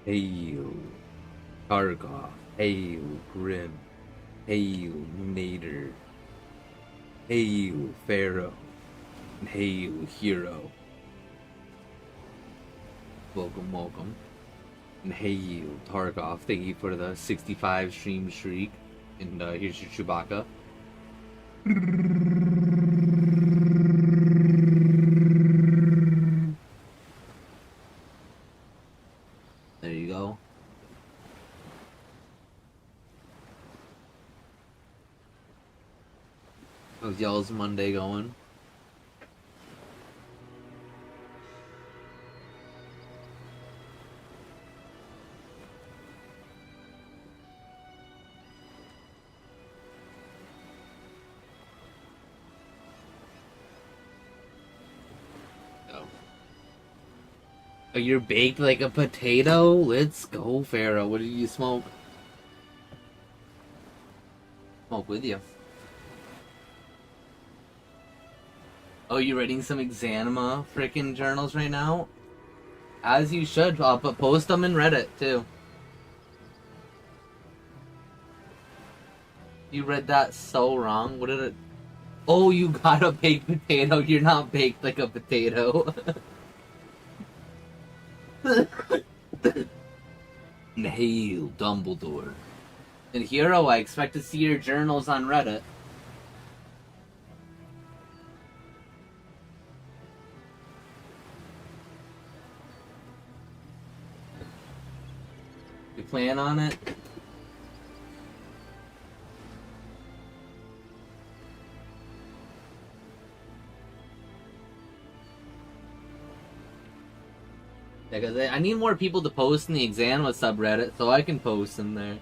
Hail Targoth, hail Grim, hail Nader, hail Pharaoh, and hail Hero. Welcome, welcome. And hail Targoth, thank you for the 65 stream streak. And here's your Chewbacca. There you go. How's y'all's Monday going? Oh, you're baked like a potato? Let's go, Pharaoh. What did you smoke? Smoke with you. Oh, you reading some EXANIMA freaking journals right now? As you should. I'll post them in Reddit, too. You read that so wrong. What did it... Oh, you got a baked potato. You're not baked like a potato. And hail Dumbledore. And Hero, I expect to see your journals on Reddit. You plan on it? Because I need more people to post in the EXANIMA subreddit so I can post in there.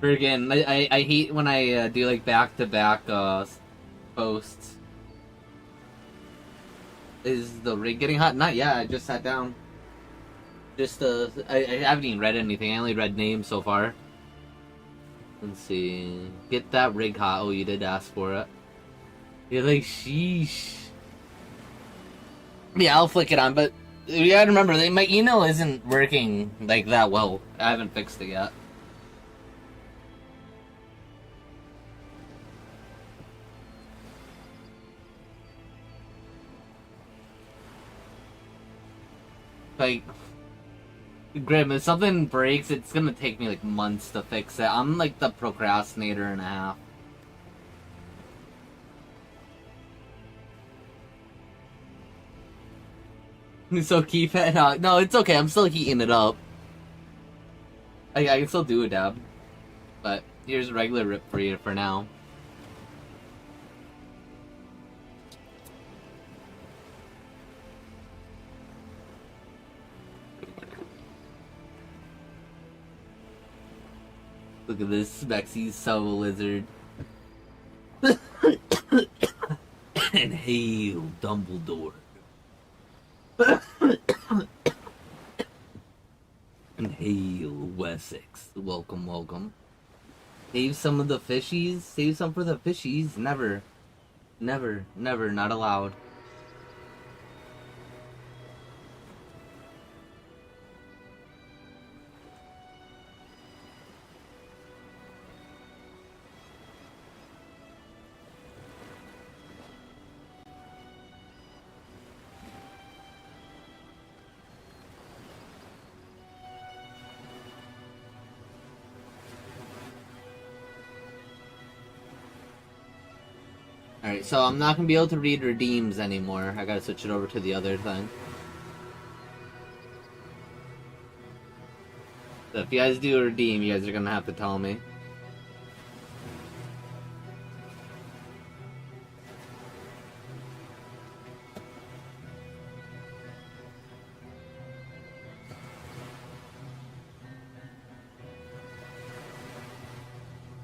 Friggin', I hate when I do like back-to-back posts. Is the rig getting hot? Not yet, I just sat down. Just, I haven't even read anything, I only read names so far. Let's see. Get that rig hot. Oh, you did ask for it. You're like, sheesh. Yeah, I'll flick it on, but you gotta remember, my email isn't working like that well. I haven't fixed it yet. Like, Grim, if something breaks, it's gonna take me like months to fix it. I'm like the procrastinator and a half. So keep it. No, it's okay. I'm still heating it up. I can still do a dab, but here's a regular rip for you for now. Look at this, Mexy's so lizard. And hail Dumbledore. And hail Wessex. Welcome, welcome. Save some of the fishies. Save some for the fishies. Never. Never. Never. Not allowed. Alright, so I'm not gonna be able to read redeems anymore. I gotta switch it over to the other thing. So if you guys do a redeem, you guys are gonna have to tell me.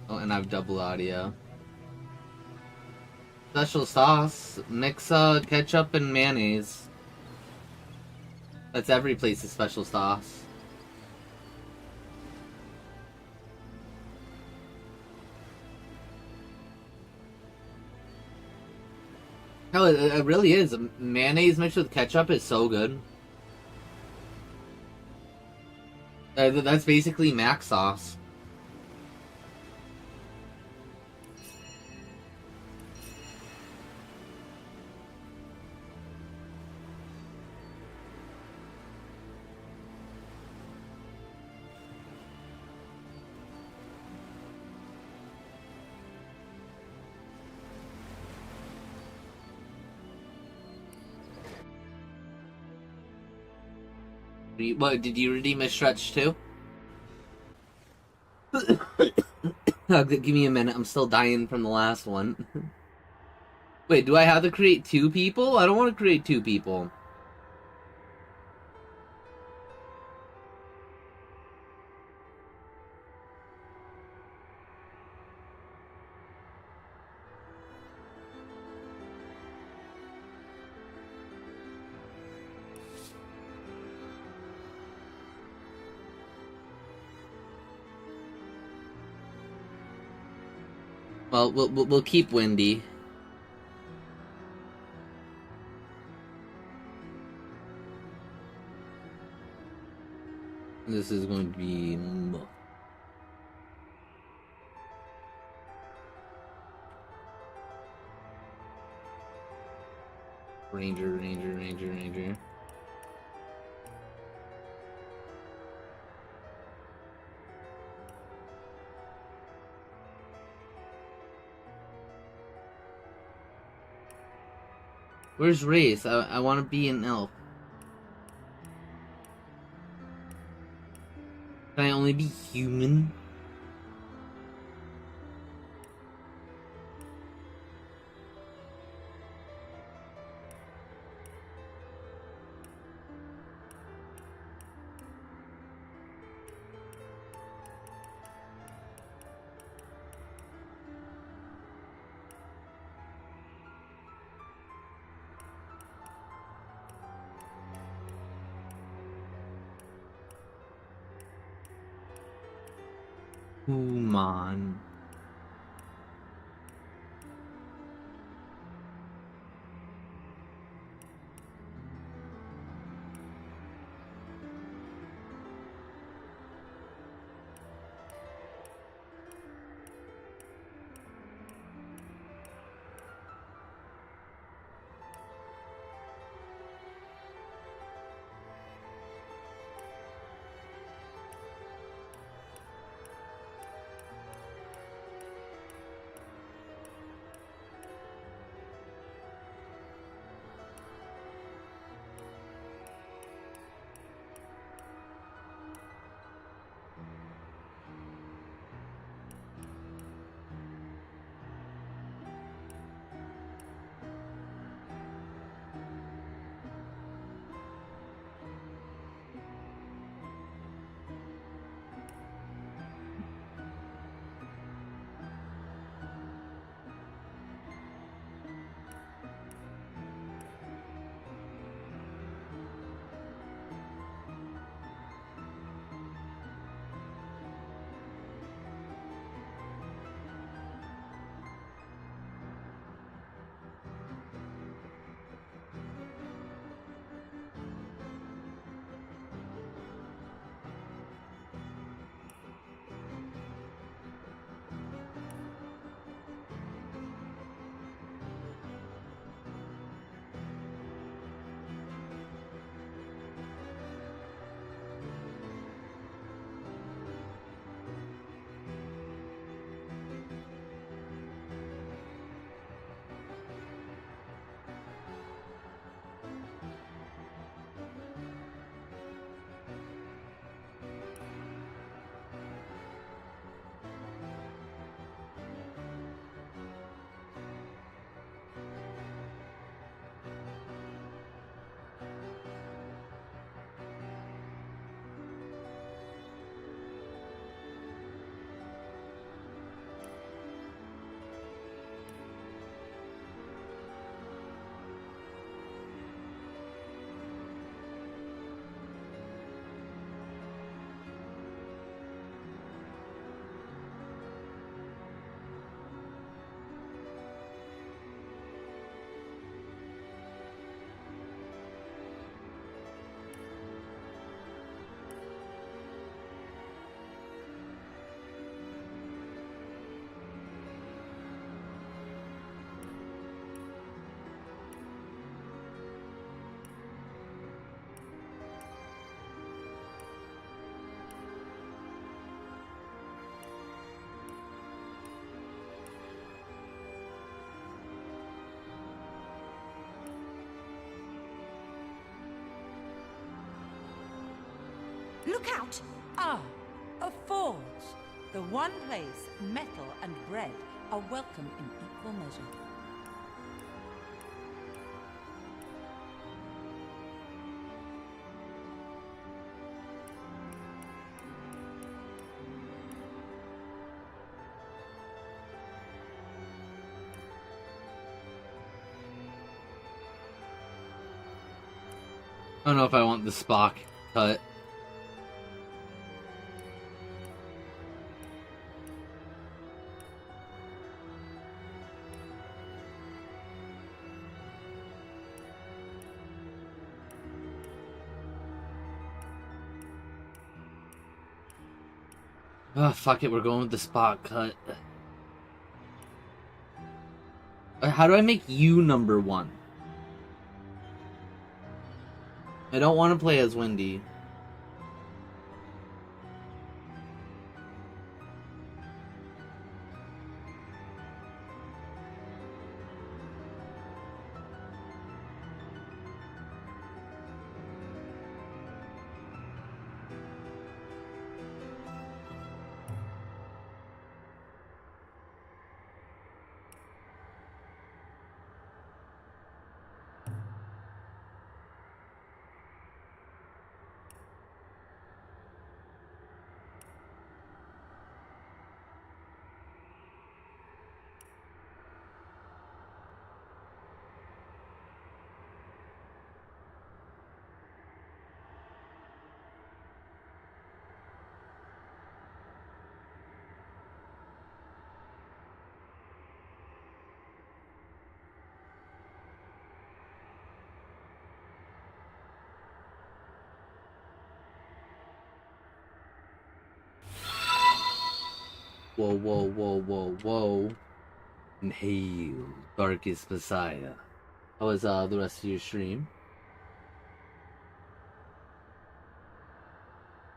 Oh, and I have double audio. Special sauce. Mix ketchup and mayonnaise. That's every place's special sauce. No, it really is. Mayonnaise mixed with ketchup is so good. That's basically mac sauce. What, did you redeem a stretch too? Give me a minute, I'm still dying from the last one. Wait, do I have to create 2 people? I don't want to create 2 people. Well, we'll keep Windy. This is going to be... Ranger. Where's race? I want to be an elf. Can I only be human? Human. Look out! Ah, a forge. The one place metal and bread are welcome in equal measure. I don't know if I want the Spock cut. Oh, fuck it, we're going with the Spock cut. How do I make you number 1? I don't want to play as Wendy. Whoa, whoa, whoa, whoa, whoa. And hail, darkest Messiah. How was the rest of your stream?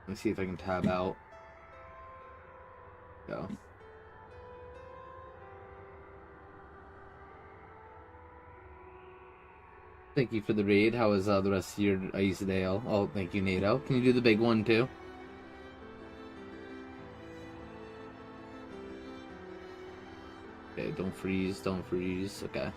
Let me see if I can tab out. Go. Thank you for the raid. How was the rest of your Isadale? Oh, thank you, NATO. Can you do the big one too? Okay, don't freeze, don't freeze. Okay.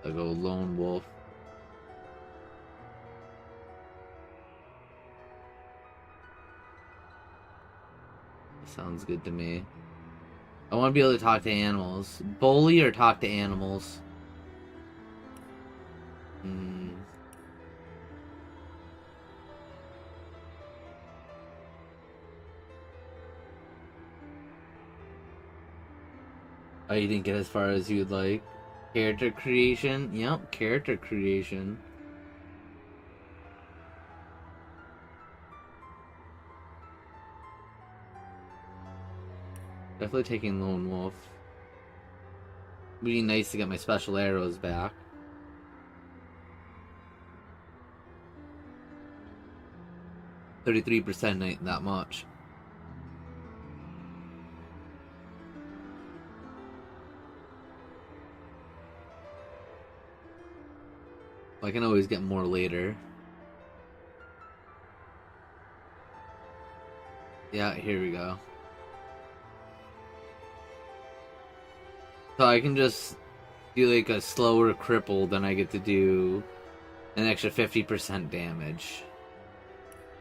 I'll go lone wolf. Sounds good to me. I want to be able to talk to animals. Bully or talk to animals? Oh, you didn't get as far as you'd like. Character creation? Yep, character creation. Definitely taking Lone Wolf. Would be nice to get my special arrows back. %33% ain't that much. I can always get more later. Yeah, here we go. So I can just do like a slower cripple, then I get to do an extra 50% damage.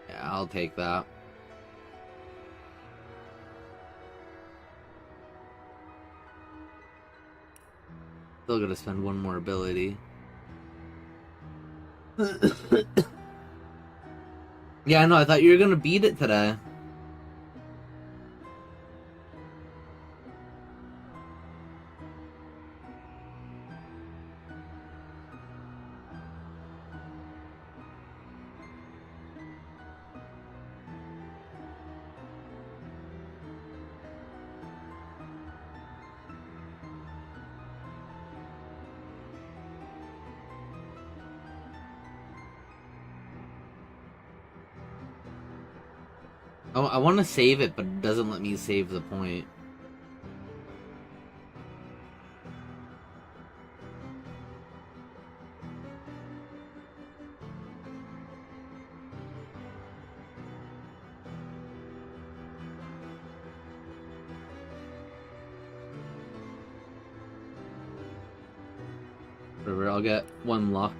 Yeah, I'll take that. Still gotta spend one more ability. Yeah, no, I thought you were gonna beat it today. I want to save it, but it doesn't let me save the point. Whatever, I'll get 1 luck.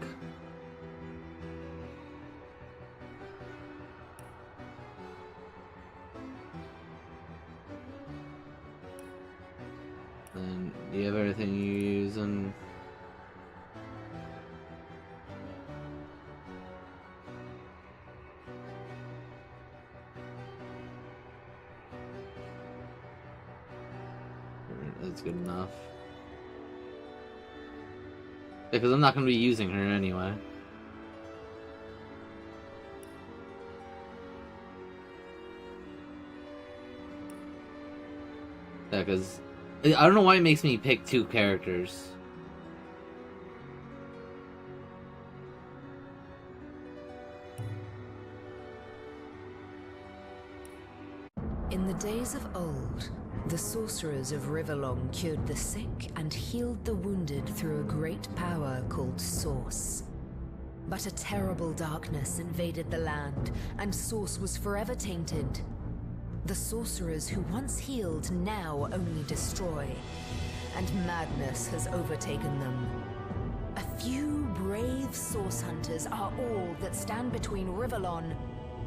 And do you have everything you use and that's good enough. Because I'm not going to be using her anyway. Yeah, because I don't know why it makes me pick 2 characters. In the days of old, the sorcerers of Riverlong cured the sick and healed the wounded through a great power called Source. But a terrible darkness invaded the land, and Source was forever tainted. The sorcerers who once healed now only destroy, and madness has overtaken them. A few brave Source hunters are all that stand between Riverlon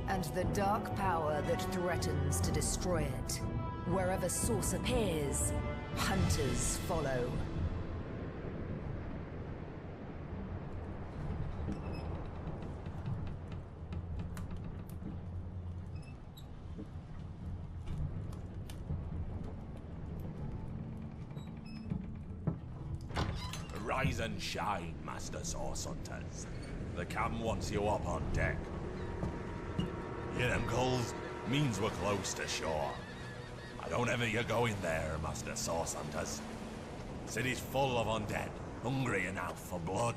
and the dark power that threatens to destroy it. Wherever Source appears, hunters follow. Rise and shine, Master Source Hunters. The captain wants you up on deck. Hear them gulls? Means we're close to shore. I don't ever you go in there, Master Source Hunters. City's full of undead, hungry enough for blood.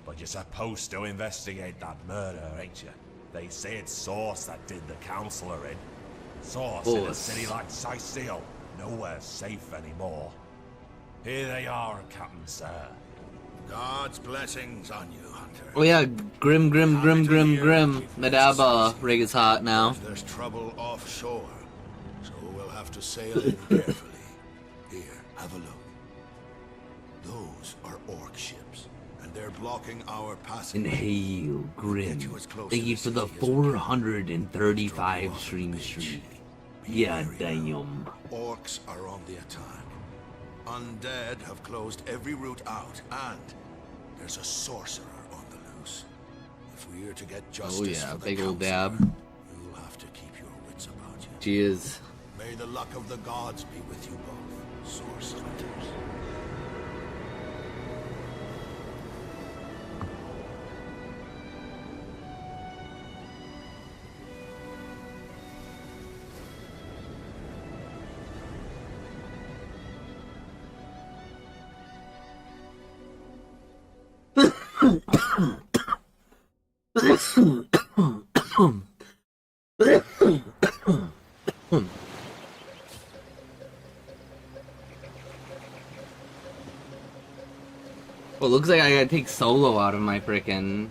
But you're supposed to investigate that murder, ain't you? They say it's Source that did the Counselor in. Source in a city like Sicil, nowhere safe anymore. Here they are, Captain Sir. God's blessings on you, Hunter. Oh yeah, Grim. Medaba rig is hot now. There's trouble offshore, so we'll have to sail in carefully. Here, have a look. Those are orc ships, and they're blocking our passage. And hail, Grim. Thank you for the 435 stream streak. Yeah, damn. Orcs are on the attack. Undead have closed every route out, and there's a sorcerer on the loose. If we're to get justice, oh yeah, for the big old dab. you'll have to keep your wits about you. She is. May the luck of the gods be with you both, Source Hunters. Well, looks like I gotta take solo out of my frickin'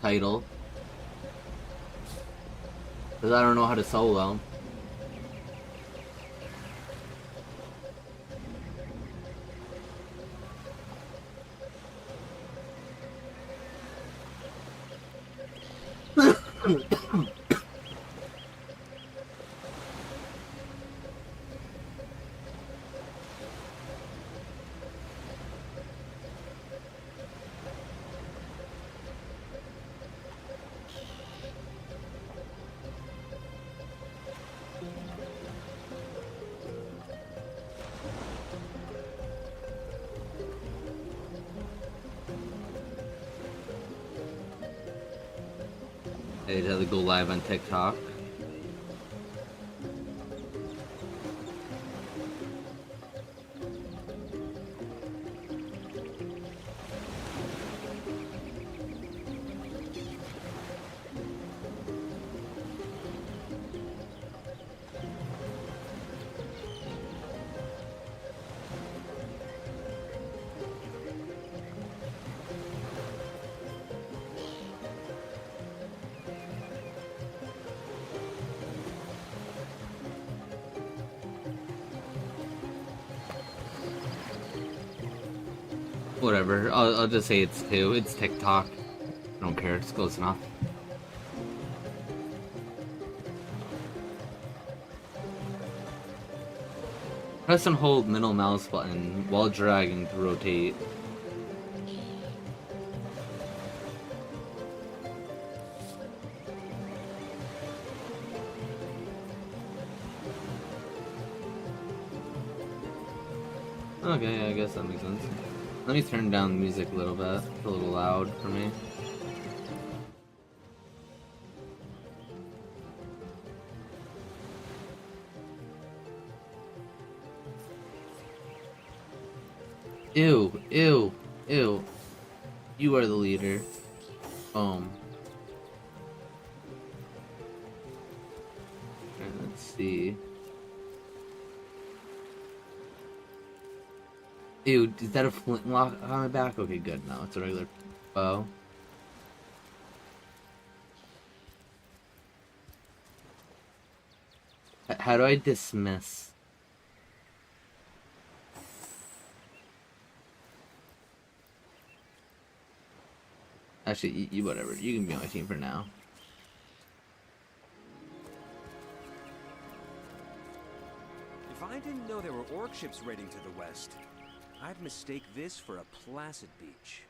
title. Because I don't know how to solo. I'd have to go live on TikTok. Whatever. I'll just say it's 2. It's TikTok. I don't care. It's close enough. Press and hold middle mouse button while dragging to rotate. Okay, I guess that makes sense. Let me turn down the music a little bit. It's a little loud for me. Ew, ew, ew. You are the leader. Okay, let's see. Ew, is that a flintlock on my back? Okay, good. No, it's a regular bow. How do I dismiss? Actually, you whatever. You can be on my team for now. If I didn't know there were orc ships raiding to the west, I'd mistake this for a placid beach.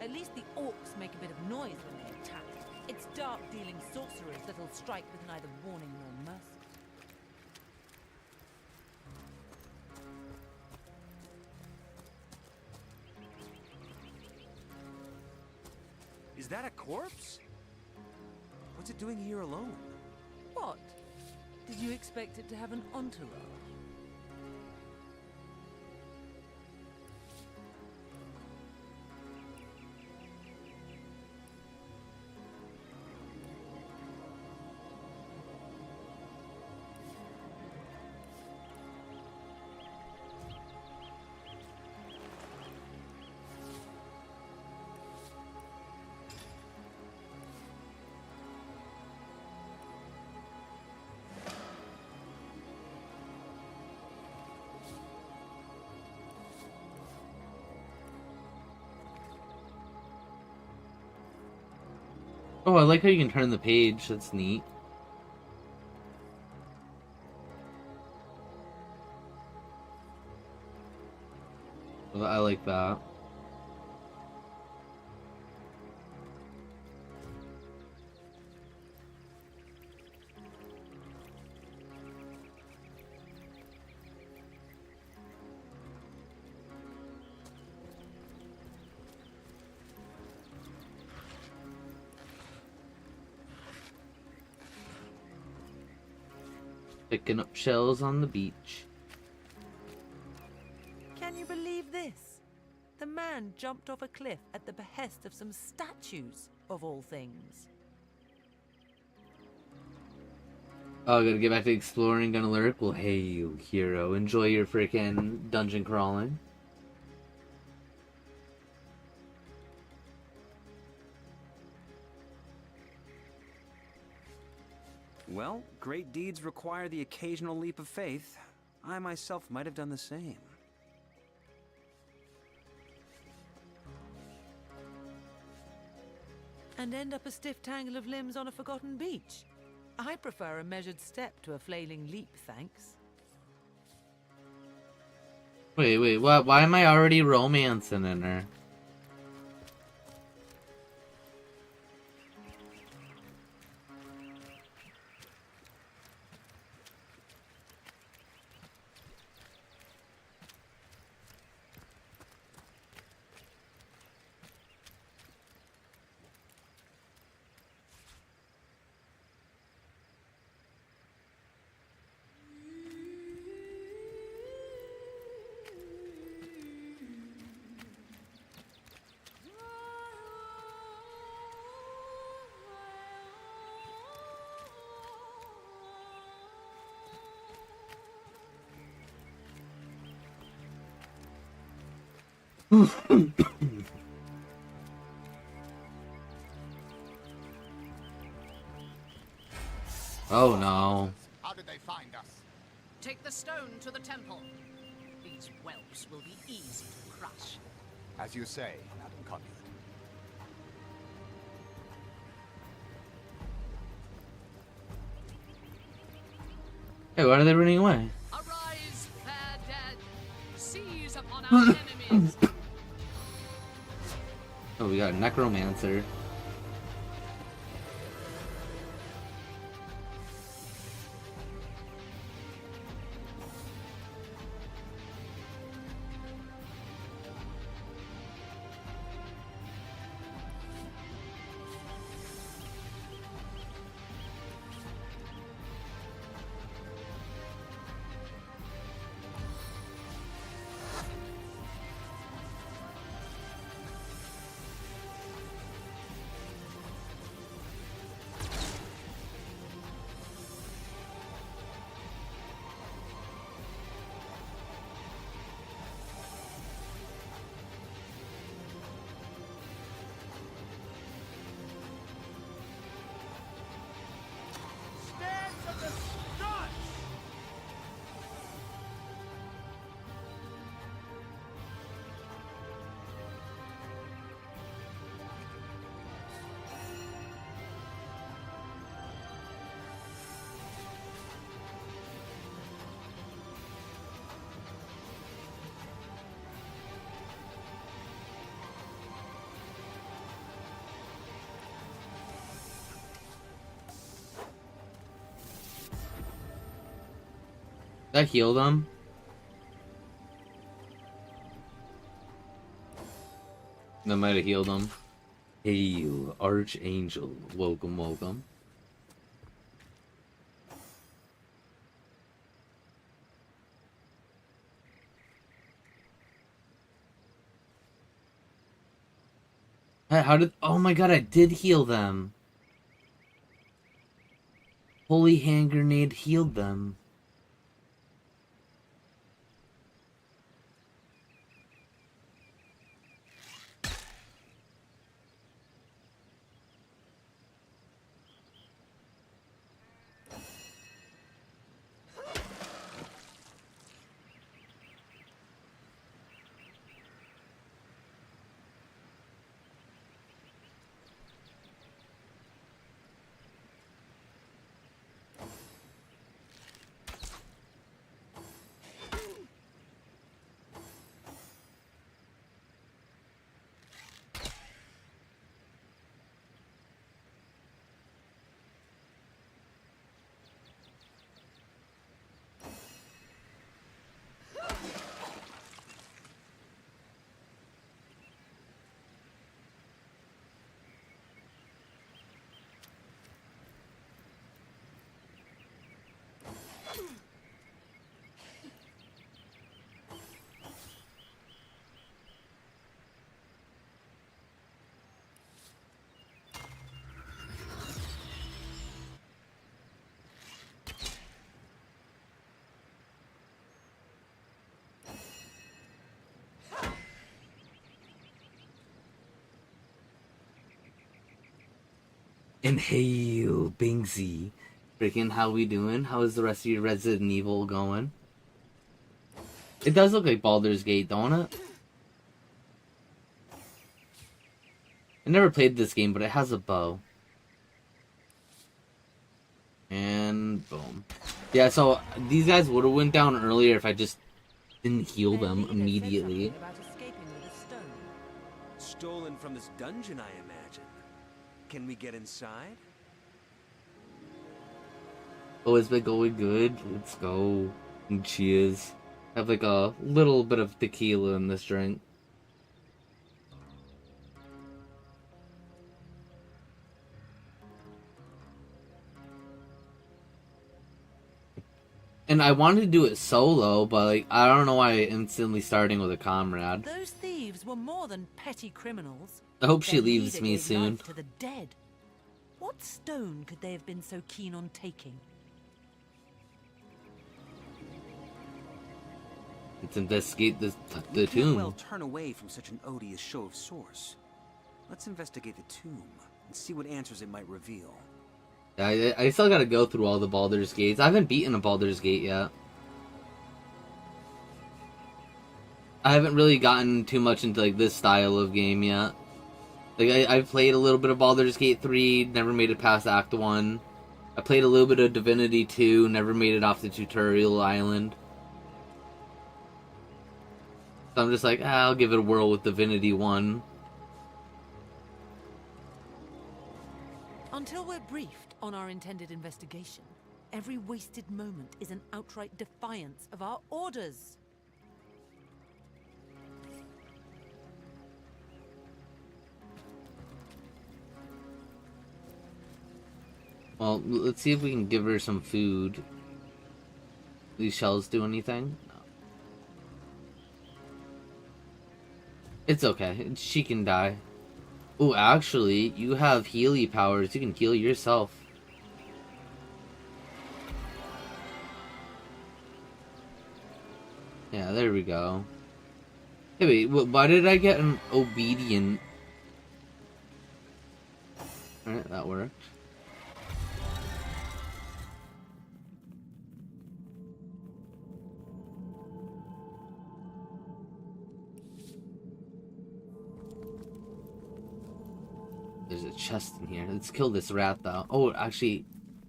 At least the orcs make a bit of noise when they attack. It's dark-dealing sorcerers that'll strike with neither warning nor mercy. Is that a corpse? What's it doing here alone? What? Did you expect it to have an entourage? Oh, I like how you can turn the page. That's neat. I like that. Picking up shells on the beach. Can you believe this? The man jumped off a cliff at the behest of some statues, of all things. Oh, gotta get back to exploring, gonna lurk? Well, hey, you hero. Enjoy your freaking dungeon crawling. Well, great deeds require the occasional leap of faith. I myself might have done the same. And end up a stiff tangle of limbs on a forgotten beach. I prefer a measured step to a flailing leap, thanks. Wait, what? Why am I already romancing in her? Oh no. How did they find us? Take the stone to the temple. These whelps will be easy to crush. As you say, Madam Copulet. Hey, why are they running away? Arise, fair dead. Seize upon our enemies. Oh, we got a necromancer. That healed him. That might have healed him. Hail, Archangel. Welcome, welcome. Hey, how did... Oh my god, I did heal them. Holy hand grenade healed them. And hail, Bingsy. Freaking, how we doing? How is the rest of your Resident Evil going? It does look like Baldur's Gate, don't it? I never played this game, but it has a bow. And boom. Yeah, so these guys would have went down earlier if I just didn't heal Their them leader said immediately. something about escaping with a stone. Stolen from this dungeon, I imagine. Can we get inside? Oh, it's been going good. Let's go. And cheers. Have like a little bit of tequila in this drink. And I wanted to do it solo, but like I don't know why instantly starting with a comrade. Those thieves were more than petty criminals. I hope she Their leaves leader me gave soon. life to the dead. What stone could they have been so keen on taking? Let's investigate the We can't tomb. well turn away from such an odious show of source. Let's investigate the tomb and see what answers it might reveal. I still gotta go through all the Baldur's Gates. I haven't beaten a Baldur's Gate yet. I haven't really gotten too much into like this style of game yet. Like I've played a little bit of Baldur's Gate 3, never made it past Act 1. I played a little bit of Divinity 2, never made it off the tutorial island. So I'm just like, I'll give it a whirl with Divinity 1. Until we're briefed on our intended investigation, every wasted moment is an outright defiance of our orders. Well, let's see if we can give her some food. These shells do anything? No. It's okay. She can die. Oh, actually, you have healy powers. You can heal yourself. Yeah, there we go. Hey, wait, why did I get an obedient? Alright, that worked. There's a chest in here. Let's kill this rat, though. Oh, actually,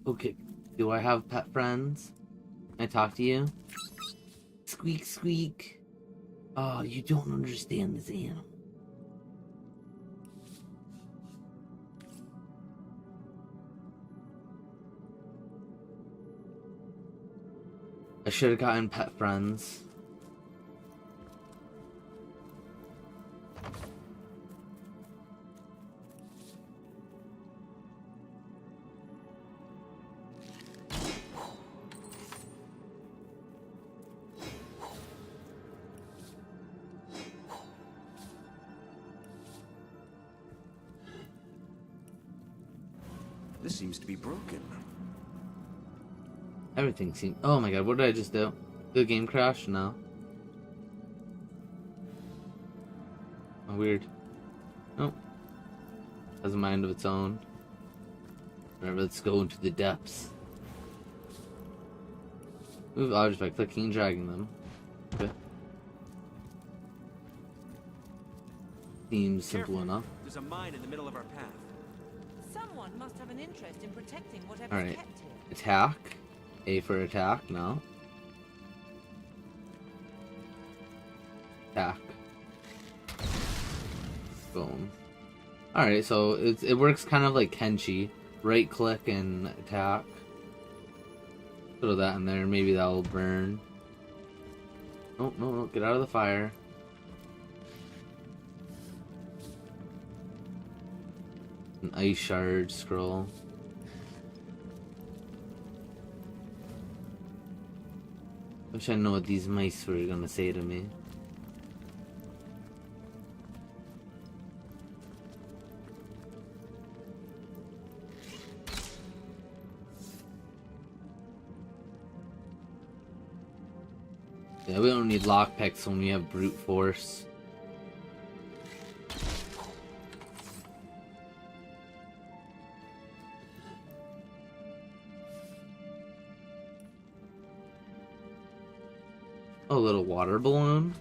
okay. Do I have pet friends? Can I talk to you? Squeak, squeak. Oh, you don't understand this animal. I should have gotten pet friends. This seems to be broken. Everything seems... Oh my god, what did I just do? Did the game crash? No. Oh, weird. Oh. Has a mind of its own. Alright, let's go into the depths. Move objects by clicking and dragging them. Okay. Seems simple enough. There's a mine in the middle of our path. Someone must have an interest in protecting whatever's Alright. kept here. Attack. A for attack, no. Attack. Boom. Alright, so it works kind of like Kenshi. Right click and attack. Throw that in there, maybe that'll burn. Oh, no, no, get out of the fire. An ice shard scroll. Wish I know what these mice were gonna say to me. Yeah, we don't need lockpicks when we have brute force. A little water balloon.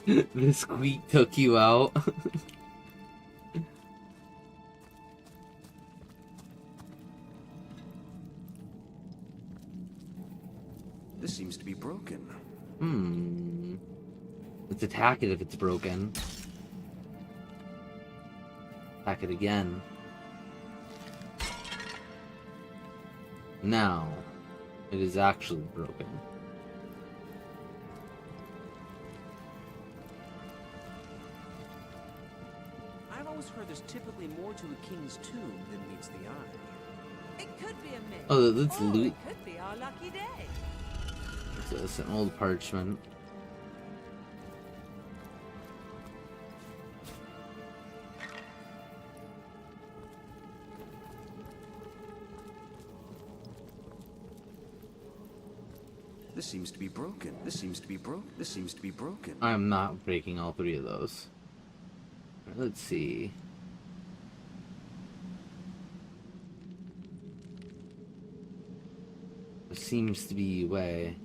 The squeak took you out. This seems to be broken. Let's attack it if it's broken. Attack it again. Now, it is actually broken. I've always heard there's typically more to a king's tomb than meets the eye. It could be a myth. Oh, let's or loot. It could be our lucky day. It's an old parchment. This seems to be broken. This seems to be broken. This seems to be broken. I'm not breaking all three of those. Let's see. There seems to be a way.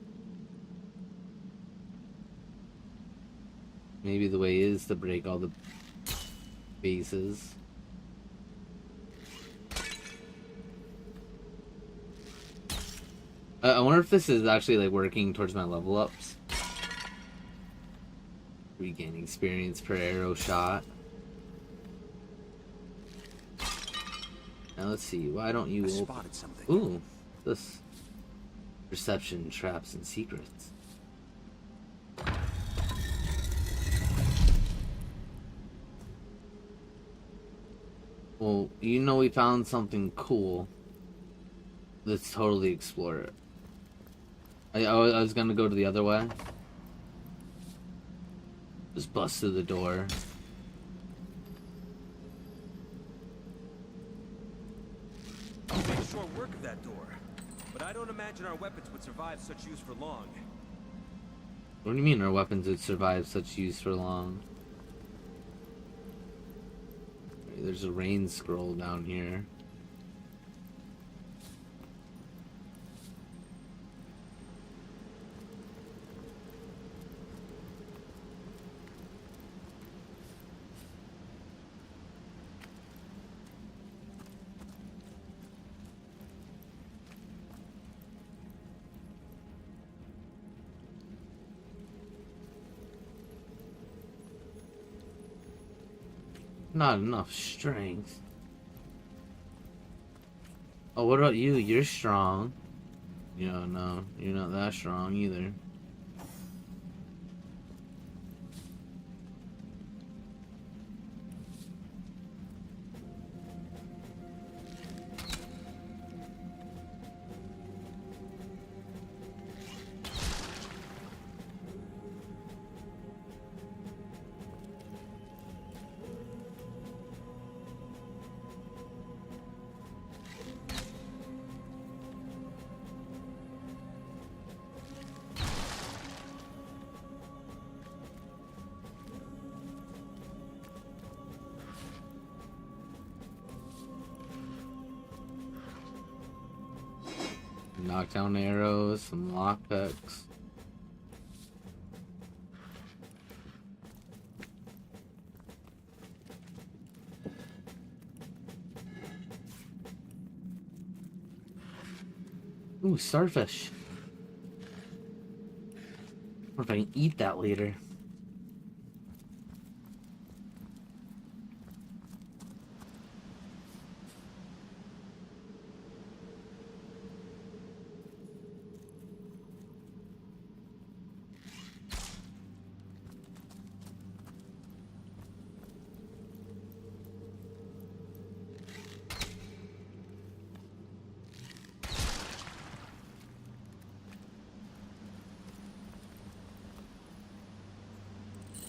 Maybe the way is to break all the bases. I wonder if this is actually like working towards my level ups. Regaining experience per arrow shot. Now let's see. Why don't you? I spotted something. Ooh, this perception, traps, and secrets. Well, you know we found something cool. Let's totally explore it. I was gonna go to the other way. Just bust through the door. I'll make short work of that door, but I don't imagine our weapons would survive such use for long. What do you mean our weapons would survive such use for long? There's a rain scroll down here. Not enough strength. Oh, what about you? You're strong. Yeah, no, you're not that strong either. Knockdown arrows, some lockpicks. Ooh, starfish. What if I can eat that later?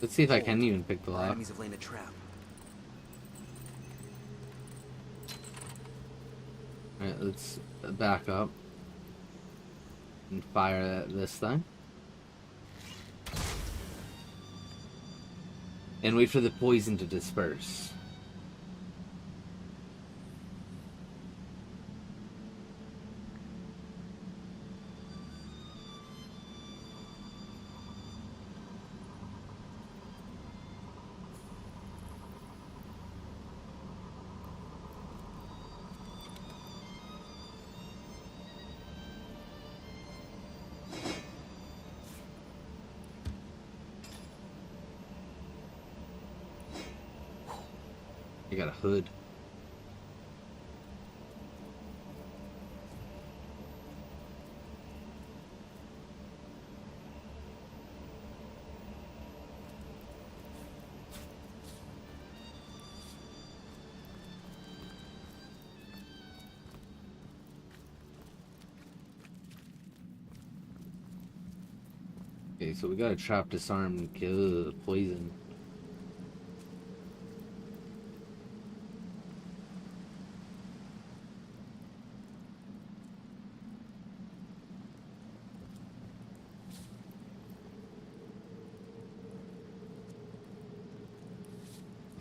Let's see if I can even pick the Our lock. enemies have laid a trap. Alright, let's back up and fire at this thing. And wait for the poison to disperse. You got a hood. Okay, so we gotta trap, disarm, and kill the poison.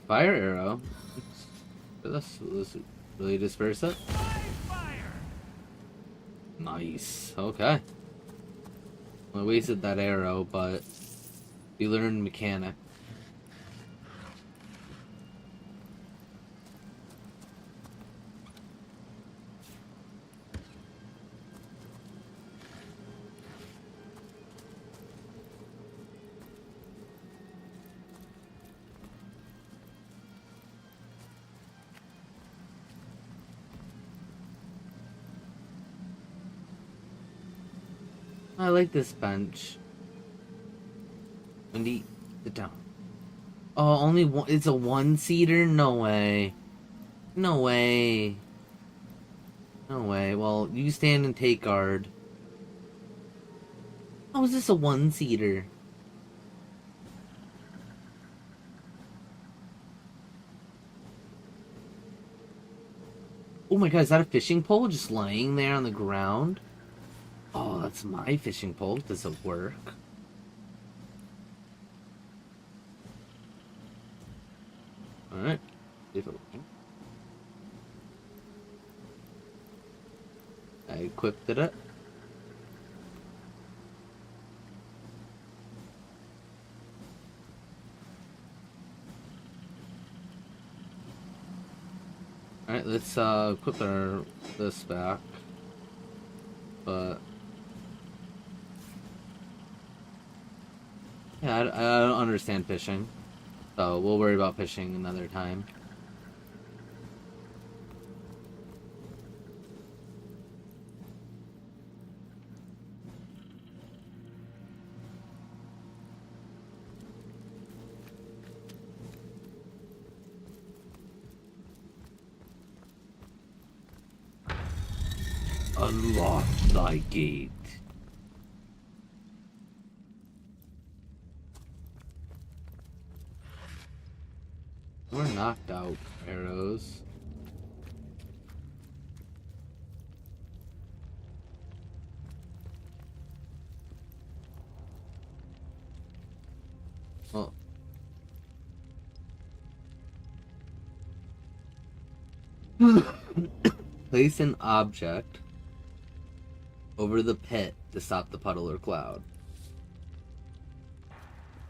Fire arrow? Let's really disperse it. Nice. Okay. I wasted that arrow, but we learned mechanic. I like this bench. Wendy, sit down. Oh, only one. It's a one-seater? No way. No way. No way. Well, you stand and take guard. How is this a one-seater? Oh my god, is that a fishing pole just laying there on the ground? Oh, that's my fishing pole. Does it work? Alright. I equipped it up. Alright, let's equip this back. But yeah, I don't understand fishing. So we'll worry about fishing another time. Unlock thy gate. We're knocked out arrows. Well. Place an object over the pit to stop the puddle or cloud.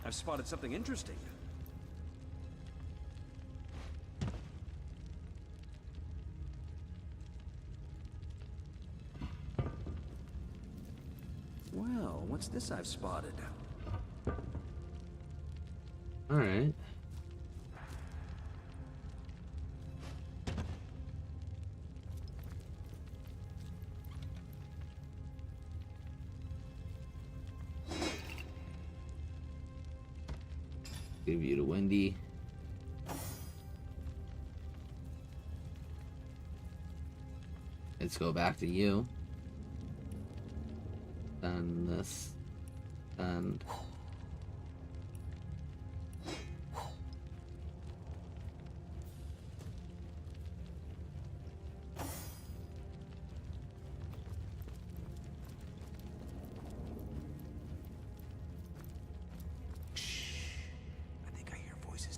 I've spotted something interesting. Well, what's this I've spotted? Alright. Give you to Wendy. Let's go back to you. Then this. And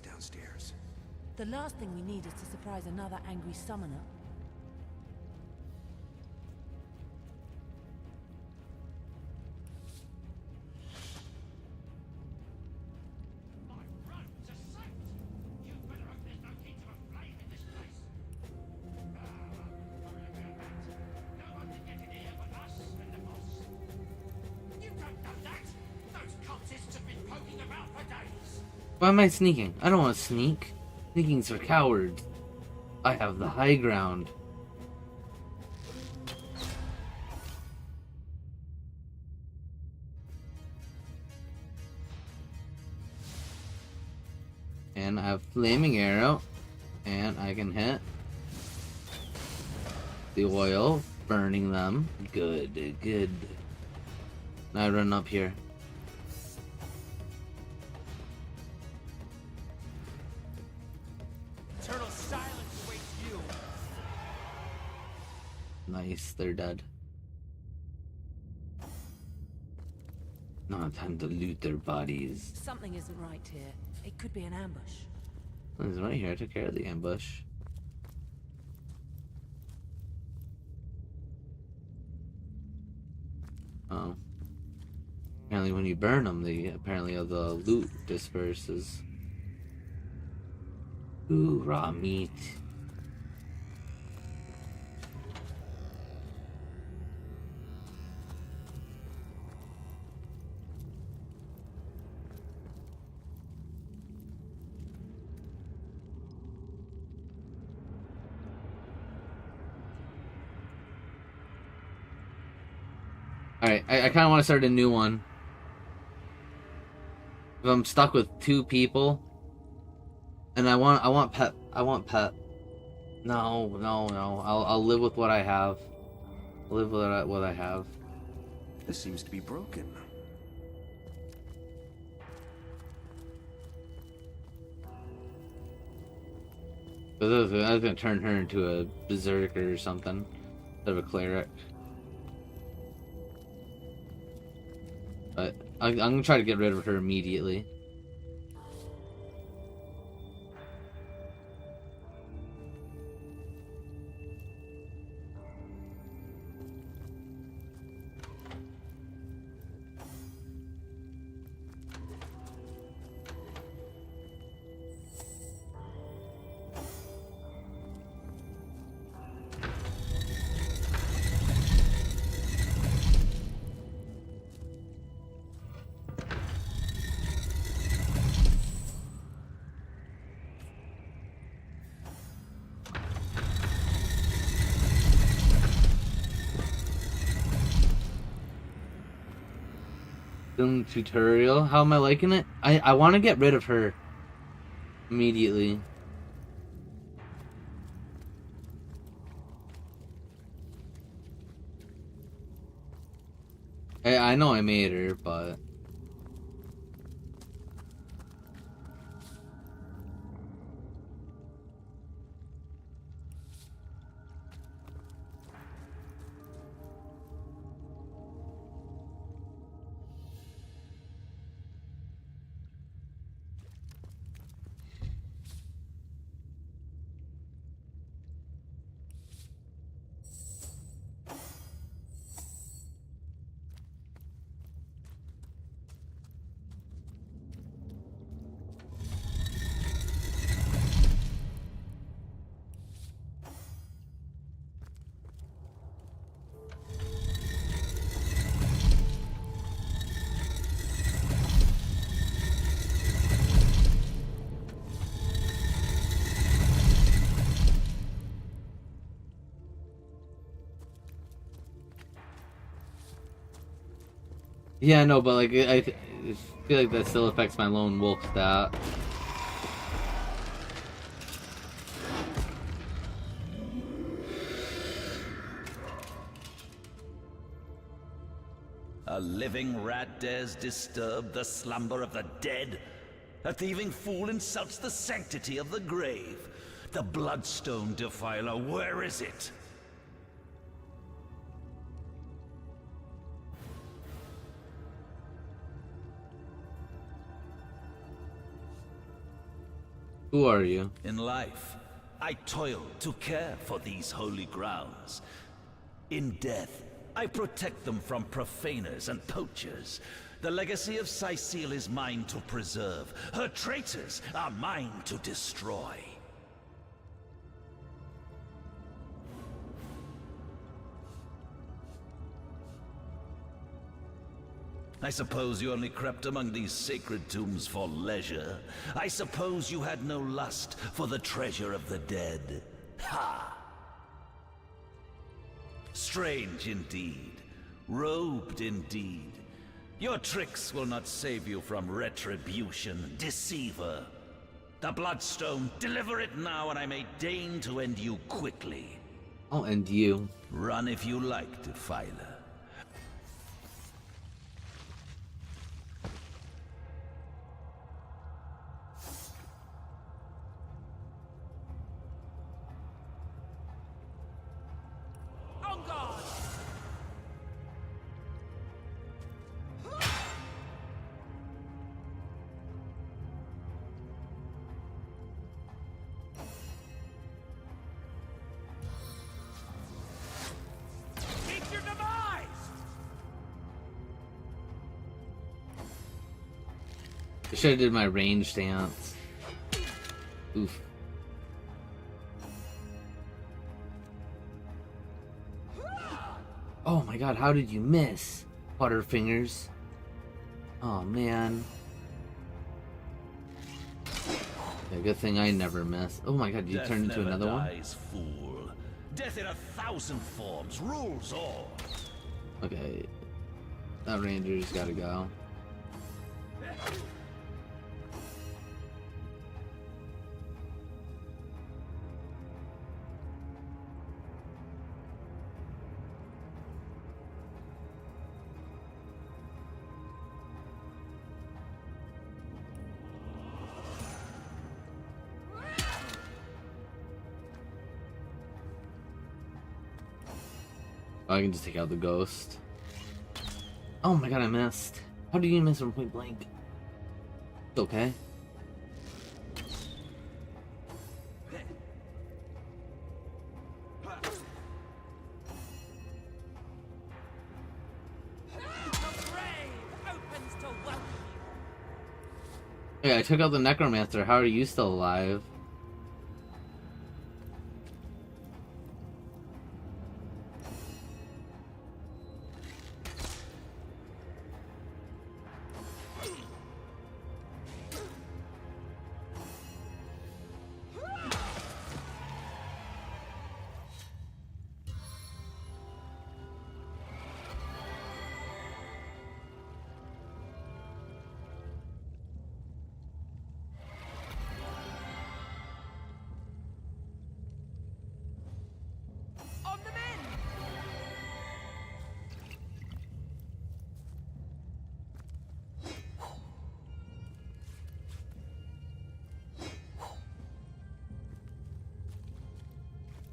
downstairs. The last thing we need is to surprise another angry summoner. why am I sneaking? I don't want to sneak. Sneaking's for cowards. I have the high ground. And I have flaming arrow, and I can hit the oil, burning them. Good, good. Now I run up here. Eternal silence awaits you. Nice, they're dead. Not time to loot their bodies. Something isn't right here. It could be an ambush. It's right here. I took care of the ambush. Oh. Apparently when you burn them, the loot disperses. Ooh, raw meat. Alright, I kind of want to start a new one. If I'm stuck with 2 people, and I want pet. No. I'll live with what I have. I'll live with what I have. This seems to be broken. I was gonna turn her into a berserker or something, instead of a cleric. But I'm gonna try to get rid of her immediately. Tutorial. How am I liking it? I want to get rid of her immediately. I know I made her, but yeah, no, but like I feel like that still affects my lone wolf stat. A living rat dares disturb the slumber of the dead? A thieving fool insults the sanctity of the grave? The bloodstone defiler, where is it? Who are you? In life, I toil to care for these holy grounds. In death, I protect them from profaners and poachers. The legacy of Cecile is mine to preserve. Her traitors are mine to destroy. I suppose you only crept among these sacred tombs for leisure. I suppose you had no lust for the treasure of the dead. Ha! Strange indeed. Robed indeed. Your tricks will not save you from retribution, deceiver. The Bloodstone, deliver it now and I may deign to end you quickly. I'll end you. Run if you like, defiler. Keep your demise! I should have did my range dance. Oof. Oh my god, how did you miss? Butterfingers. Oh man. Yeah, good thing I never miss. Oh my god, you turned into another dies, one? Fool. Death in 1,000 forms rules all. Okay. That ranger's gotta go. I can just take out the ghost. Oh my god, I missed. How do you miss from point blank? It's okay. Yeah, I took out the necromancer. How are you still alive?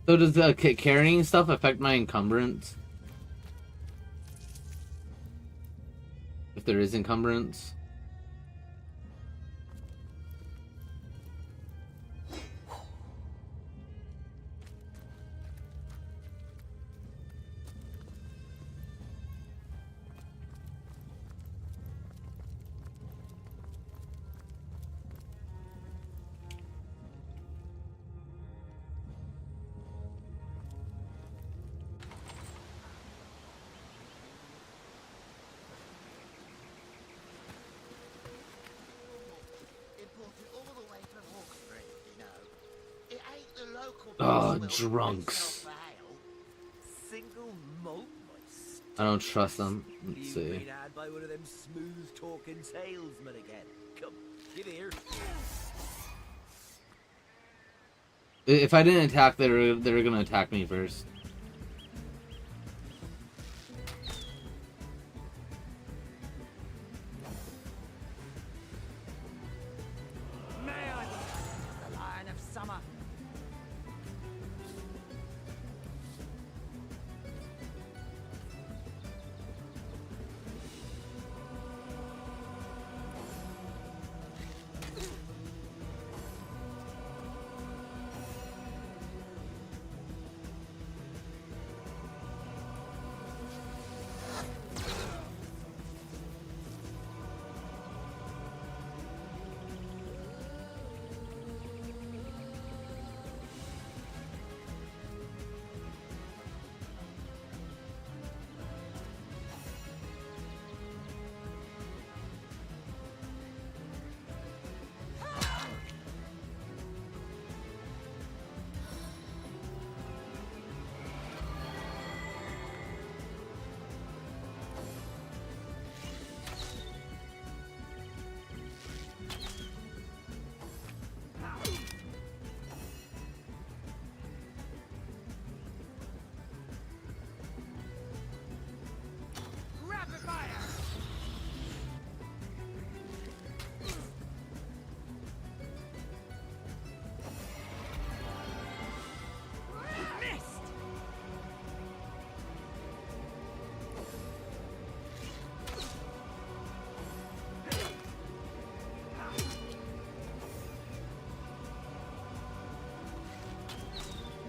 So does the carrying stuff affect my encumbrance? If there is encumbrance? Oh, drunks. I don't trust them. Let's see. By one of them smooth talking salesmen again. Come, get here. If I didn't attack, they were gonna attack me first. May I be the Lion of Summer?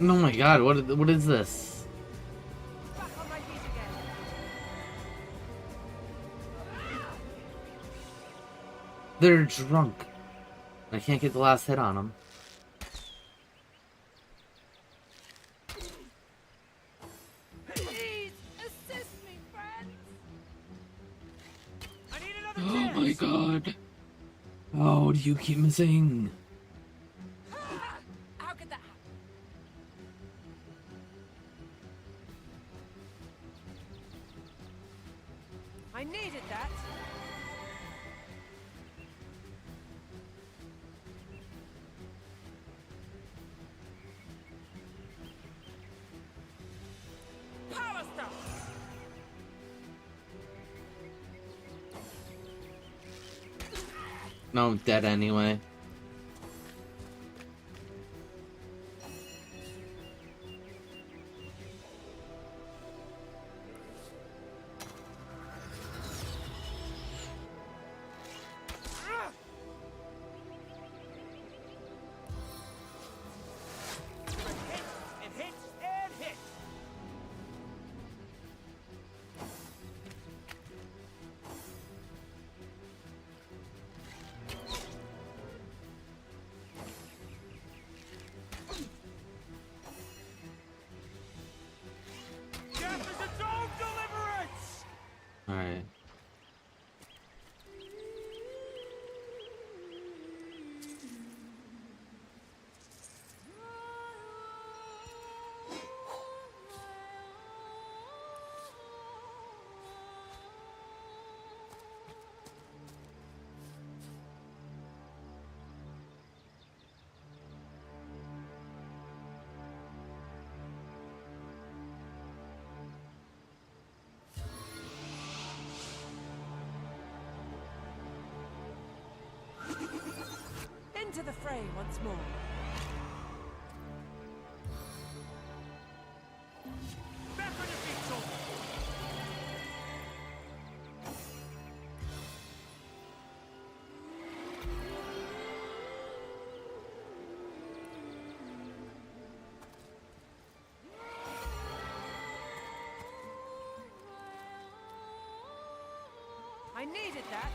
Oh my god, what is this? Back on my feet again. They're drunk. I can't get the last hit on them. Please assist me, friends. I need another Oh chance. my god. How do you keep missing? How could that happen? I needed that. Power stuff. No, I'm dead anyway. Hit and hit and hit. Death is its own deliverance. Alright. Into the fray once more. Back on your feet, soldier. I needed that.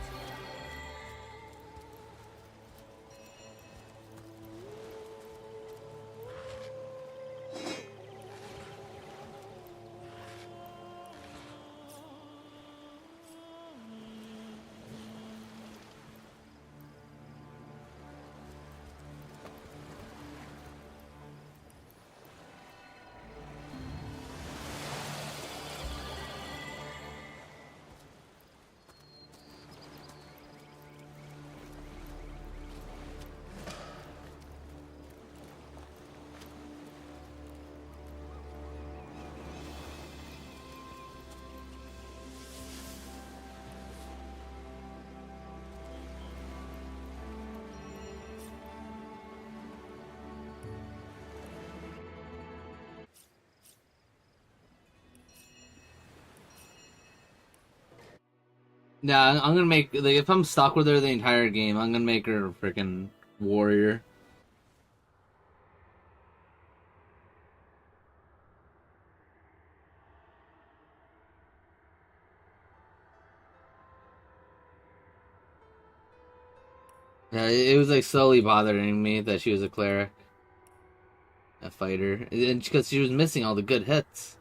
Yeah, I'm gonna make, like, if I'm stuck with her the entire game, I'm gonna make her a freaking warrior. Yeah, it was like slowly bothering me that she was a cleric, a fighter, and because she was missing all the good hits.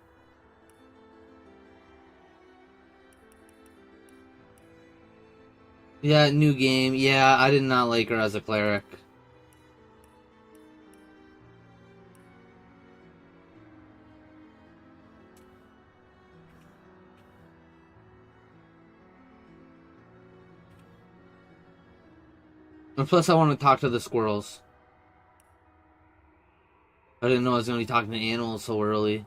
Yeah, new game. Yeah, I did not like her as a cleric. And plus, I want to talk to the squirrels. I didn't know I was going to be talking to animals so early.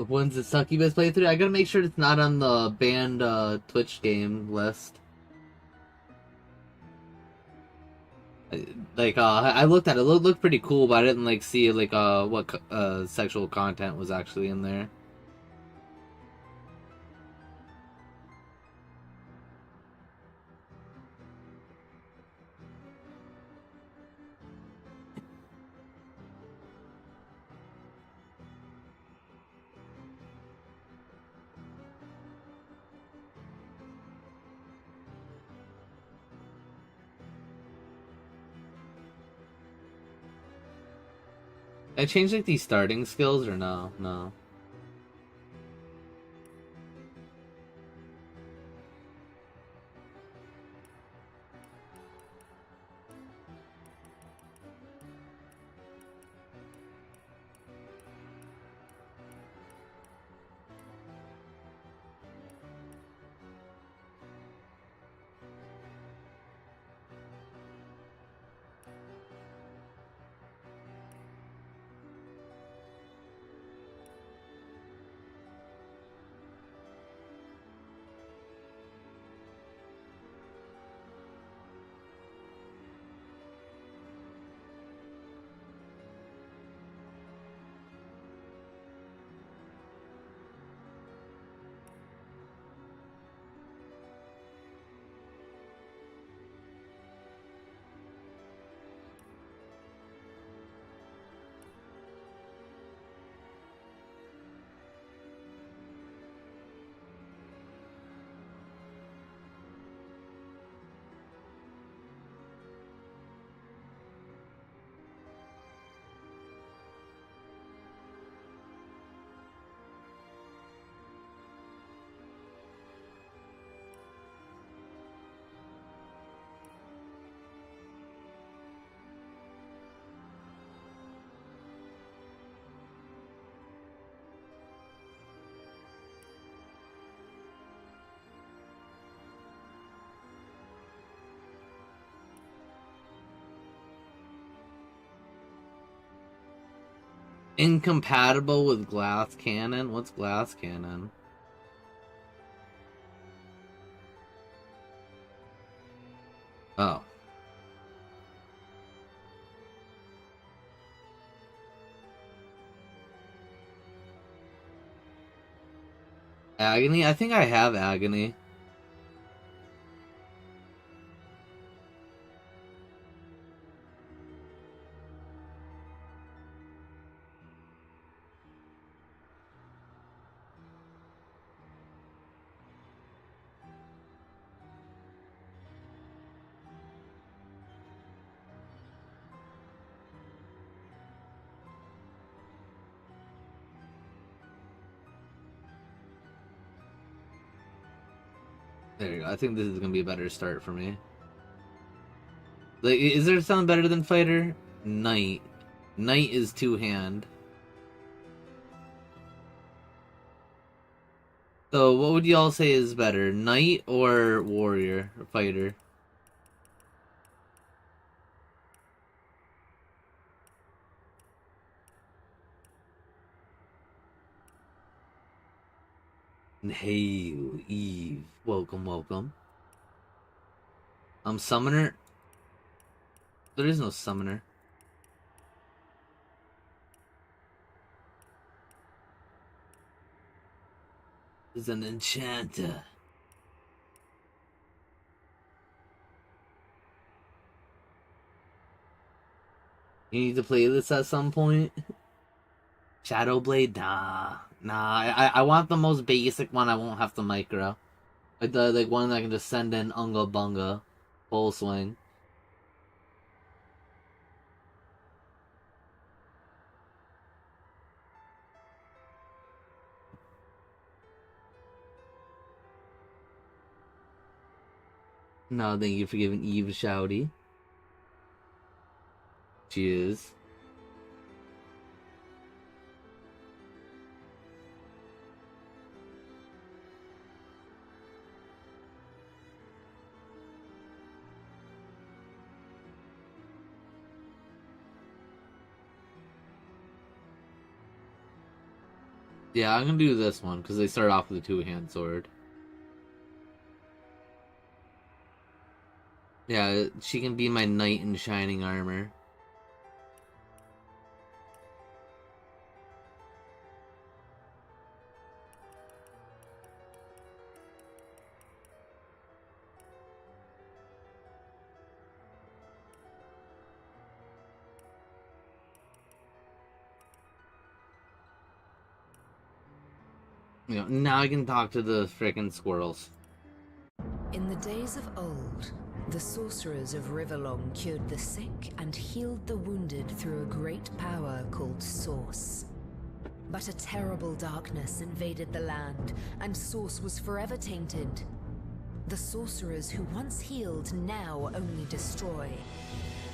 When's the Succubus playthrough? I gotta make sure it's not on the banned Twitch game list. I looked at it. It looked pretty cool, but I didn't like see like what sexual content was actually in there. I changed like these starting skills or no? No. Incompatible with glass cannon? What's glass cannon? Oh. Agony? I think I have agony. There you go. I think this is gonna be a better start for me. Like, is there something better than fighter? Knight. Knight is two-hand. So, what would y'all say is better, knight or warrior or fighter? Hey, Eve. Welcome, welcome. Summoner. There is no summoner. is an enchanter. You need to play this at some point. Shadowblade, nah. I want the most basic one. I won't have to micro. Like the one that can just send in unga bunga, full swing. No, thank you for giving Eve a shouty. Cheers. Yeah, I'm gonna do this one because they start off with a two-hand sword. Yeah, she can be my knight in shining armor. You know, now I can talk to the frickin' squirrels. In the days of old, the sorcerers of Riverlong cured the sick and healed the wounded through a great power called Source. But a terrible darkness invaded the land, and Source was forever tainted. The sorcerers who once healed now only destroy,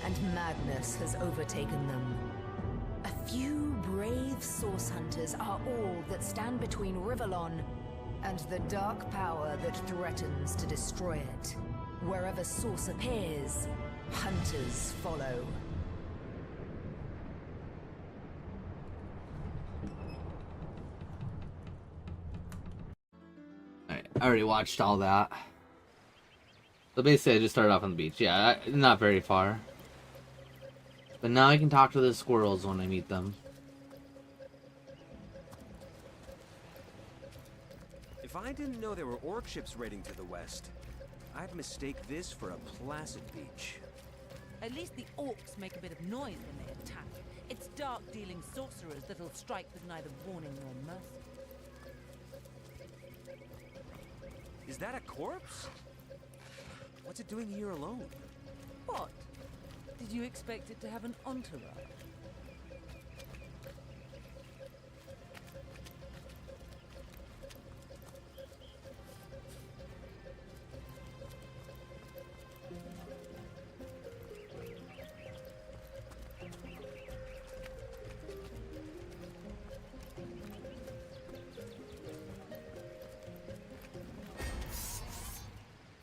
and madness has overtaken them. A few brave Source hunters are all that stand between Riverlon and the dark power that threatens to destroy it. Wherever Source appears, hunters follow. Alright, I already watched all that. So basically I just started off on the beach. Yeah, not very far. But now I can talk to the squirrels when I meet them. If I didn't know there were orc ships raiding to the west, I'd mistake this for a placid beach. At least the orcs make a bit of noise when they attack. It's dark-dealing sorcerers that'll strike with neither warning nor mercy. Is that a corpse? What's it doing here alone? What? Did you expect it to have an entourage?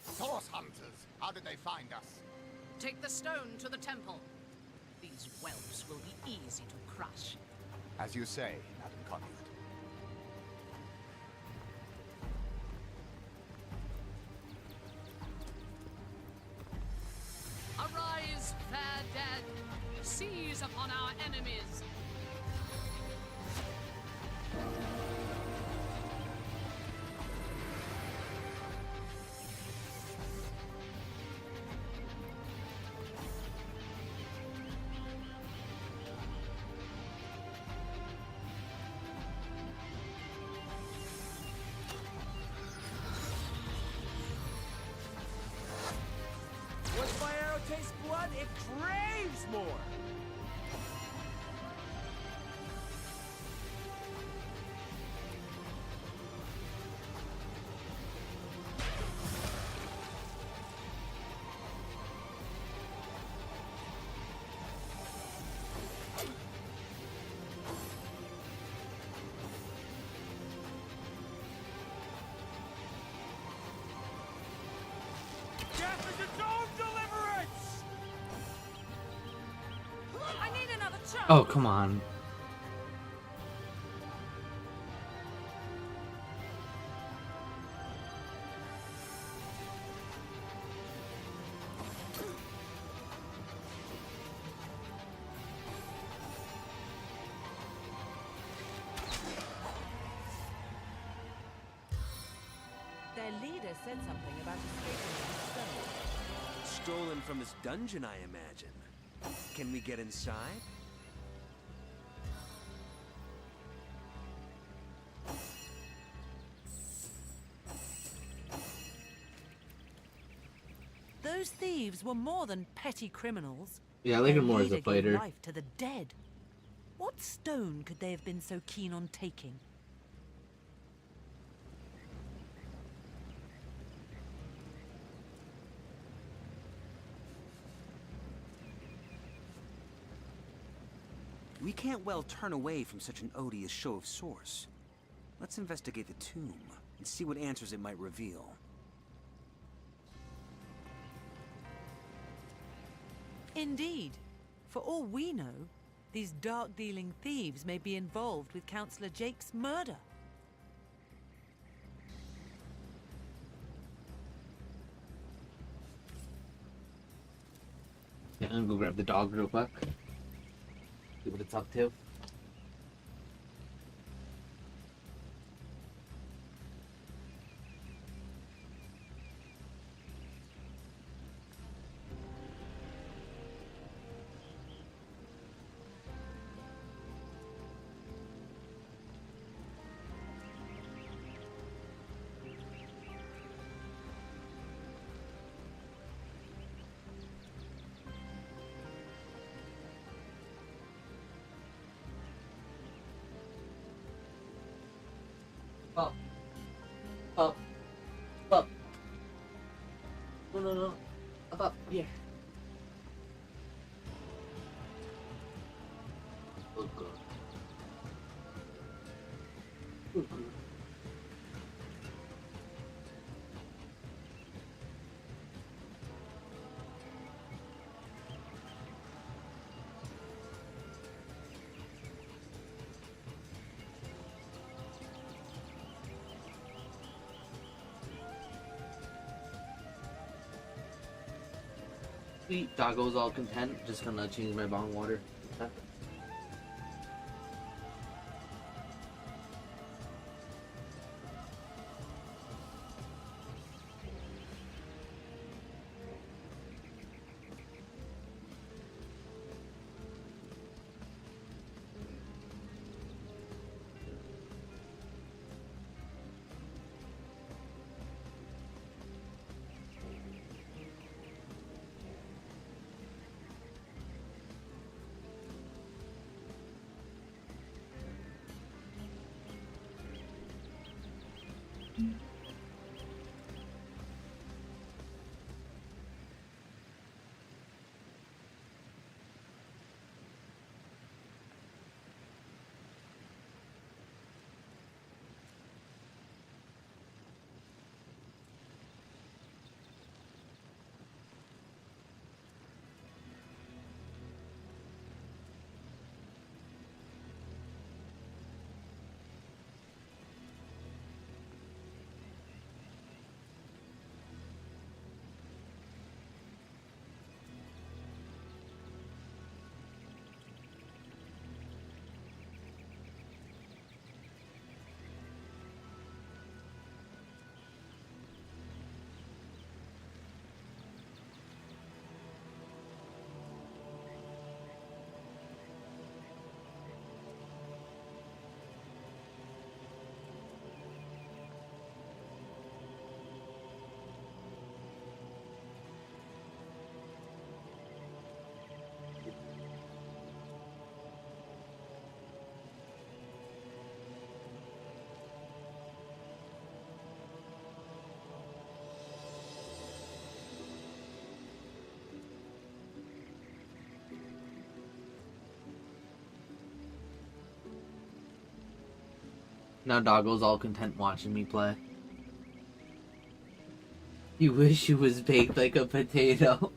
Source hunters! How did they find us? Take the stone to the temple. These whelps will be easy to crush. As you say, Madam Conduit. Arise, fair dead! Seize upon our enemies! Once my arrow tastes blood, it craves more! Death is its own deliverance! I need another chance! Oh, come on. Their leader said something about escaping with stone. Stolen from this dungeon, I imagine. Can we get inside? Those thieves were more than petty criminals. Yeah, I like Their him more as a leader gave fighter. life to the dead. What stone could they have been so keen on taking? We can't well turn away from such an odious show of source. Let's investigate the tomb and see what answers it might reveal. Indeed. For all we know, these dark-dealing thieves may be involved with Councillor Jake's murder. Yeah, I'm gonna go grab the dog real quick. See what it's up to. Up. Up. Up. No, no, no. Up, up. Here. Oh, God. Oh, God. Sweet, doggo's all content. Just gonna change my bong water. Okay. Now Doggo's all content watching me play. You wish you was baked like a potato.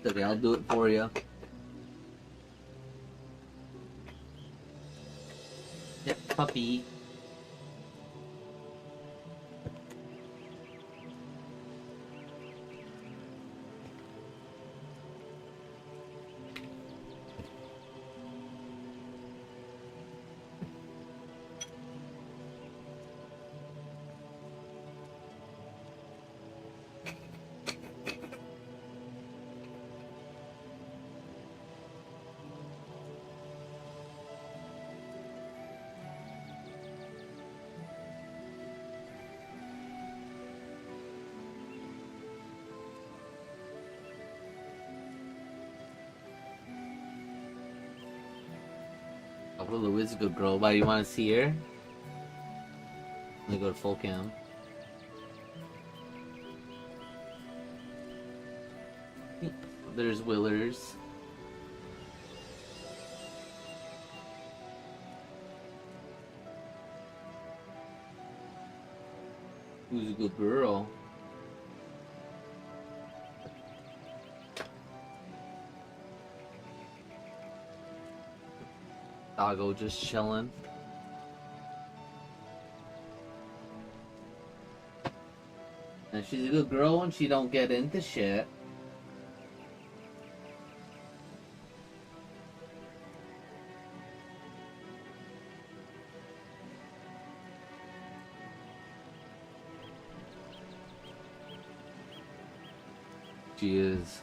Okay, I'll do it for you. Yep, puppy. Willow is a good girl. Why, you want to see her? Let me go to full cam. There's Willers. Who's a good girl? Doggo just chilling. And she's a good girl when she don't get into shit. She is.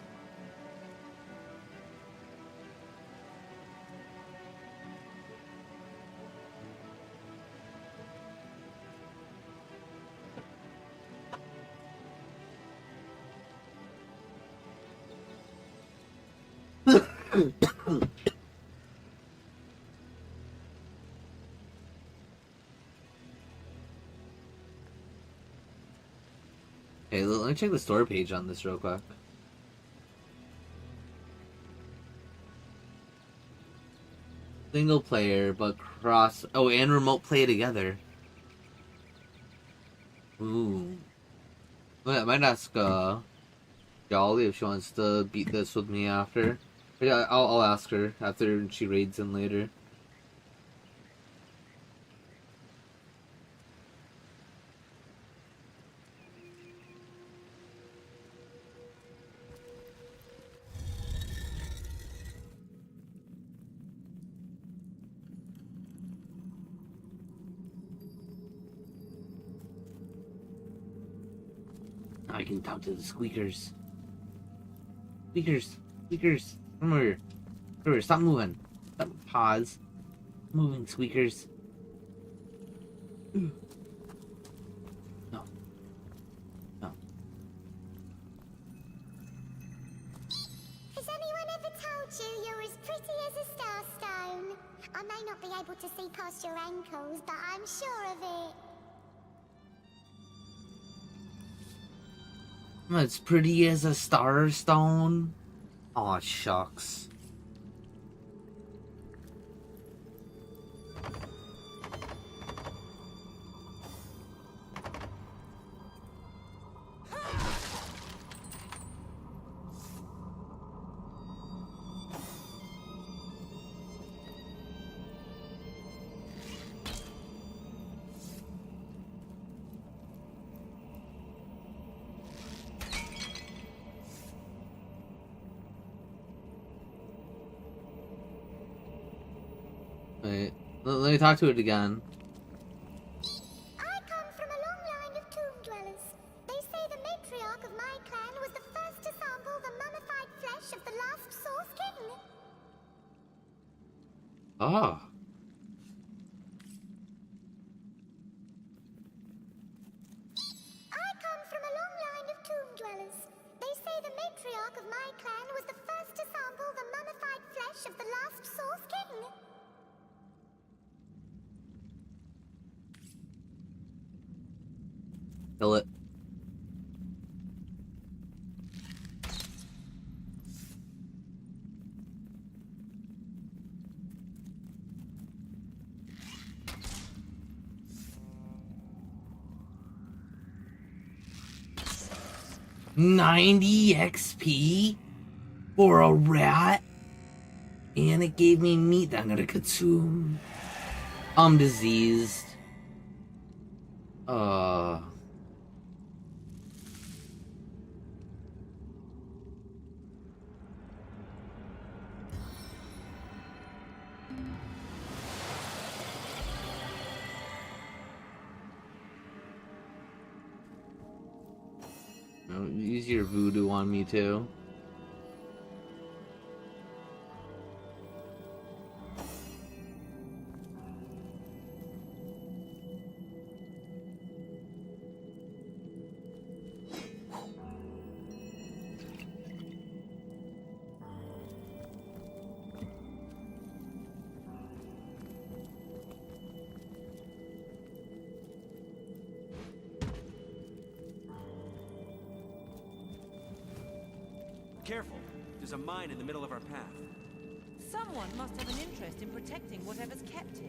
Hey, let me check the story page on this real quick. Single player, but cross... Oh, and remote play together. Ooh. I might ask, Jolly if she wants to beat this with me after. But yeah, I'll ask her after she raids in later. I can talk to the squeakers. Squeakers! Squeakers! Come over. Come over, stop moving. Stop. Pause. Moving, squeakers. No. No. Has anyone ever told you you're as pretty as a starstone? I may not be able to see past your ankles, but I'm sure of it. As pretty as a starstone. Aw, shucks. Wait, let me talk to it again. I come from a long line of tomb dwellers. They say the matriarch of my clan was the first to sample the mummified flesh of the last Source King. Ah. I come from a long line of tomb dwellers. They say the matriarch of my clan was the first to sample the mummified flesh of the last Source King. Kill it. $90 XP for a rat, and it gave me meat that I'm gonna consume. I'm diseased. Use your voodoo on me too. Careful. There's a mine in the middle of our path. Someone must have an interest in protecting whatever's kept here.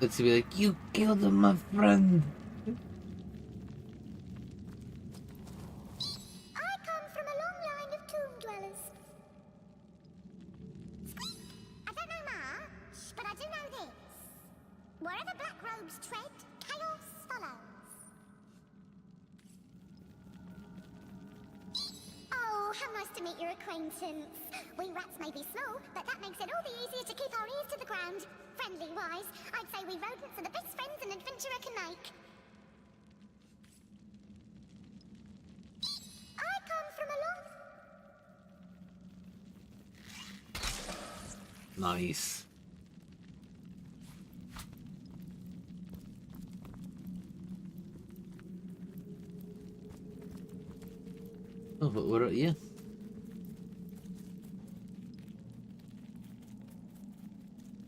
Let's be like, you killed my friend. I come from a long line of tomb dwellers. I don't know much, but I do know this. Wherever black robes tread, chaos follows. Oh, how nice to meet your acquaintance. We rats may be small, but that makes it all the easier to keep our ears to the ground. Friendly-wise, I'd say we rodents are the best friends an adventurer can make. I come from a long... Nice. Oh, but what are you?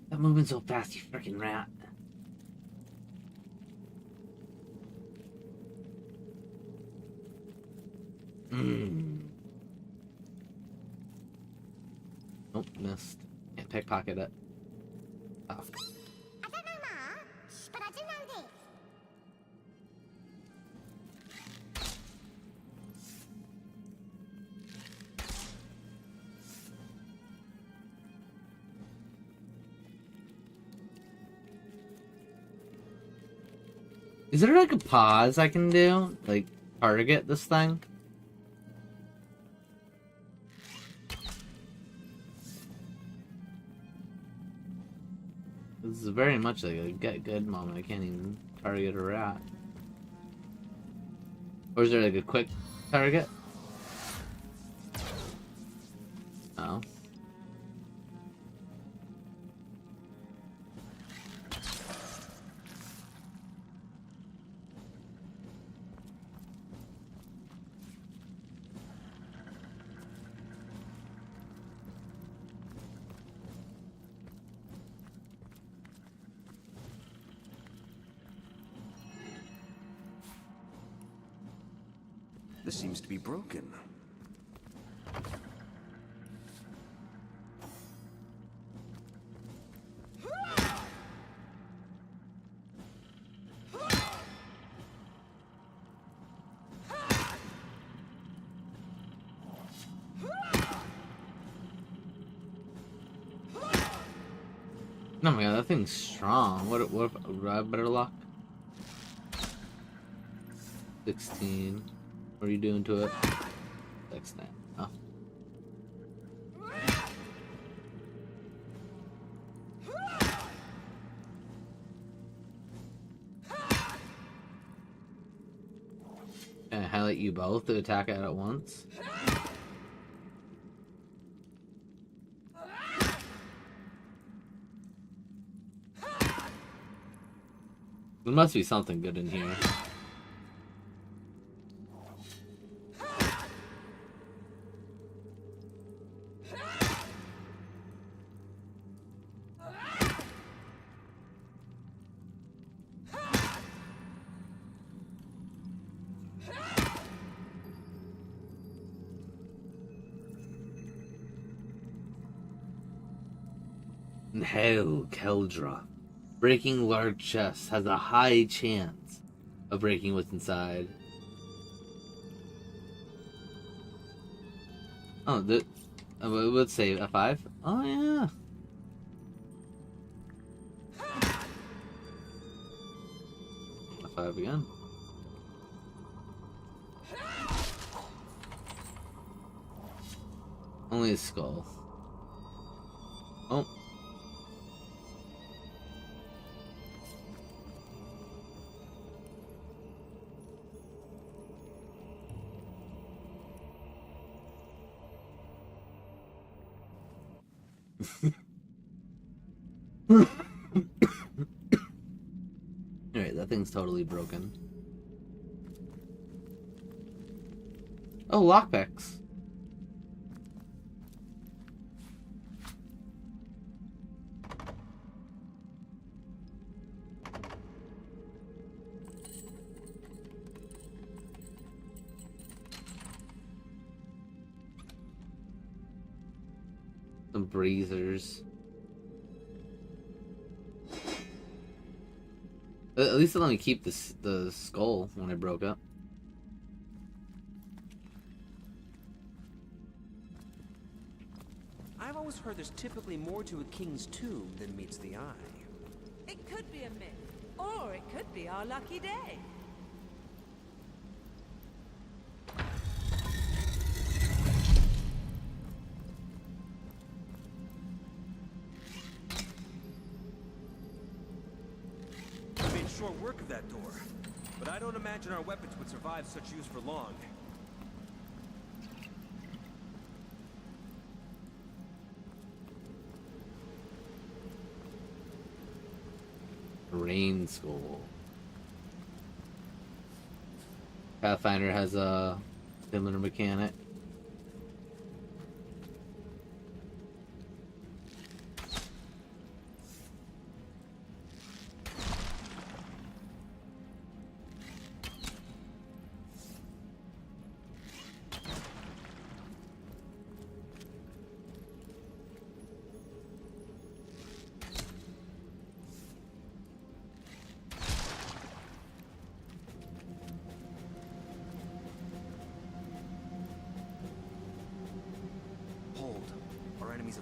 Stop moving so fast, you freaking rat. Nope, missed. Can't pickpocket it. Oh. I don't know much, but I do know this. Is there like a pause I can do? Like, target this thing? This is very much like a get good moment. I can't even target a rat. Or is there like a quick target? Oh. This seems to be broken. Oh my god, that thing's strong. What better luck? 16. What are you doing to it? 16. Oh. Can I highlight you both to attack it at once? There must be something good in here. Hail, Keldra. Breaking large chests has a high chance of breaking what's inside. Oh, let's say a 5. Oh, yeah. A 5 again. Only a skull. Oh. Alright, that thing's totally broken. Oh, lockpicks. Some breezers. At least it let me keep the skull when I broke up. I've always heard there's typically more to a king's tomb than meets the eye. It could be a myth, or it could be our lucky day. I made short work of that door, but I don't imagine our weapons would survive such use for long. Rain School. Pathfinder has a similar mechanic.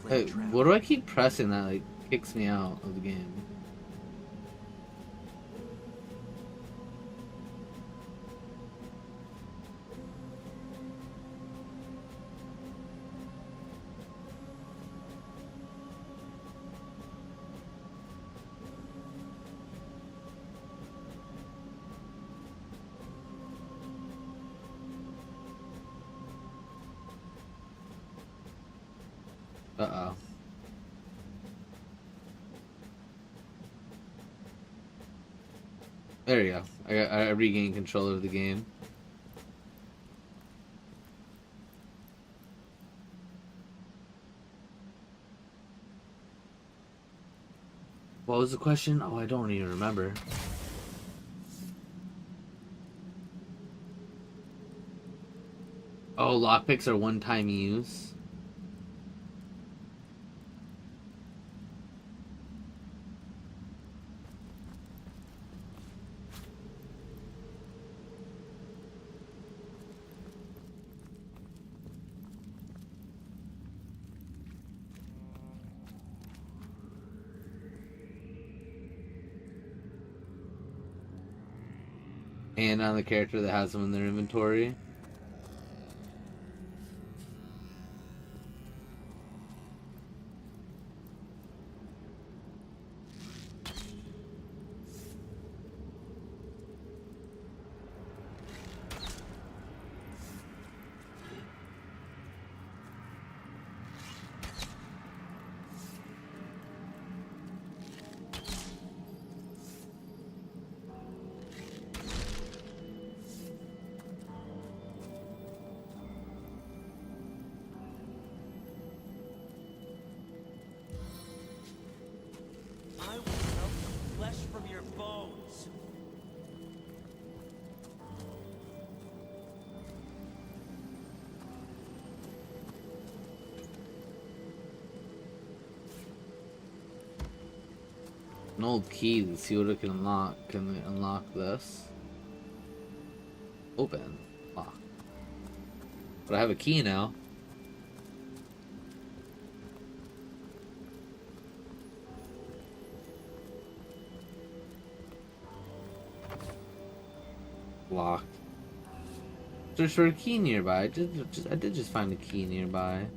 Hey, what do I keep pressing that like kicks me out of the game? Uh-oh. There you go. I regained control of the game. What was the question? Oh, I don't even remember. Oh, lockpicks are one-time use. And on the character that has them in their inventory. An old key to see what it can unlock. Can it unlock this? Open. Lock. But I have a key now. Locked. Search for a key nearby. I did just find a key nearby.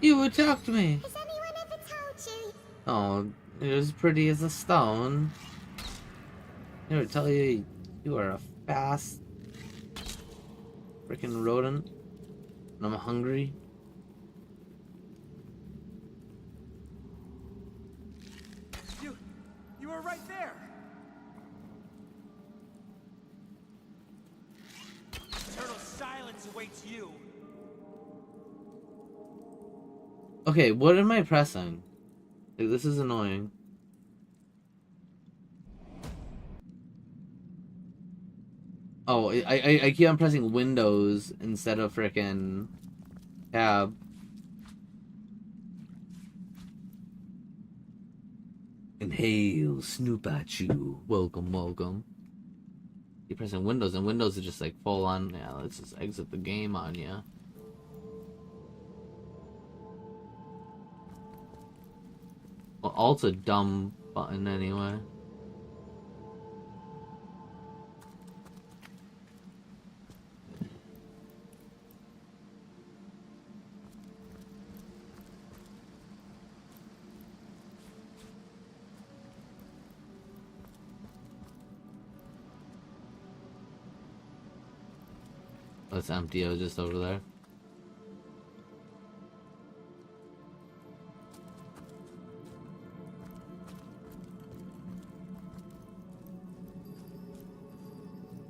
You attacked me! Has anyone ever Oh, you're as pretty as a stone. I never tell you you are a fast freaking rodent. And I'm hungry. You were right there. Eternal silence awaits you. Okay, what am I pressing? Like, this is annoying. Oh, I keep on pressing Windows instead of frickin' Tab. And hail, Snoop at you. Welcome, welcome. Keep pressing Windows, and Windows is just like full on. Yeah, let's just exit the game on ya. Well, Alt's a dumb button anyway. That's empty. I was just over there.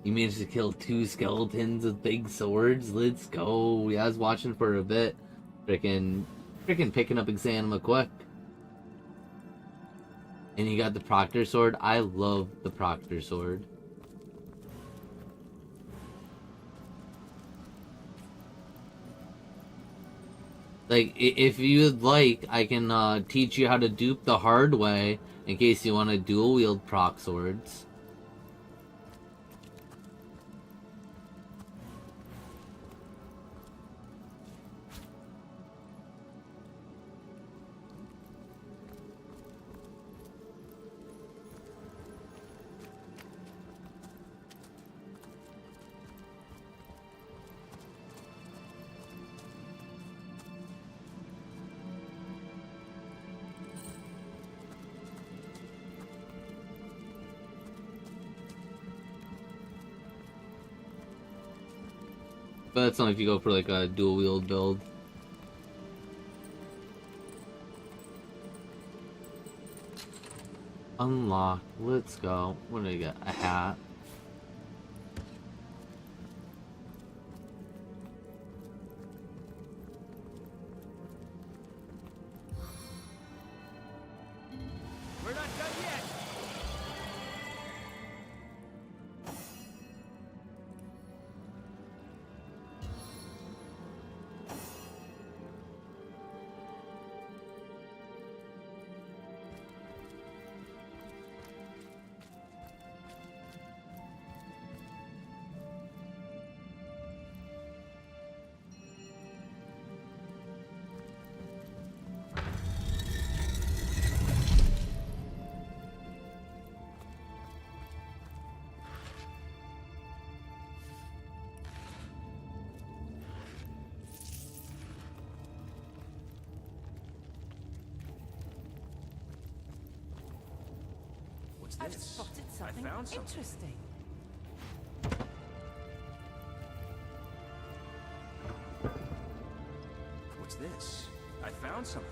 You managed to kill 2 skeletons with big swords. Let's go. Yeah, I was watching for a bit. Freaking picking up EXANIMA quick. And you got the Proctor sword. I love the Proctor sword. Like, if you'd like, I can teach you how to dupe the hard way in case you want to dual wield proc swords. But that's only if you go for like a dual wield build. Unlock. Let's go. What do I get? A hat. We're not done yet. I've spotted something interesting. What's this? I found something.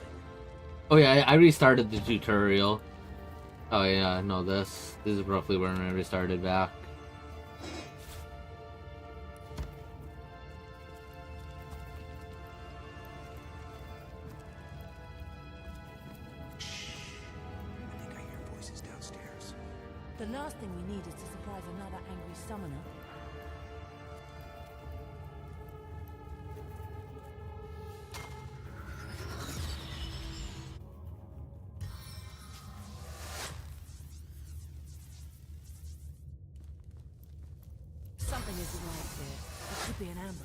Oh yeah, I restarted the tutorial. Oh yeah, I know this. This is roughly where I restarted back. The last thing we need is to surprise another angry summoner. Something isn't right here. It could be an ambush.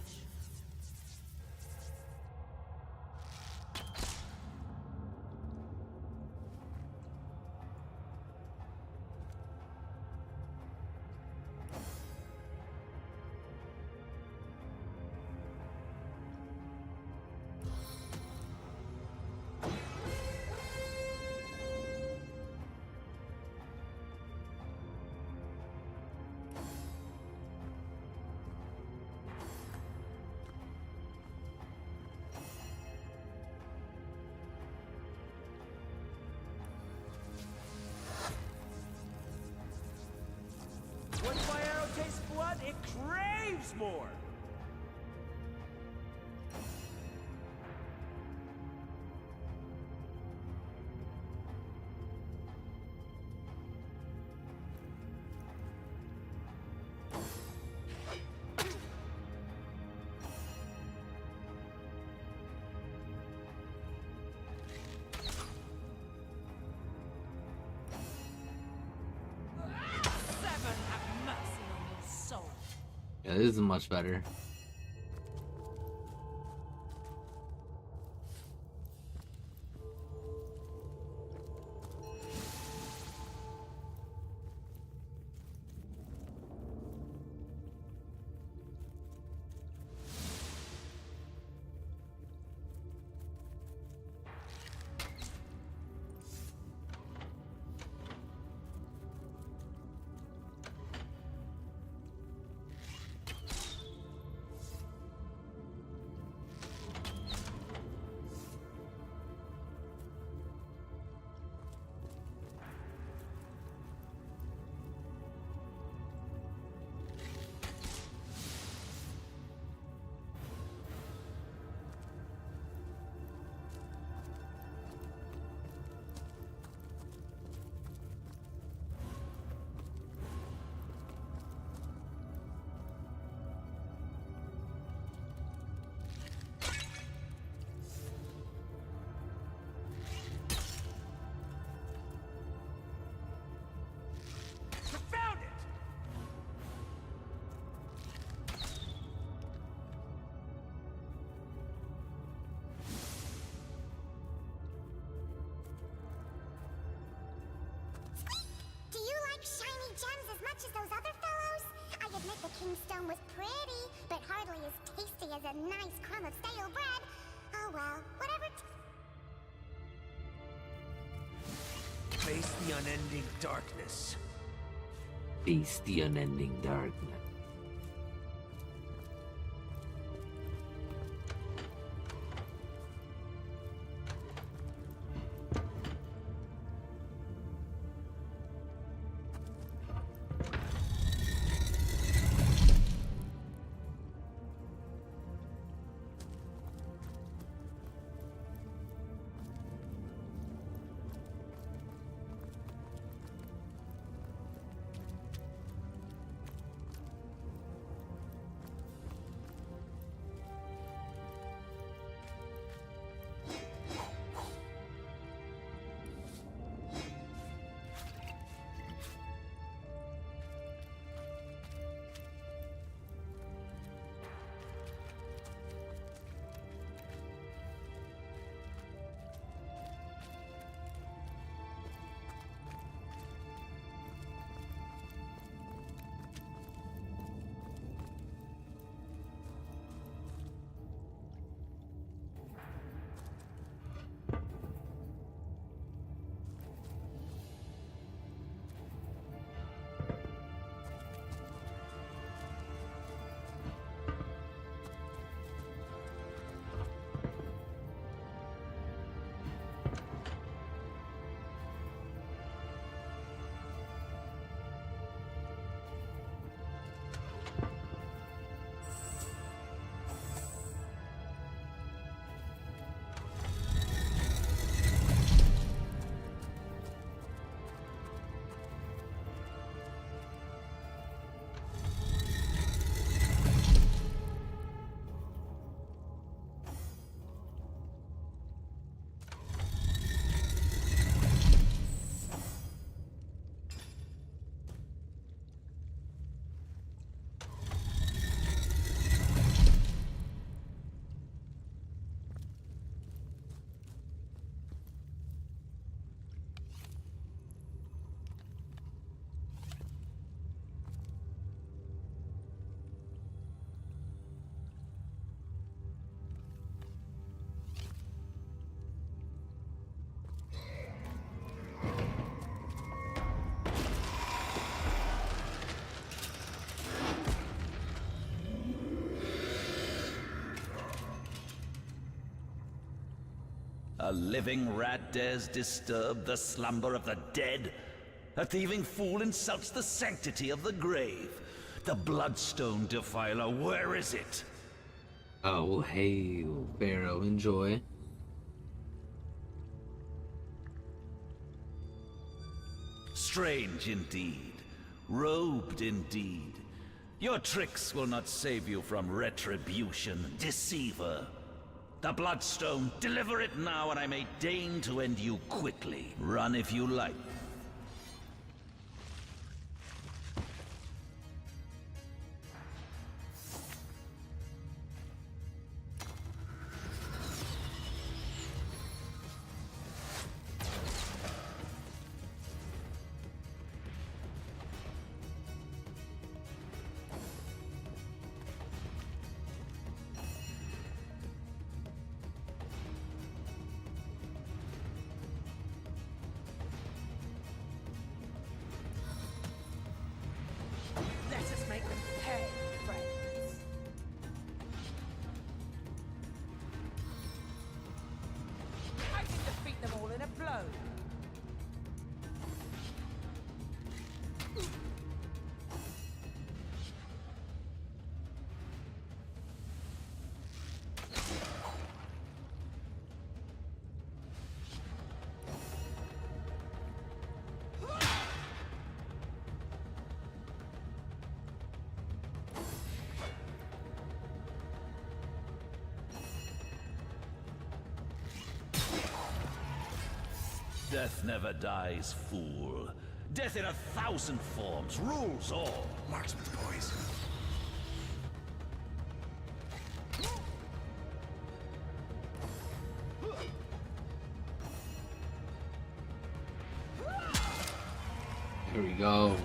this is much better. Do you like shiny gems as much as those other fellows? I admit the Kingstone was pretty, but hardly as tasty as a nice crumb of stale bread. Oh well, whatever. Face the unending darkness. Face the unending darkness. A living rat dares disturb the slumber of the dead? A thieving fool insults the sanctity of the grave. The Bloodstone Defiler, where is it? Oh, hail, Pharaoh, enjoy. Strange indeed. Robed indeed. Your tricks will not save you from retribution, deceiver. The Bloodstone, deliver it now and I may deign to end you quickly. Run if you like. Death never dies, fool. Death in 1,000 forms rules all. Marksman's poison. Here we go.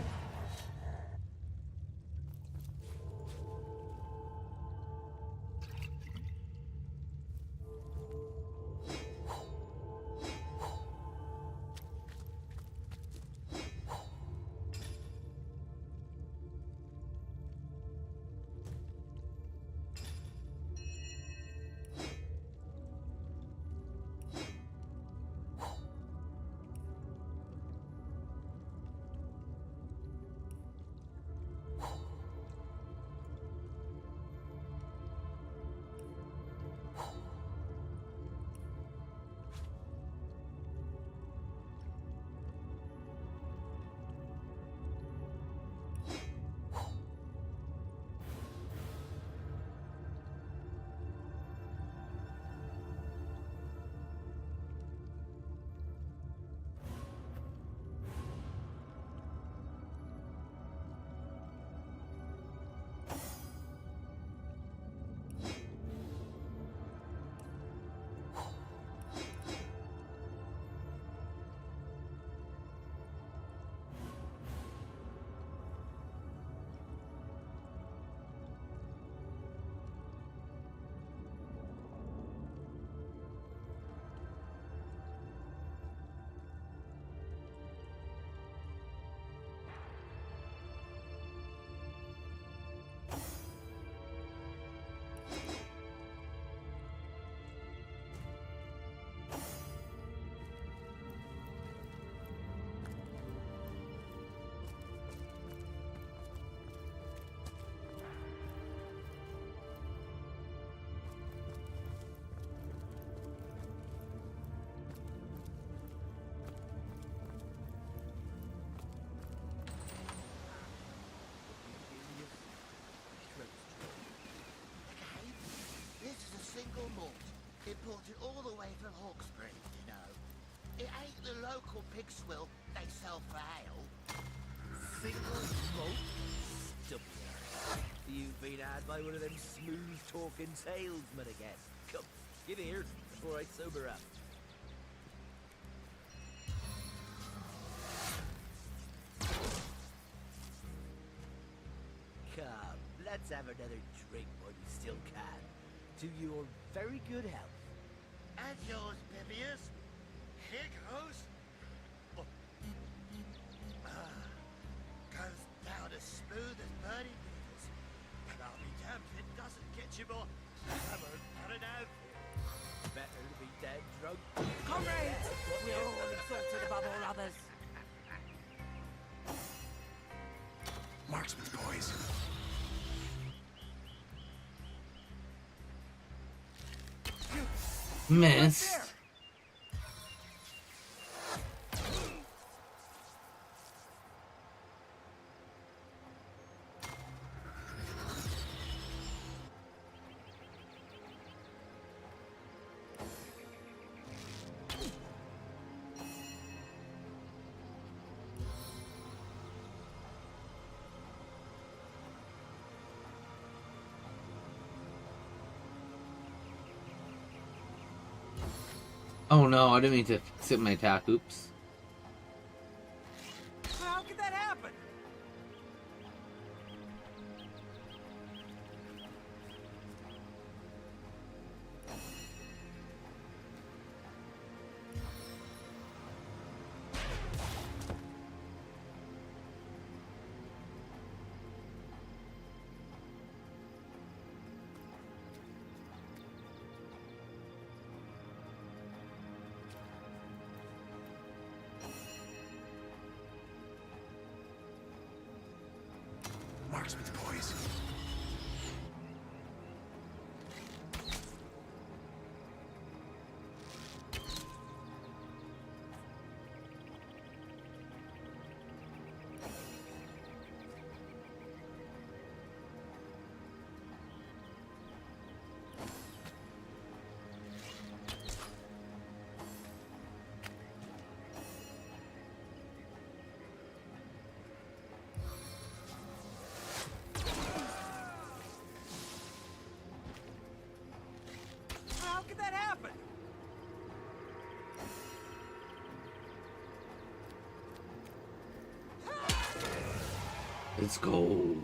This is a single malt, imported all the way from Hawkesbury, you know. It ain't the local pig swill they sell for ale. Single malt? Stupid. You've been had by one of them smooth-talking salesmen, I guess. Come, give here before I sober up. Come, let's have another drink while you still can. To your very good health. And yours, Bibius. Here goes. Oh. Goes down as smooth as burning needles. And I'll be damned if it doesn't get you more hammered than an outfit. Better to be dead drunk. Comrades! We're all exalted above all others. Marksman's poison. Missed. Oh no, I didn't mean to sit my attack. Oops. How could that happen? Let's go.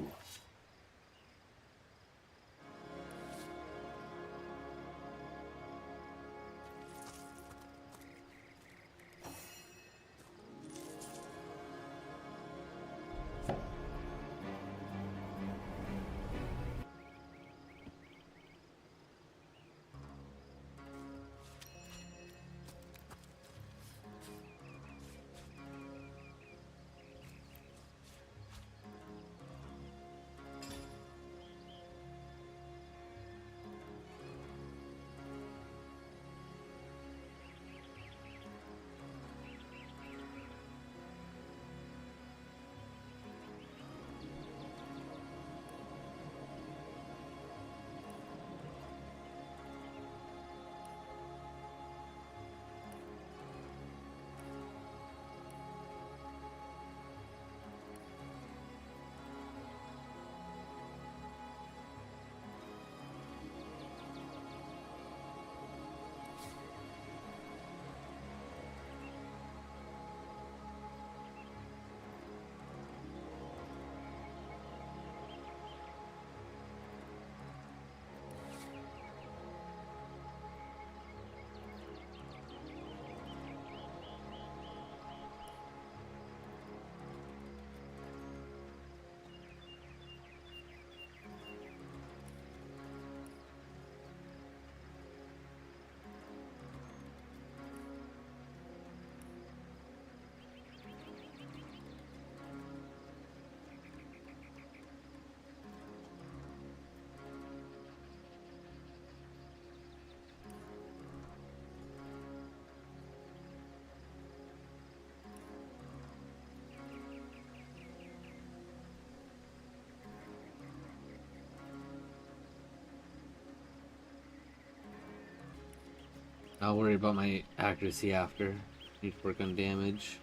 I'll worry about my accuracy after. Need to work on damage.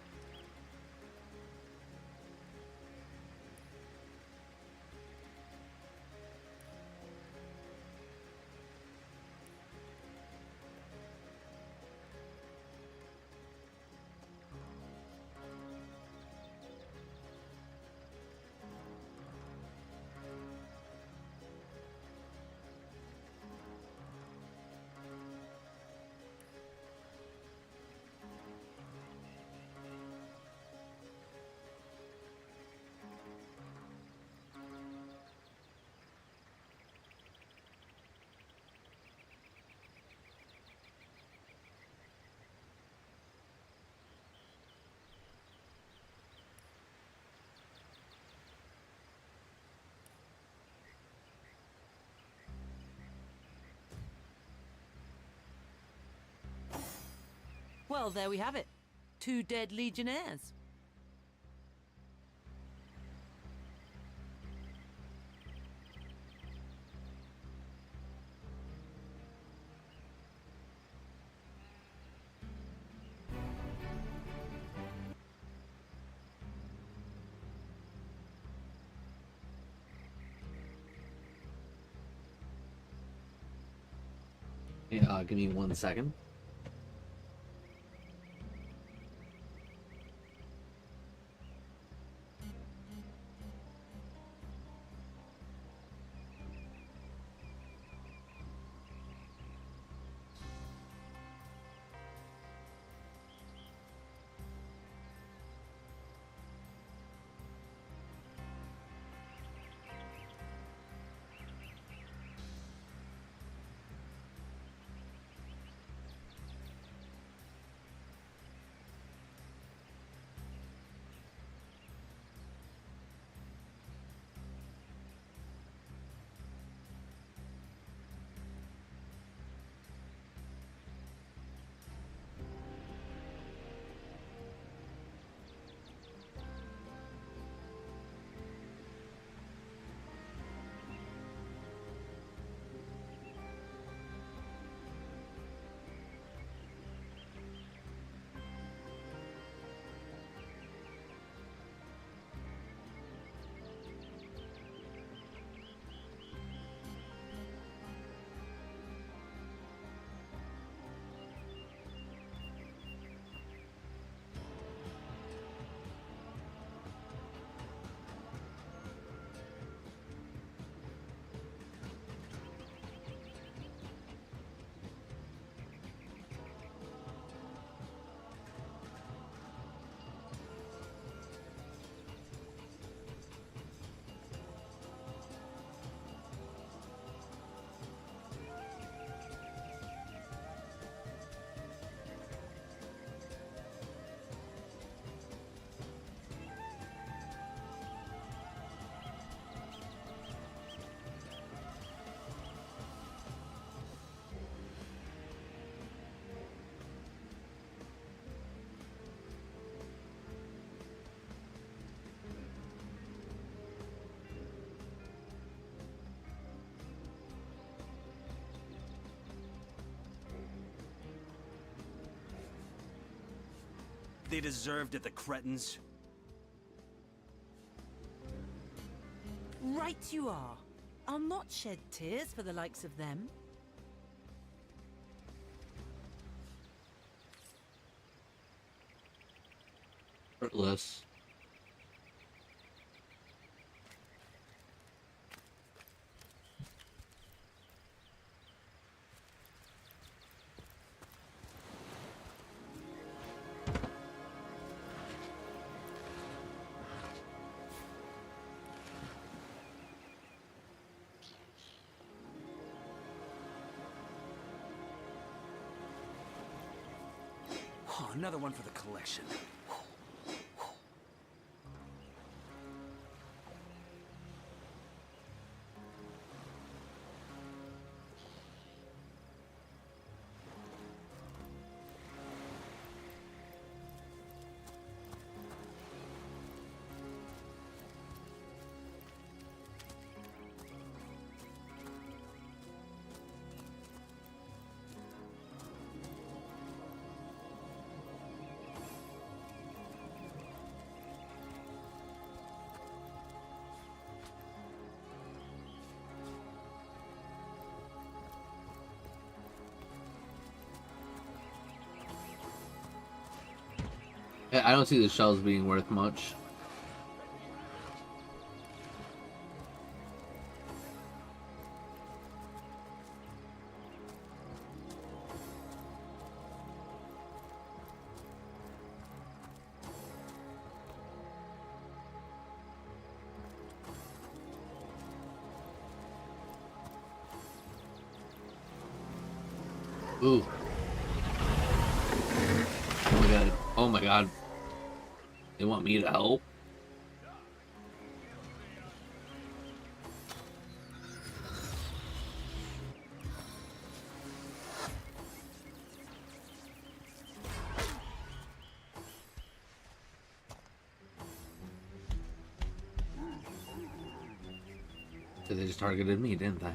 Well, there we have it. 2 dead legionnaires. Yeah, give me 1 second. they deserved it, the cretins. Right you are. I'll not shed tears for the likes of them. Hurtless. Oh, another one for the collection. I don't see the shells being worth much. Ooh. Oh my god. Oh my god. They want me to help? So they just targeted me, didn't they?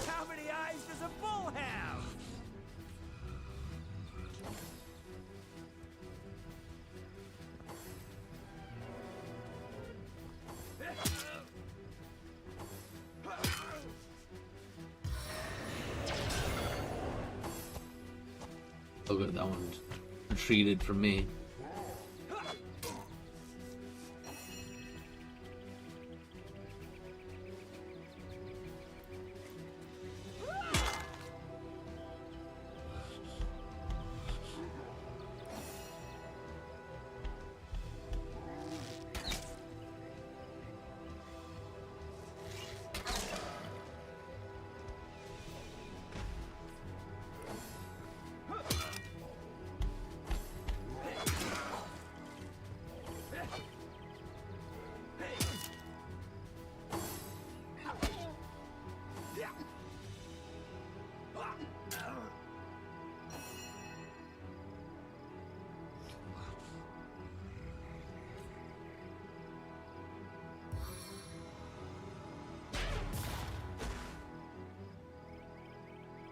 How many eyes does a bull have? Oh good, that one's retreated from me.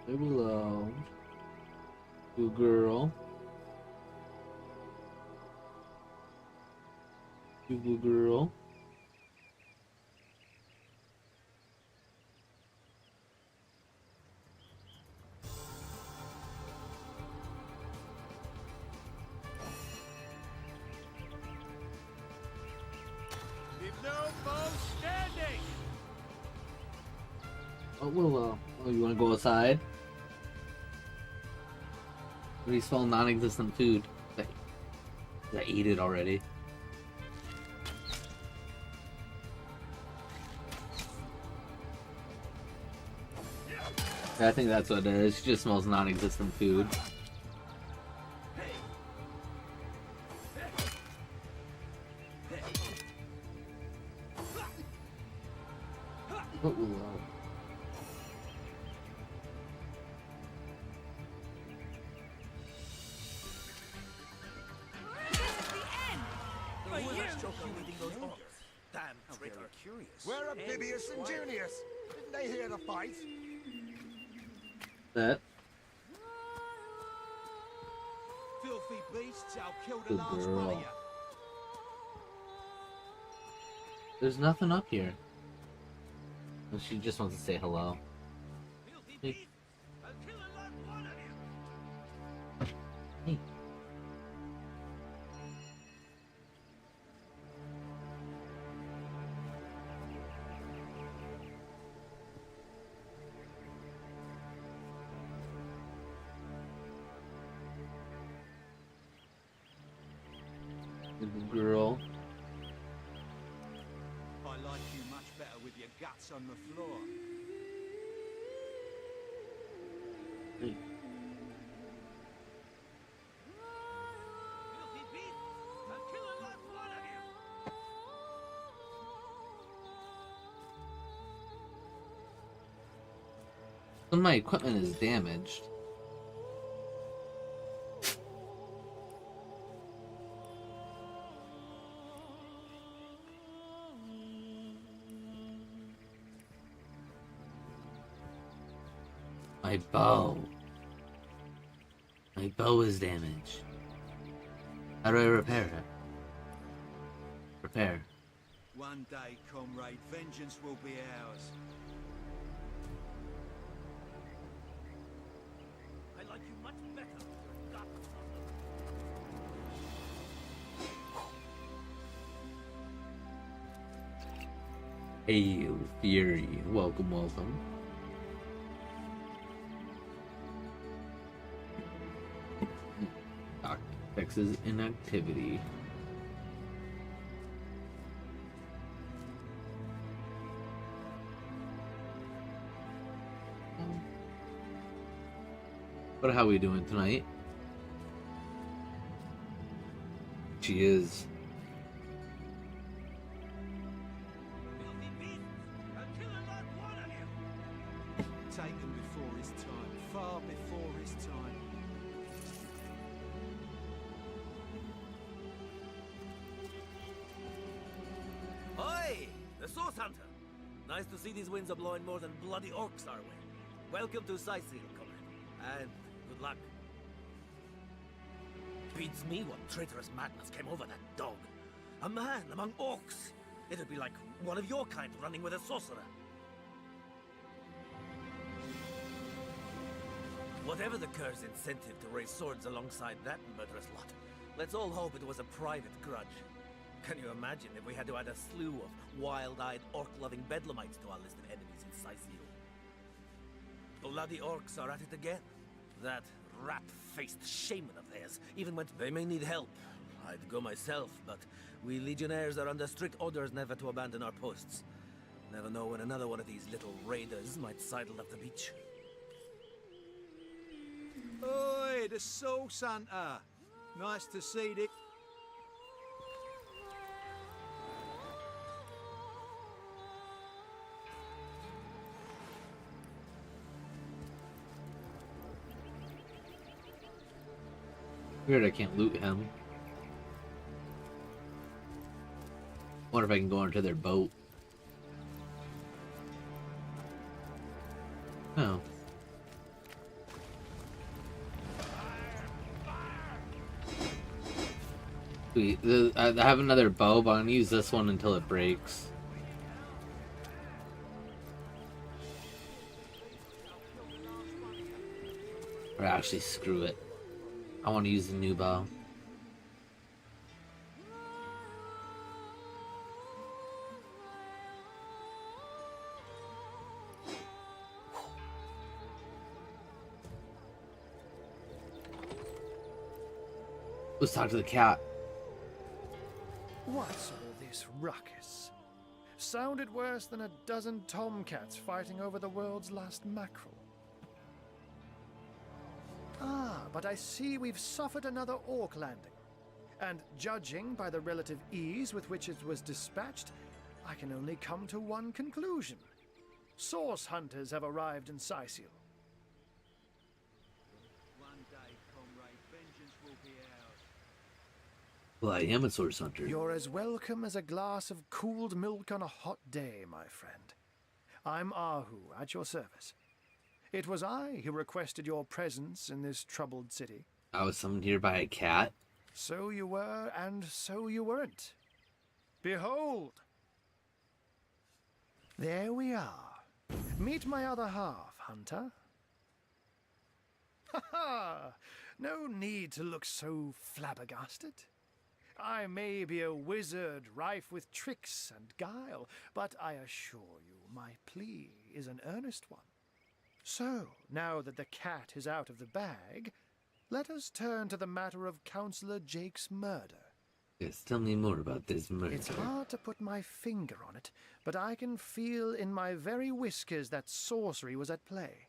Live alone. You girl. You good girl. Leave no foe standing! Oh, Willow. Oh, you want to go outside? We smell non-existent food. I ate it already. I think that's what it is. It just smells non-existent food. What will Damn traitor. Curious. Where are Bibius and Junius? Didn't they hear the fight? that? Filthy beasts, I'll kill the Good last one girl. of you. There's nothing up here. Well, she just wants to say hello. Hey. Hey. Good girl. I like you much better with your guts on the floor. Hey. Filthy beasts, I'll kill the last one of you. Some of my equipment is damaged. My bow. My bow is damaged. How do I repair it? Repair. One day, comrade, vengeance will be ours. I like you much better with your guts on the Hail Fury. Welcome, welcome. Doc fixes inactivity. But how we doing tonight? She is. filthy beasts, I'll kill the last one of you. Taken before his time, far before his time. Oi! The Source Hunter! Nice to see these winds are blowing more than bloody orcs our way. Welcome to Sightseal, comrade. And good luck. Beats me what traitorous madness came over that dog. A man among orcs. It'd be like one of your kind running with a sorcerer. Whatever the cur's incentive to raise swords alongside that murderous lot, let's all hope it was a private grudge. Can you imagine if we had to add a slew of wild-eyed, orc-loving bedlamites to our list of enemies in Sightseal? Bloody orcs are at it again. That rat-faced shaman of theirs even went... They may need help. I'd go myself, but we legionnaires are under strict orders never to abandon our posts. Never know when another one of these little raiders might sidle up the beach. Oi, the Source Hunter. Nice to see Dick. Weird I can't loot him. Wonder if I can go onto their boat. Oh. Sweet. I have another bow, but I'm gonna use this one until it breaks. Or actually, screw it. I want to use the new bow. Let's talk to the cat. What's all this ruckus? Sounded worse than a dozen tomcats fighting over the world's last mackerel. Ah, but I see we've suffered another orc landing. And judging by the relative ease with which it was dispatched, I can only come to one conclusion. Source hunters have arrived in Sicil. One day, comrade, vengeance will be ours. Well, I am a source hunter. You're as welcome as a glass of cooled milk on a hot day, my friend. I'm Ahu, at your service. It was I who requested your presence in this troubled city. I was summoned here by a cat. So you were, and so you weren't. Behold! There we are. Meet my other half, Hunter. Ha ha! No need to look so flabbergasted. I may be a wizard rife with tricks and guile, but I assure you my plea is an earnest one. So, now that the cat is out of the bag, let us turn to the matter of Councillor Jake's murder. Yes, tell me more about this murder. It's hard to put my finger on it, but I can feel in my very whiskers that sorcery was at play.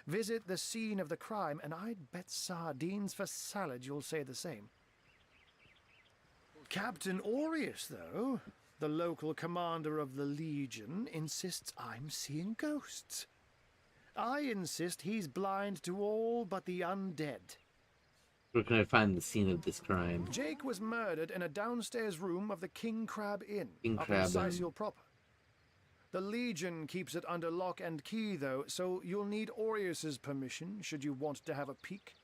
Visit the scene of the crime, and I'd bet sardines for salad you'll say the same. Captain Aureus, though, the local commander of the Legion, insists I'm seeing ghosts. I insist he's blind to all but the undead. Where can I find the scene of this crime? Jake was murdered in a downstairs room of the King Crab Inn, King up Crab in Sicil Inn. proper. The Legion keeps it under lock and key, though, so you'll need Aureus's permission should you want to have a peek.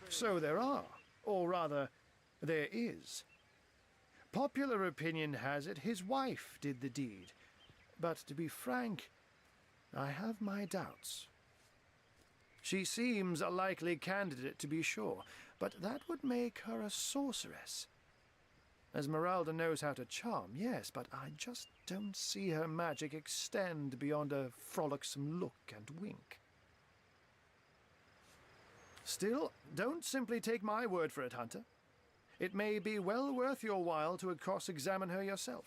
So there are, or rather, there is. Popular opinion has it his wife did the deed, but to be frank, I have my doubts. She seems a likely candidate, to be sure, but that would make her a sorceress. Esmeralda knows how to charm, yes, but I just don't see her magic extend beyond a frolicsome look and wink. Still, don't simply take my word for it, Hunter. It may be well worth your while to cross-examine her yourself.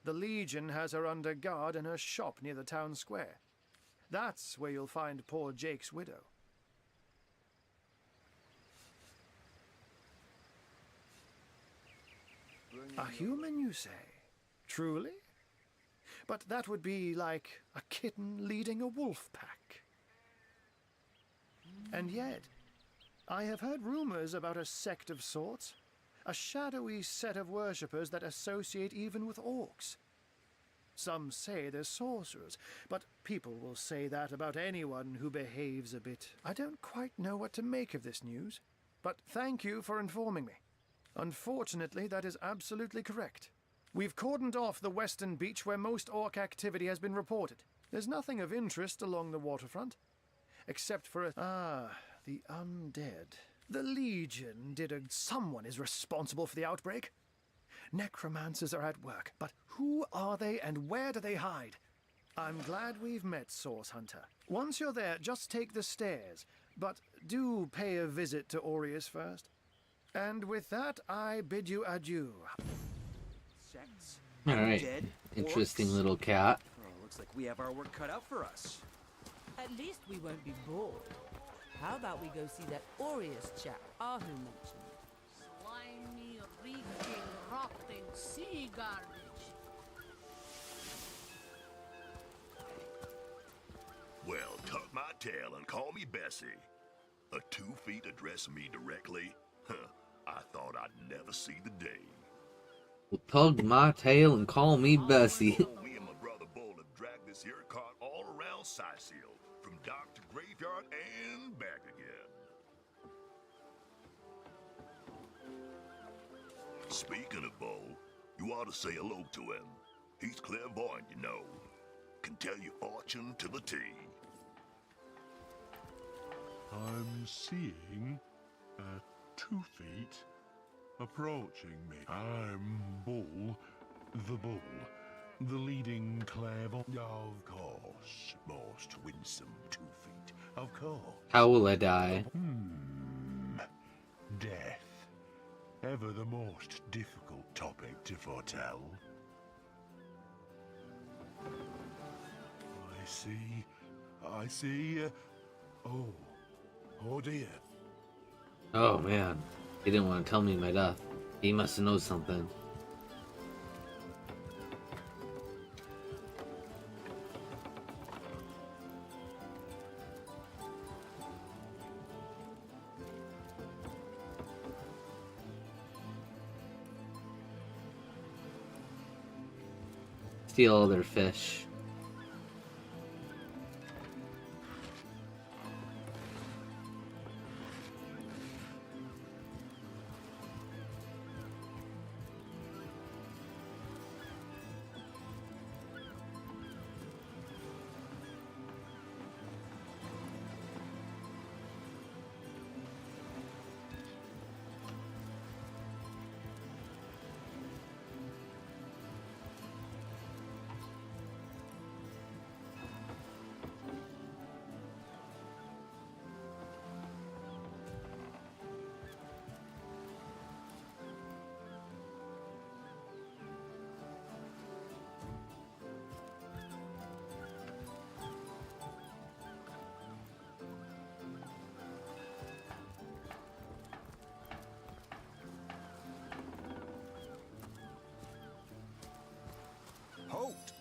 The Legion has her under guard in her shop near the town square. That's where you'll find poor Jake's widow. A human, you say? Truly? But that would be like a kitten leading a wolf pack. And yet, I have heard rumors about a sect of sorts, a shadowy set of worshippers that associate even with orcs. Some say they're sorcerers, but people will say that about anyone who behaves a bit. I don't quite know what to make of this news, but thank you for informing me. Unfortunately, that is absolutely correct. We've cordoned off the western beach where most orc activity has been reported. There's nothing of interest along the waterfront, except for the undead. The Legion someone is responsible for the outbreak. Necromancers are at work, but who are they and where do they hide? I'm glad we've met, Source Hunter. Once you're there, just take the stairs, but do pay a visit to Aureus first. And with that, I bid you adieu. Sects? Alright. Dead? Interesting Orcs? little cat. Oh, looks like we have our work cut out for us. At least we won't be bored. How about we go see that Aureus chap Ahu mentioned? Slimy, reeking, rotting sea garbage. Well, tuck my tail and call me Bessie. A 2 feet address me directly? Huh, I thought I'd never see the day. Well, tug my tail and call me Bessie. Me and my brother Bull have dragged this here cart all around Sicil, from dock to graveyard and back again. Speaking of Bull, you ought to say hello to him. He's clairvoyant, you know. Can tell your fortune to the T. I'm seeing 2 feet approaching me. I'm Bull the Bull. The leading clairvoyant. Of course, most winsome 2 feet. Of course. How will I die? Death. Ever the most difficult topic to foretell. I see. Oh dear. Oh man, he didn't want to tell me my death. He must know something. Steal all their fish. Halt!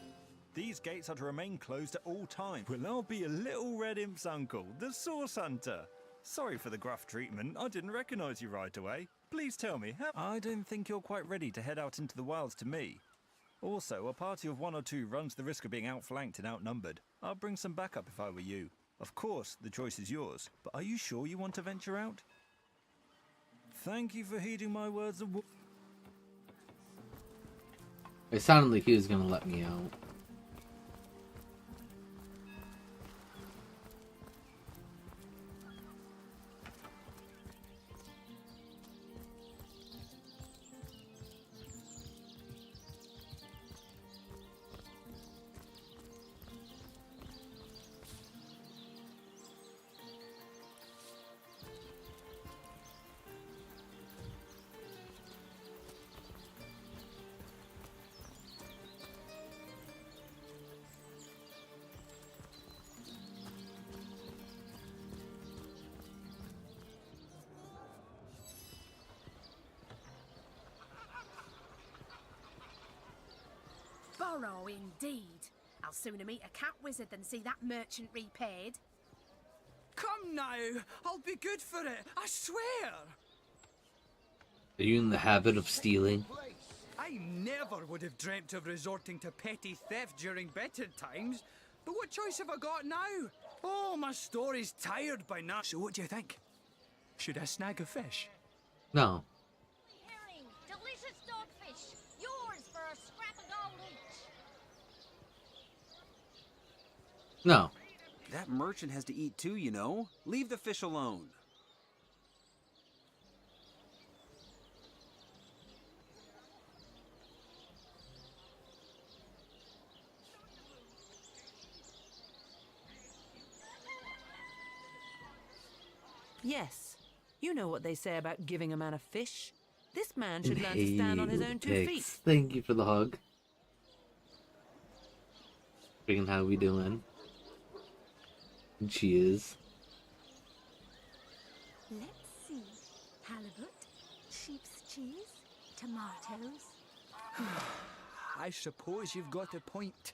These gates are to remain closed at all times. Well, I'll be a little red imp's uncle, the Source Hunter. Sorry for the gruff treatment. I didn't recognize you right away. Please tell me, I don't think you're quite ready to head out into the wilds to me. Also, a party of 1 or 2 runs the risk of being outflanked and outnumbered. I'll bring some backup if I were you. Of course, the choice is yours, but are you sure you want to venture out? Thank you for heeding my words of It sounded like he was gonna let me out. Borrow, indeed. I'll sooner meet a cat wizard than see that merchant repaid. Come now, I'll be good for it, I swear. Are you in the habit of stealing? I never would have dreamt of resorting to petty theft during better times. But what choice have I got now? Oh, my story's tired by now. So what do you think? Should I snag a fish? No. Herring, delicious dogfish. Yours for a scrap of gold each. No. That merchant has to eat too, you know. Leave the fish alone. Yes, you know what they say about giving a man a fish. This man should learn to stand on his own 2 feet. Thank you for the hug. Freaking how we doing? And she is. Let's see. Halibut, sheep's cheese, tomatoes. I suppose you've got a point.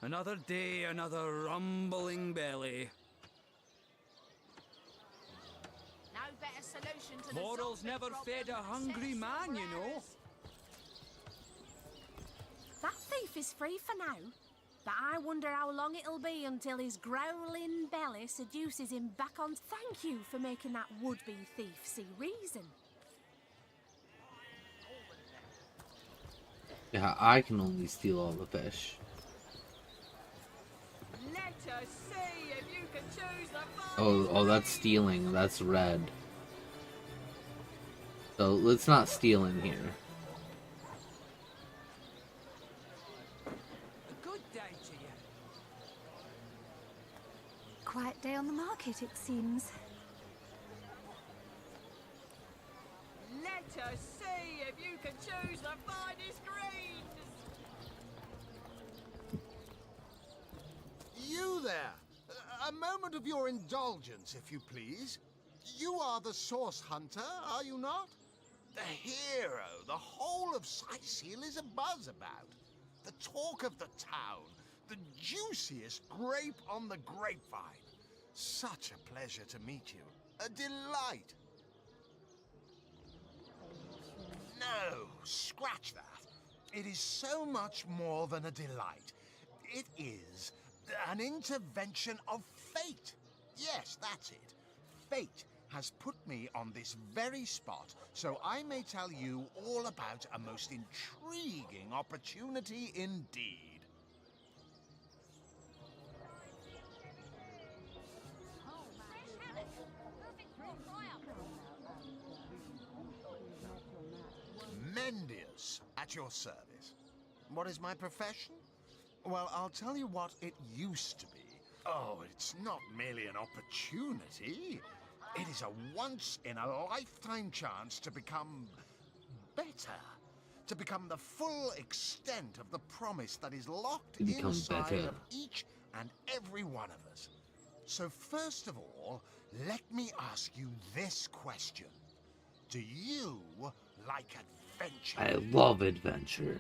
Another day, another rumbling belly. No better solution to the Morals never fed a hungry man, you know. That thief is free for now. But I wonder how long it'll be until his growling belly seduces him back on. Thank you for making that would-be thief see reason. Yeah, I can only steal all the fish. Let us see if you can choose the Oh, that's stealing. That's red. So let's not steal in here. quiet day on the market, it seems. Let us see if you can choose the finest greens! You there! A moment of your indulgence, if you please. You are the source hunter, are you not? The hero the whole of Sycil is abuzz about. The talk of the town. The juiciest grape on the grapevine. Such a pleasure to meet you. A delight. No, scratch that. It is so much more than a delight. It is an intervention of fate. Yes, that's it. Fate has put me on this very spot so I may tell you all about a most intriguing opportunity indeed. Mendius, at your service. What is my profession? Well, I'll tell you what it used to be. Oh, it's not merely an opportunity. It is a once-in-a-lifetime chance to become better. To become the full extent of the promise that is locked inside of each and every one of us. So first of all, let me ask you this question. Do you like adventure? I love adventure.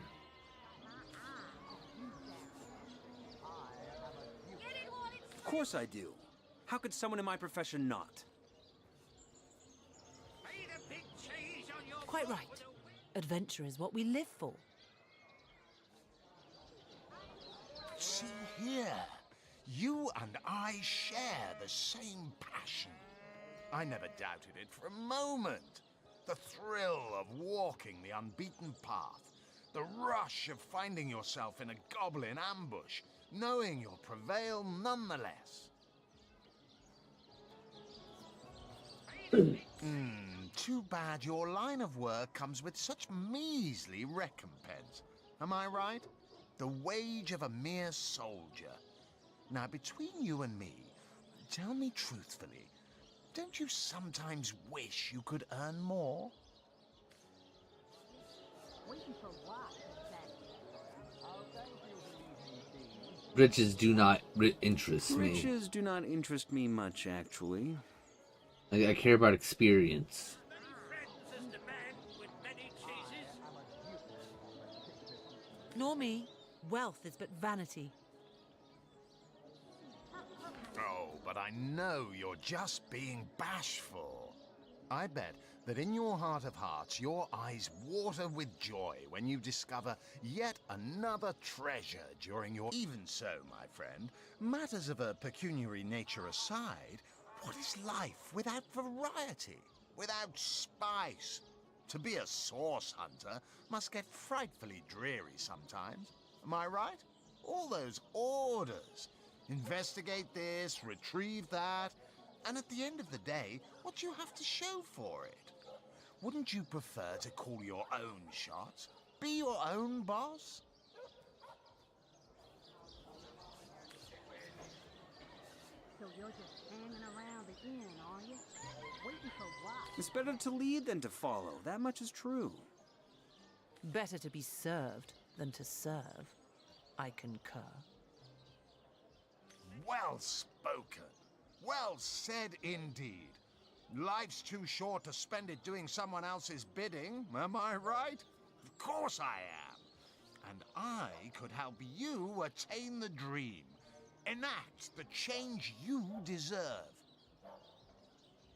Of course I do. How could someone in my profession not? Quite right. Adventure is what we live for. See here, you and I share the same passion. I never doubted it for a moment. The thrill of walking the unbeaten path, the rush of finding yourself in a goblin ambush, knowing you'll prevail nonetheless. Too bad your line of work comes with such measly recompense. Am I right? The wage of a mere soldier. Now, between you and me, tell me truthfully, don't you sometimes wish you could earn more? Waiting for what? Riches do not interest me. Riches do not interest me much, actually. I care about experience. Nor me. Wealth is but vanity. Oh, but I know you're just being bashful. I bet that in your heart of hearts, your eyes water with joy when you discover yet another treasure during your... Even so, my friend, matters of a pecuniary nature aside, what is life without variety, without spice? To be a source hunter must get frightfully dreary sometimes. Am I right? All those orders. Investigate this, retrieve that, and at the end of the day, what do you have to show for it? Wouldn't you prefer to call your own shots? Be your own boss? So you're just hanging around the inn, are you? Waiting for what? It's better to lead than to follow. That much is true. Better to be served than to serve. I concur. Well spoken. Well said indeed. Life's too short to spend it doing someone else's bidding, am I right? Of course I am. And I could help you attain the dream. Enact the change you deserve.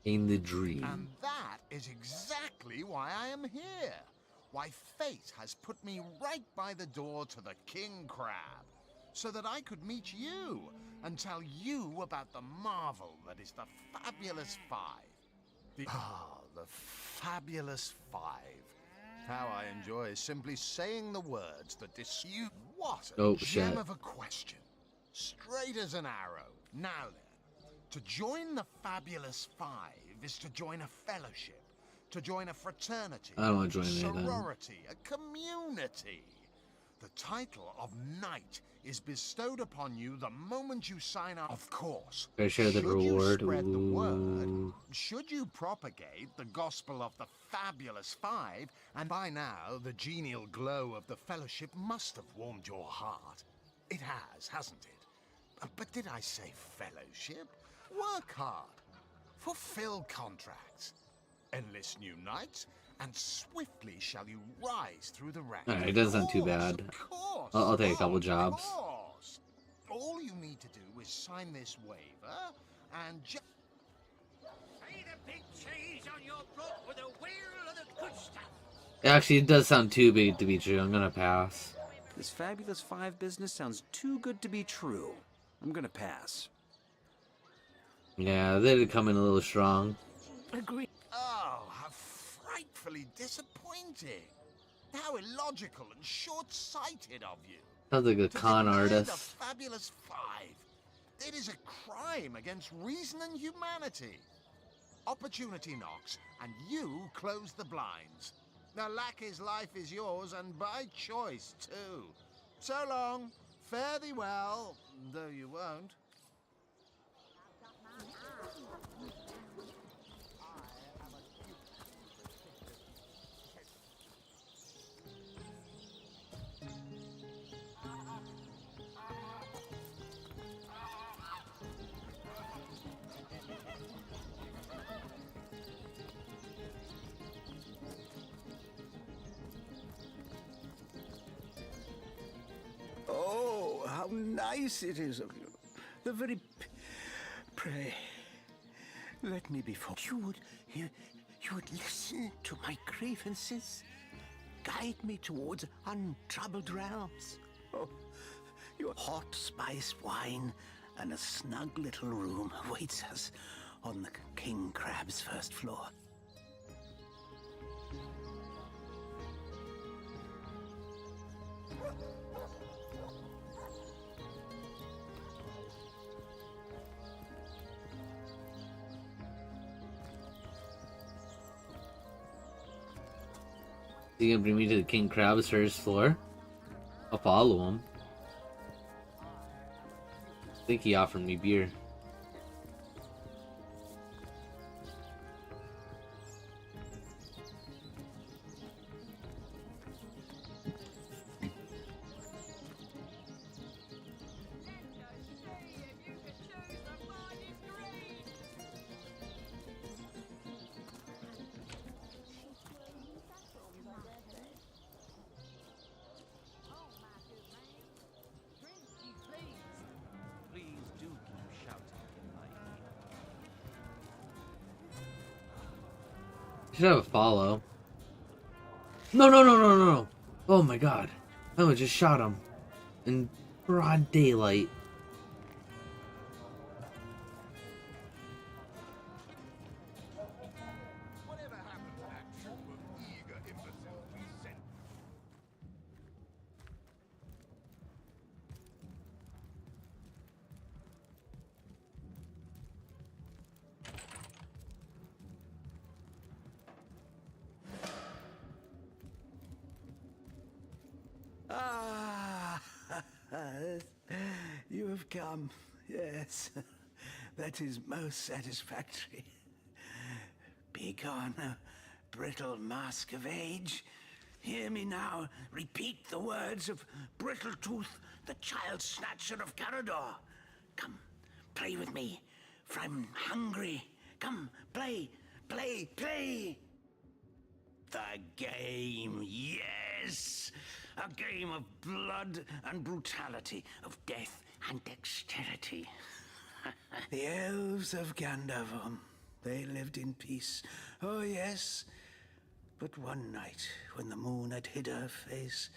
In the dream. And that is exactly why I am here. Why fate has put me right by the door to the King Crab. So that I could meet you and tell you about the marvel that is the Fabulous Five. The Fabulous Five. How I enjoy simply saying the words that you... What a gem of a question. Straight as an arrow. Now then, to join the Fabulous Five is to join a fellowship, to join a fraternity, I don't want to join a any of them. sorority, a community. The title of Knight is bestowed upon you the moment you sign up. Of course, I share the should reward. you spread the word, Ooh. should you propagate the gospel of the Fabulous Five, and by now the genial glow of the Fellowship must have warmed your heart. It has, hasn't it? But did I say Fellowship? Work hard. Fulfill contracts. Enlist new knights, and swiftly shall you rise through the ranks. Alright, it doesn't sound too bad. I'll take a couple jobs. Of course. All you need to do is sign this waiver, and Say the big cheese on your block with a wheel of the good stuff. Actually, it does sound too big to be true. I'm gonna pass. This Fabulous Five business sounds too good to be true. I'm gonna pass. Yeah, they did come in a little strong. Agree. oh, how frightfully disappointing. How illogical and short-sighted of you. Sounds like a con deny artist. The Fabulous Five. It is a crime against reason and humanity. Opportunity knocks, and you close the blinds. The lackey's life is yours, and by choice, too. So long. Fare thee well, though you won't. Oh, how nice it is of you. The very... Pray, let me be for... You would listen to my grievances, guide me towards untroubled realms. Oh, your hot spiced wine and a snug little room awaits us on the King Crab's first floor. You gonna bring me to the King Crab's first floor? I'll follow him. I think he offered me beer. Please do keep shouting Should have a follow. No, no, no, no, no, no. Oh my god. I just shot him. In broad daylight. Whatever happened to that troop of eager imbeciles we sent? Ah, you have come. Yes, that is most satisfactory. Begone, brittle mask of age. Hear me now repeat the words of Brittletooth, the child snatcher of Carador. Come, play with me, for I'm hungry. Come, play, play, play. The game, yes! A game of blood and brutality, of death and dexterity. The elves of Gandavum, they lived in peace. Oh, yes. But one night, when the moon had hid her face,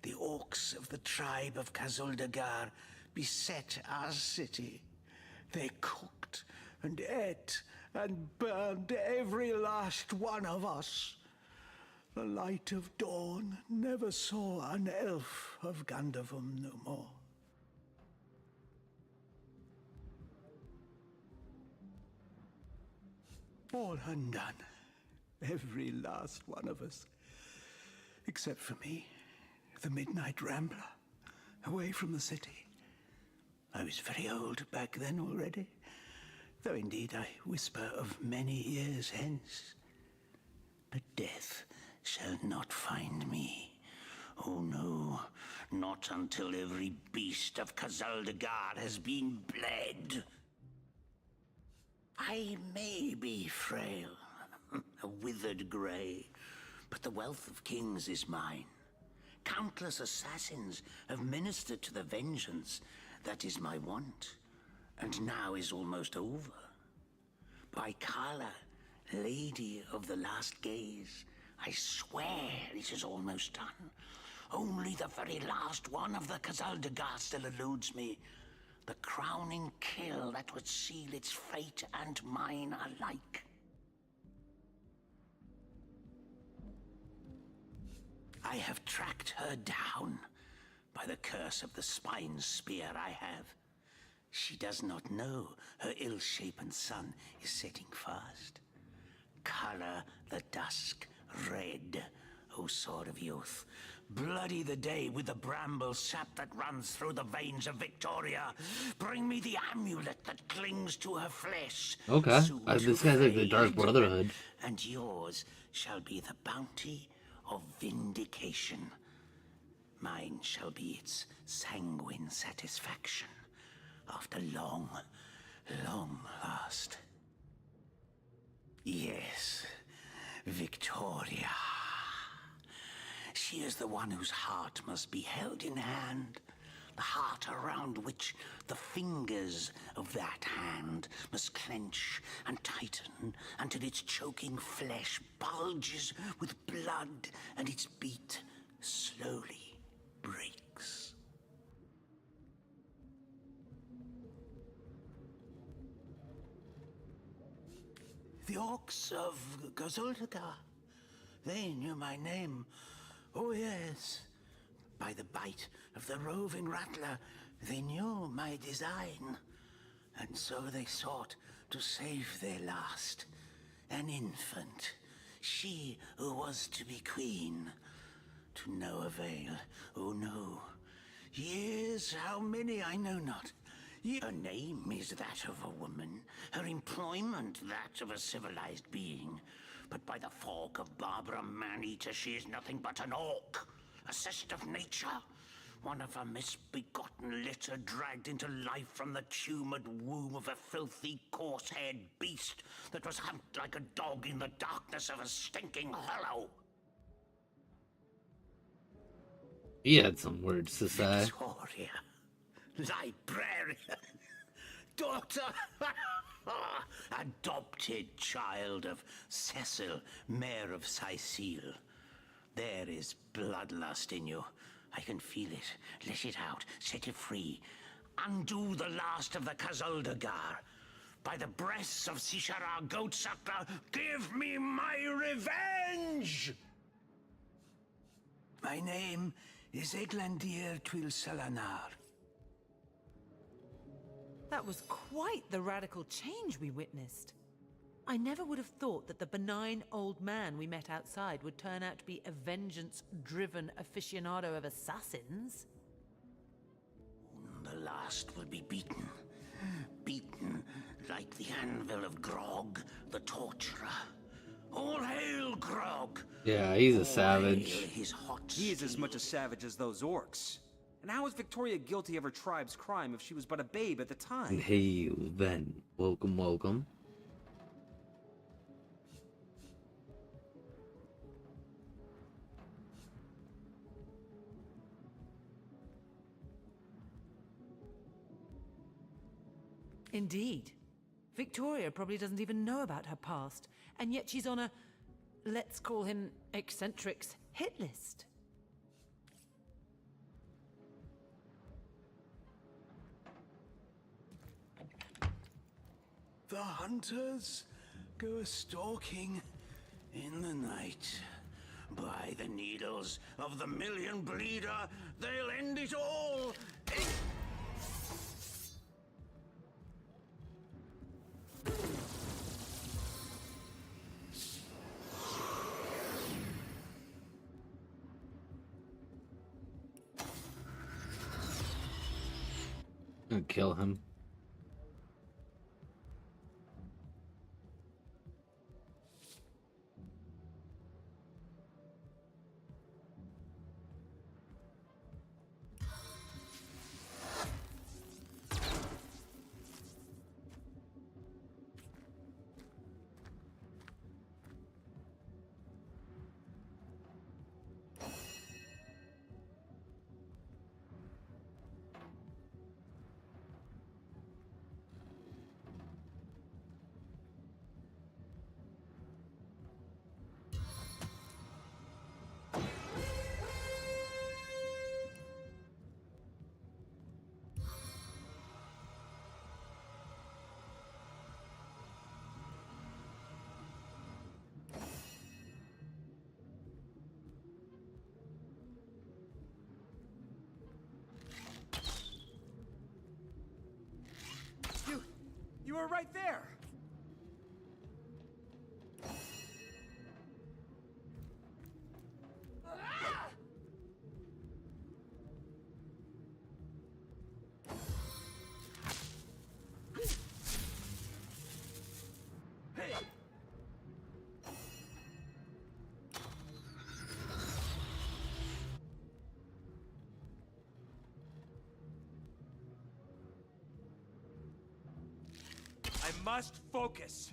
the orcs of the tribe of Kazuldagar beset our city. They cooked and ate and burned every last one of us. The light of dawn never saw an elf of Gandavum no more. All undone. Every last one of us. Except for me, the midnight rambler, away from the city. I was very old back then already, though indeed I whisper of many years hence. But death shall not find me. Oh no, not until every beast of Khazal-Dâgar has been bled. I may be frail, a withered grey, but the wealth of kings is mine. Countless assassins have ministered to the vengeance that is my want, and now is almost over. By Kala, Lady of the Last Gaze, I swear it is almost done. Only the very last one of the Khazal-Dâgar still eludes me. The crowning kill that would seal its fate and mine alike. I have tracked her down. By the curse of the spine spear I have. She does not know her ill-shapen sun is setting fast. Color the dusk red, O sword of youth. Bloody the day with the bramble sap that runs through the veins of Victoria. Bring me the amulet that clings to her flesh. Okay, this guy's like the fade, Dark Brotherhood. And yours shall be the bounty of vindication. Mine shall be its sanguine satisfaction after long, long last. Yes, Victoria. She is the one whose heart must be held in hand. The heart around which the fingers of that hand must clench and tighten until its choking flesh bulges with blood and its beat slowly breaks. The orcs of Khazal-Dâgar, they knew my name. Oh yes. By the bite of the roving rattler, they knew my design. And so they sought to save their last, an infant, she who was to be queen. To no avail, oh no. Years, how many I know not. Her name is that of a woman, her employment that of a civilized being. But by the fork of Barbara Man-Eater, she is nothing but an orc, a sister of nature, one of a misbegotten litter dragged into life from the tumoured womb of a filthy, coarse-haired beast that was humped like a dog in the darkness of a stinking hollow. He had some words to say. Victoria, librarian, daughter, adopted child of Cecil, Mayor of Sicile. There is bloodlust in you. I can feel it. Let it out. Set it free. Undo the last of the Khazal-Dâgar. By the breasts of Sishara Goatsucker, give me my revenge! My name is Eglandir Twil Salanar. That was quite the radical change we witnessed. I never would have thought that the benign old man we met outside would turn out to be a vengeance-driven aficionado of assassins. The last will be beaten. Beaten like the anvil of Grog, the torturer. All hail, Grog! Yeah, he's a savage. He is as much a savage as those orcs. And how is Victoria guilty of her tribe's crime if she was but a babe at the time? Hey, then. Welcome, welcome. Indeed. Victoria probably doesn't even know about her past, and yet she's on a, let's call him eccentrics, hit list. The hunters go a-stalking in the night. By the needles of the million bleeder, they'll end it all! Gonna kill him. You were right there! I must focus.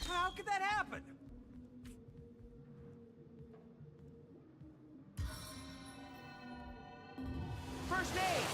How could that happen? First aid!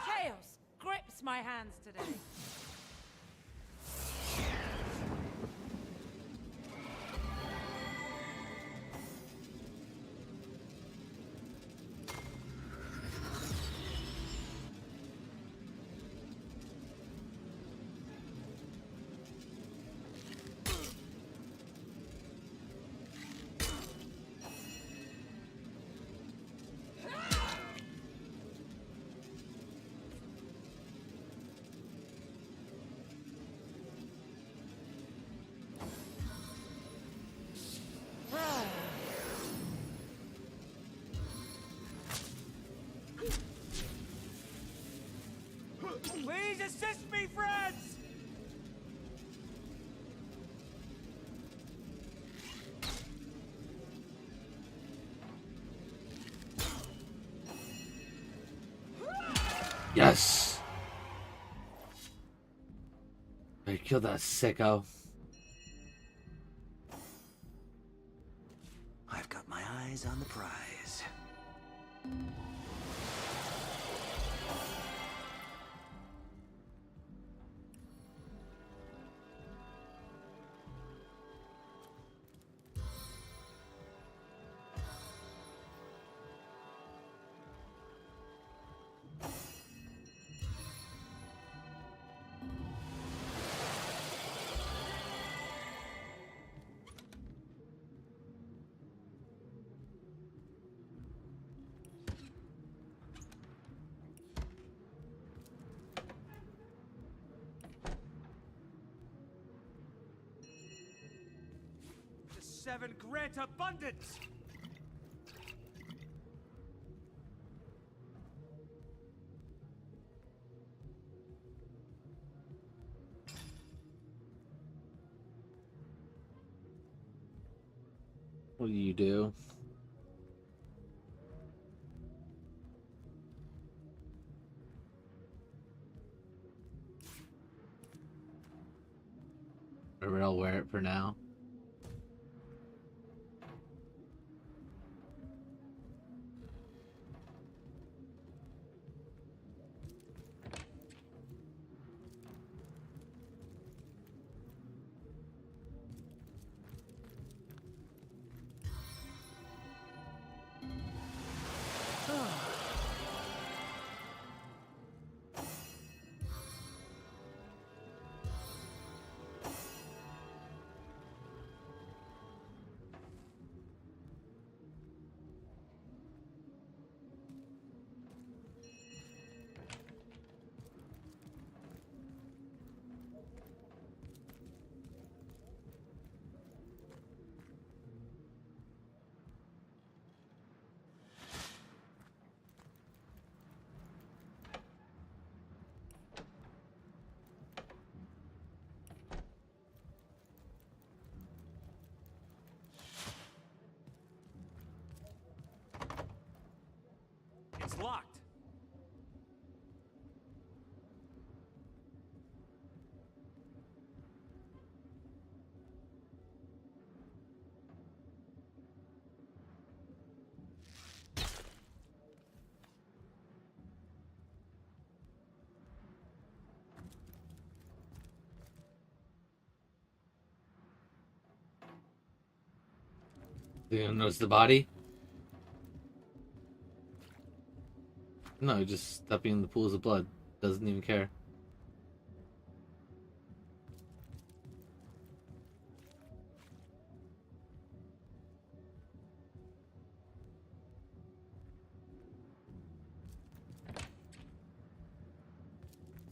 Chaos grips my hands today. Please assist me, friends! Yes! I killed that sicko. I've got my eyes on the prize. The seven grant abundance! What do you do? I'll wear it for now. It's locked. You gonna notice the body? No, just stepping in the pools of blood. Doesn't even care.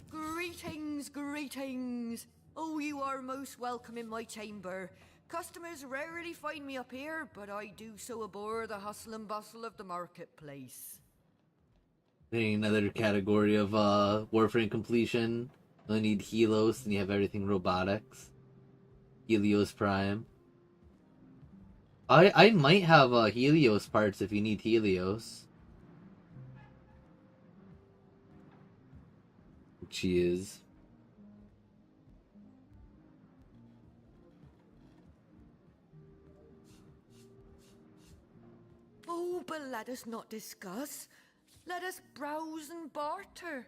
Greetings, greetings. Oh, you are most welcome in my chamber. Customers rarely find me up here, but I do so abhor the hustle and bustle of the marketplace. Another category of Warframe completion. You only need Helios and you have everything robotics. Helios Prime. I might have Helios parts if you need Helios. Which he is. Oh, but let us not discuss. Let us browse and barter.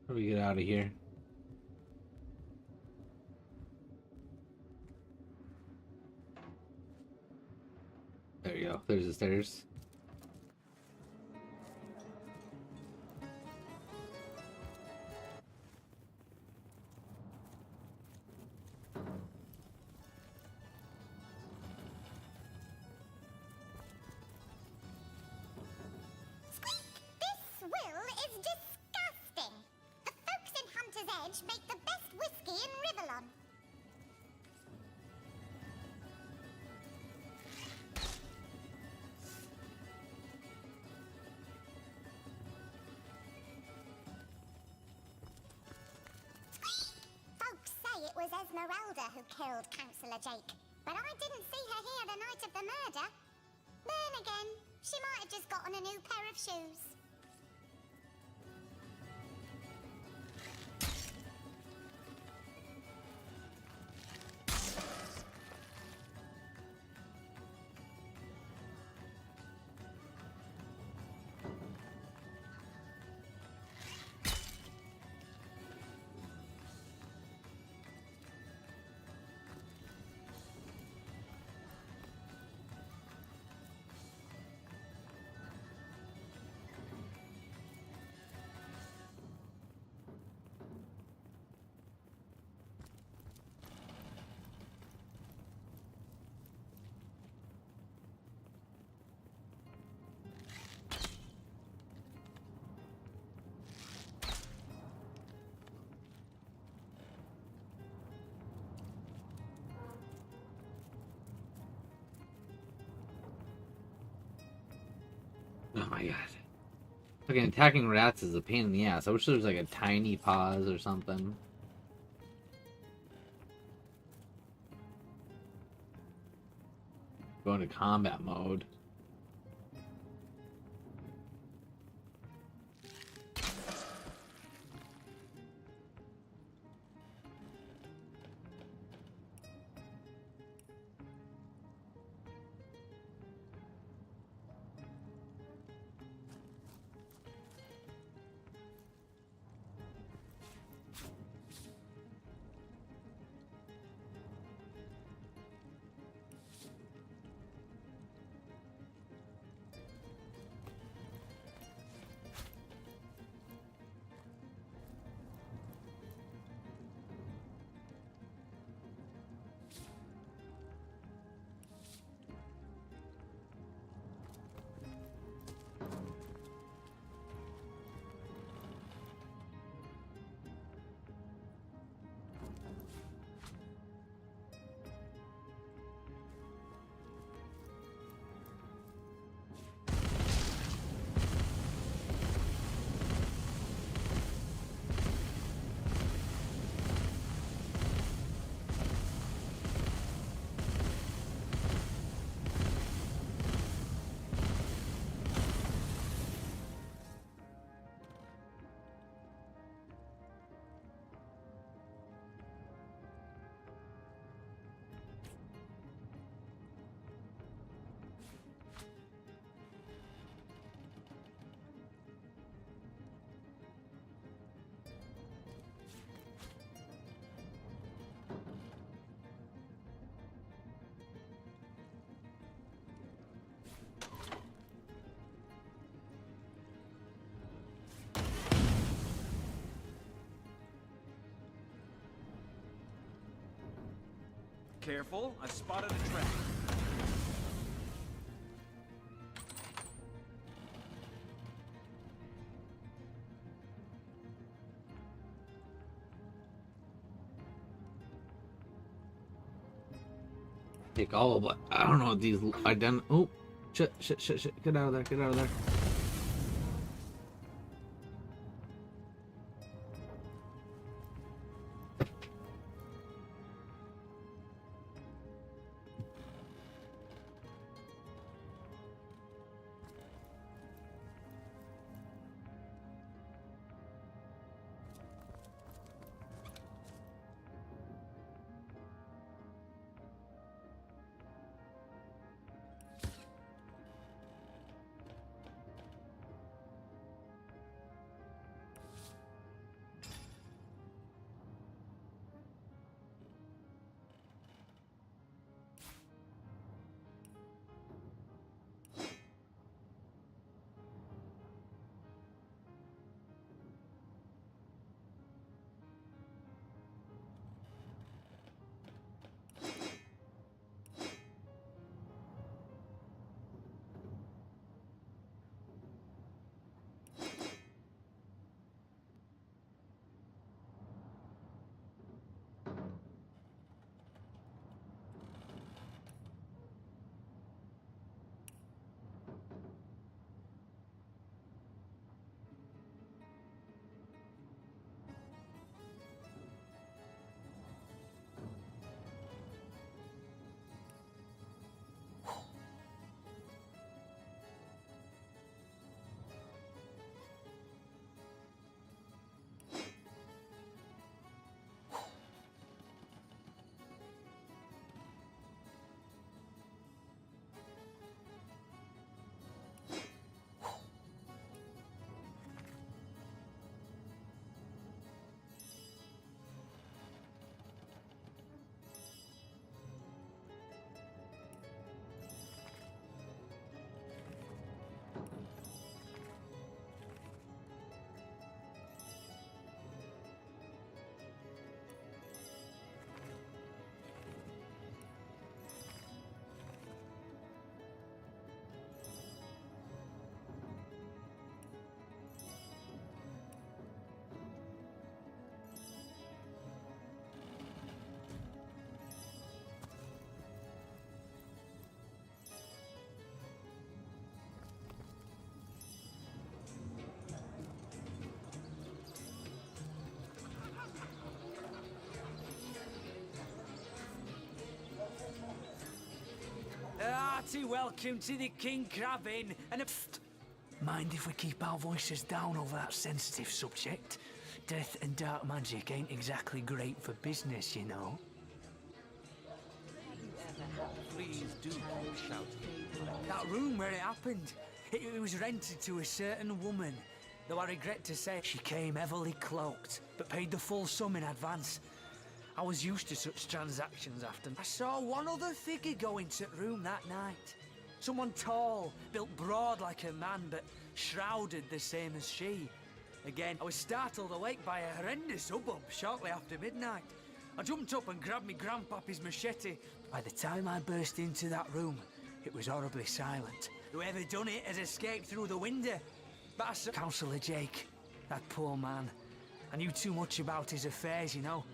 How do we get out of here? There you go. There's the stairs. This swill is disgusting. The folks in Hunter's Edge make the best whiskey in Rivellon. was Esmeralda who killed Councillor Jake, but I didn't see her here the night of the murder. Then again, she might have just gotten a new pair of shoes. Oh my god. Fucking attacking rats is a pain in the ass. I wish there was like a tiny pause or something. Go into combat mode. Careful, I've spotted a trap. Take all of it. I don't know what these oh shit. Get out of there, get out of there. hearty welcome to the King Crab Inn and a... Mind if we keep our voices down over that sensitive subject? Death and dark magic ain't exactly great for business, you know. Please do shout. That room where it happened, it was rented to a certain woman. Though I regret to say she came heavily cloaked, but paid the full sum in advance. I was used to such transactions after. I saw one other figure go into the room that night. Someone tall, built broad like a man, but shrouded the same as she. Again, I was startled awake by a horrendous hubbub shortly after midnight. I jumped up and grabbed me grandpappy's machete. By the time I burst into that room, it was horribly silent. Whoever done it has escaped through the window. But I saw Councillor Jake, that poor man. I knew too much about his affairs, you know.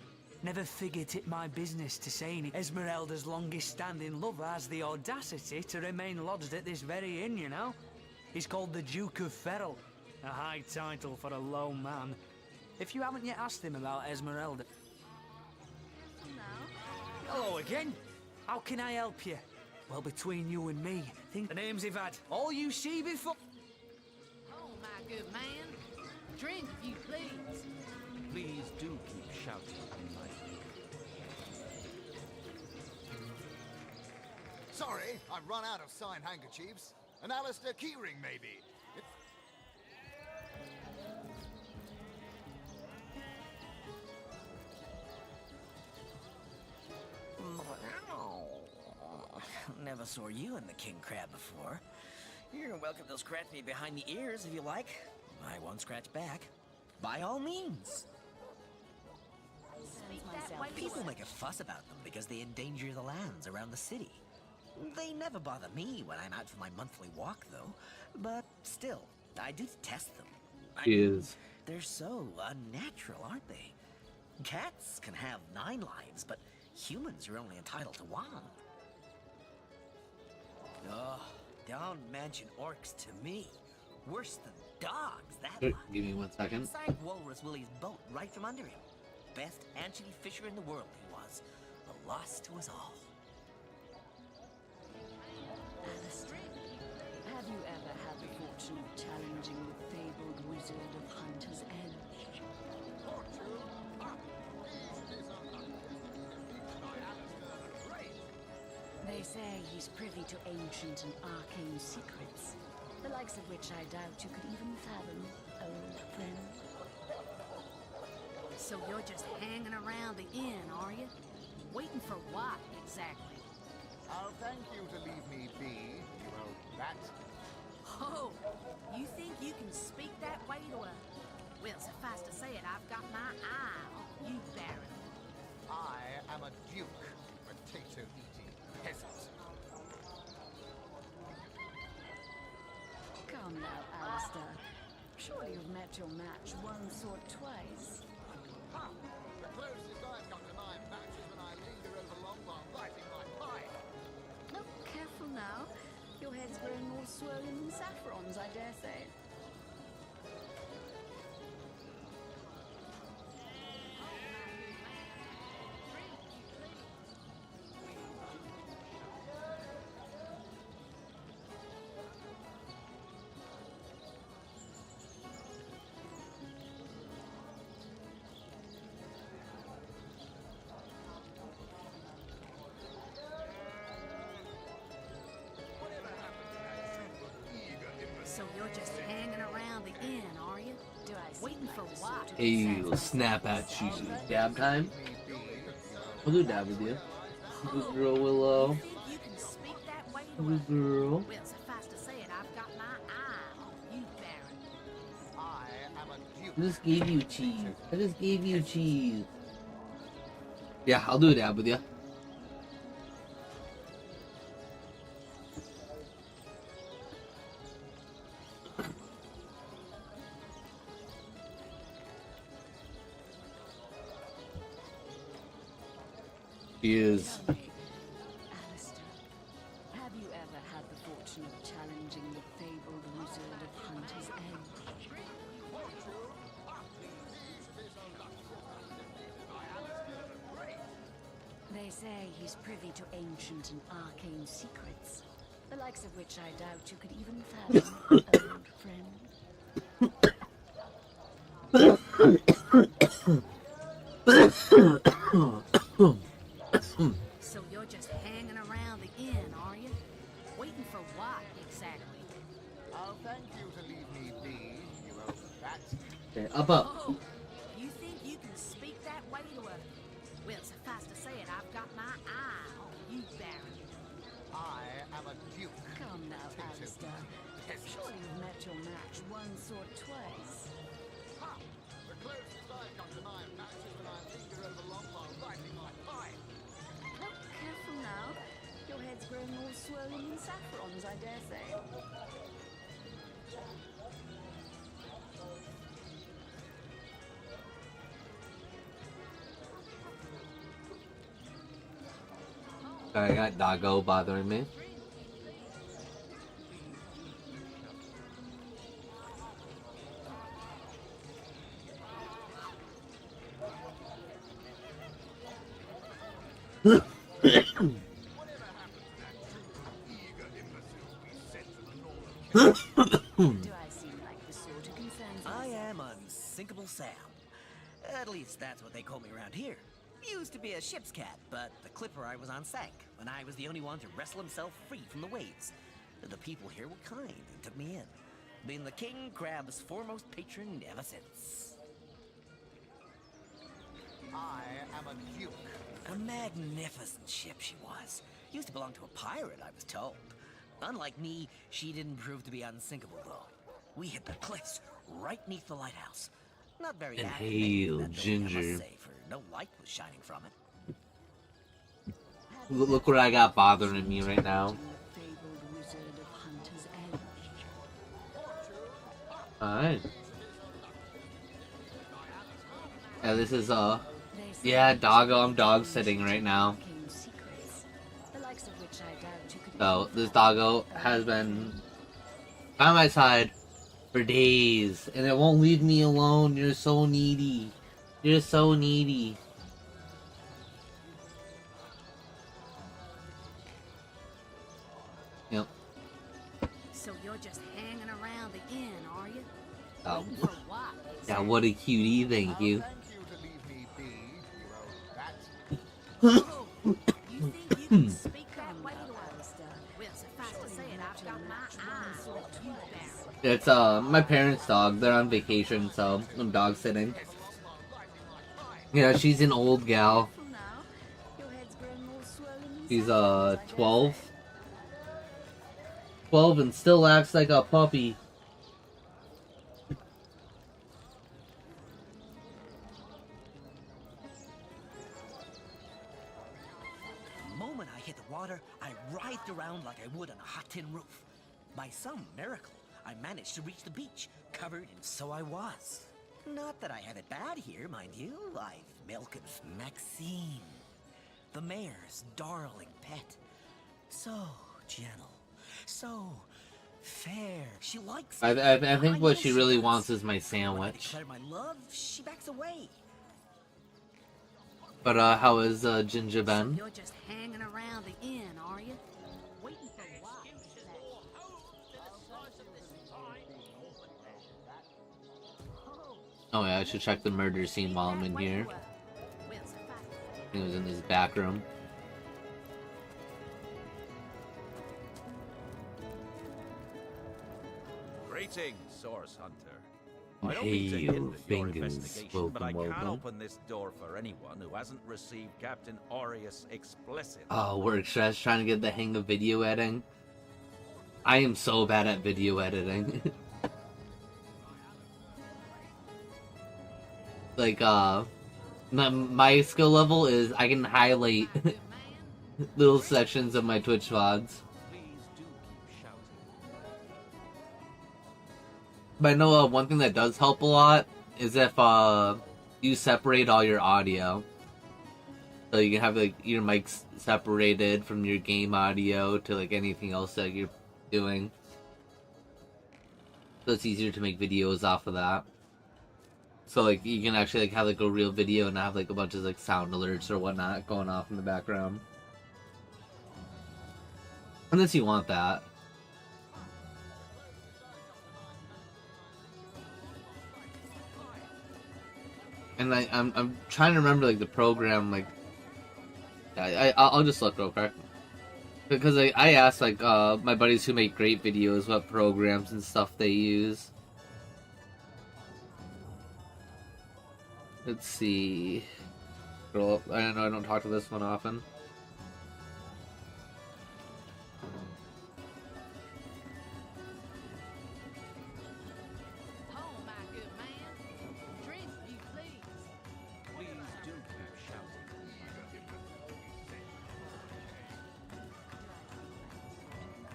Never figured it my business to say any. Esmeralda's longest-standing lover has the audacity to remain lodged at this very inn, you know. He's called the Duke of Ferrell, a high title for a low man. If you haven't yet asked him about Esmeralda... Hello again. How can I help you? Well, between you and me, think the names he've had. All you see before... Oh, my good man. Drink, if you please. Please do keep shouting. Sorry, I've run out of signed handkerchiefs. An Alistair keyring, maybe. Never saw you in the king crab before. You're welcome to scratch me behind the ears if you like. I won't scratch back. By all means. People make a fuss about them because they endanger the lands around the city. They never bother me when I'm out for my monthly walk, though. But still, I do detest them. They're so unnatural, aren't they? Cats can have 9 lives, but humans are only entitled to 1. Oh, don't mention orcs to me. Worse than dogs, that lot. Give me 1 second. Sank Walrus Willie's boat right from under him. Best anchovy fisher in the world he was. A loss to us all. Alistair, have you ever had the fortune of challenging the fabled wizard of Hunter's Edge? They say he's privy to ancient and arcane secrets, the likes of which I doubt you could even fathom, old friend. So you're just hanging around the inn, are you? Waiting for what, exactly? I'll thank you to leave me be, you old rat. Oh, you think you can speak that way to a... Well, suffice to say it, I've got my eye on you, Baron. I am a duke, potato-eating peasant. Come now, Alistair. Surely you've met your match once or twice. The closest I've come to my match is when I linger over long while lighting my pipe. Oh, careful now. Your head's growing more swollen than saffron's, I dare say. So you're just hanging around the inn, are you? Do I Waiting for what? Hey, snap at cheesy. Dab time? We'll do dab with you. Good girl, Willow. You can speak that way to Good girl. Well, suffice to say it, I've got my eye on you, Baron. I am a duke. I just gave you cheese. I just gave you cheese. Yeah, I'll do a dab with you. He is. Alistair, have you ever had the fortune of challenging the fabled wizard of Hunter's Edge? They say he's privy to ancient and arcane secrets, the likes of which I doubt you could even fathom, old friend. So you're just hanging around the inn, are you? Waiting for what, exactly? I'll thank you to leave me be, you old bat. Okay, up. Oh, you think you can speak that way to a... Well, suffice to say it, I've got my eye on you, Baron. I am a duke. Come now, Alistair. Surely you've met your match once or twice. Ha! The closest I come to my match is when I linger over long while writing my pipe. Oh, careful now. Your head's growing all swollen in saffrons, I dare say. I got Doggo bothering me. Do I seem like the sort who concerns I am Unsinkable Sam. At least that's what they call me around here. Used to be a ship's cat, but the clipper I was on sank, and I was the only one to wrestle himself free from the waves. The people here were kind and took me in. Been the king crab's foremost patron ever since. I am a duke. A magnificent ship she was. Used to belong to a pirate, I was told. Unlike me, she didn't prove to be unsinkable, though. We hit the cliffs right neath the lighthouse. Not very Inhale, active, Ginger. I must say, for no light was shining from it. Look what I got bothering me right now. Alright. Yeah, this is, yeah, Doggo, I'm dog sitting right now. So, this Doggo has been by my side for days, and it won't leave me alone. You're so needy. You're so needy. Yep. So you're just hanging around the inn, are you? Oh. Waiting for what, Yeah, what a cutie, thank you. Oh, you think you can speak that way to us? Well, suffice to say it, I've got my eye on you, Baron. It's, my parents' dog. They're on vacation, so I'm dog sitting. Yeah, she's an old gal. She's, 12. 12 and still acts like a puppy. The moment I hit the water, I writhed around like I would on a hot tin roof. By some miracle, I managed to reach the beach, covered in so I was. Not that I have it bad here, mind you. I've milked Maxine, the mayor's darling pet. So gentle, so fair. She likes me. I think what she really wants is my sandwich. Declare my love, she backs away. But, how is, Ginger Ben? You're just hanging around the inn, are you? Waiting for what? Oh yeah, I should check the murder scene while I'm in here. He was in this back room. Greetings, Source Hunter. I don't mean to hinder your investigation, but I can't open this door for anyone who hasn't received Captain Aureus' explicit. Oh, work stress trying to get the hang of video editing. I am so bad at video editing. Like, my skill level is I can highlight little sections of my Twitch VODs. But I know one thing that does help a lot is if you separate all your audio. So you can have like your mics separated from your game audio to like anything else that you're doing. So it's easier to make videos off of that. So like you can actually like have like a real video and have like a bunch of like sound alerts or whatnot going off in the background. Unless you want that. And I'm trying to remember like the program, like I'll just look real quick. Because I asked like my buddies who make great videos what programs and stuff they use. Let's see. Scroll up. I know I don't talk to this one often.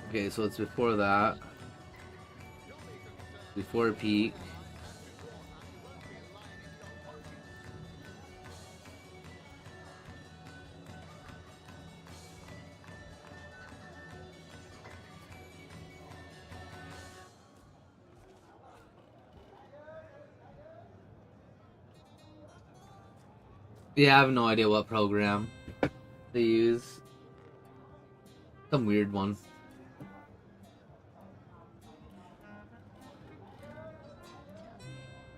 Okay, so it's before that. Before peak. Yeah, I have no idea what program they use. Some weird one.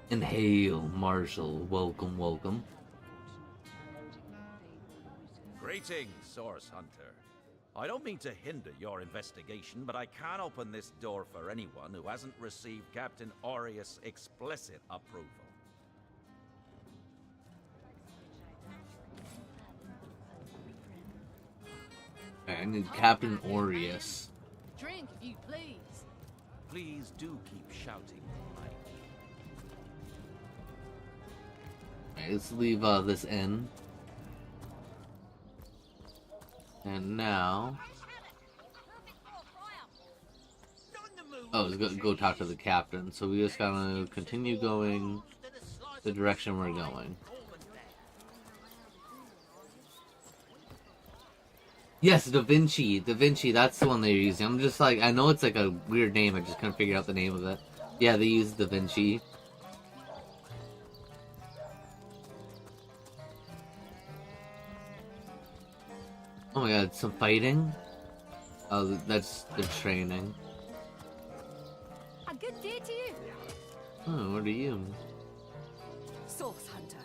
Inhale, Marshall. Welcome, welcome. Greetings, Source Hunter. I don't mean to hinder your investigation, but I can't open this door for anyone who hasn't received Captain Aureus' explicit approval. I need Captain Aureus. Drink, if you please. Please do keep shouting, Mike. Alright, let's leave this in. And now... Oh, let's go talk to the captain. So we just gotta continue going the direction we're going. Yes, Da Vinci. Da Vinci, that's the one they're using. I'm just like, I know it's like a weird name, I just couldn't figure out the name of it. Yeah, they use Da Vinci. Oh my god, some fighting? Oh, that's the training. A good day to you. Oh, what are you? Source Hunter.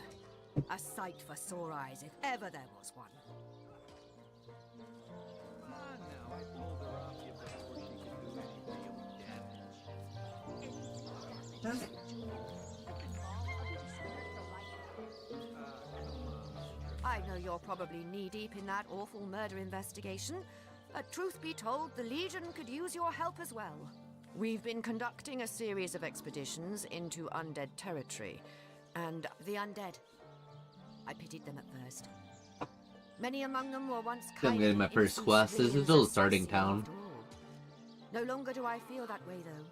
A sight for sore eyes, if ever there was one. I know you're probably knee-deep in that awful murder investigation, but truth be told, the Legion could use your help as well. We've been conducting a series of expeditions into undead territory, and the undead. I pitied them at first. Many among them were once I'm getting my first quest. This is still a starting town. No longer do I feel that way, though.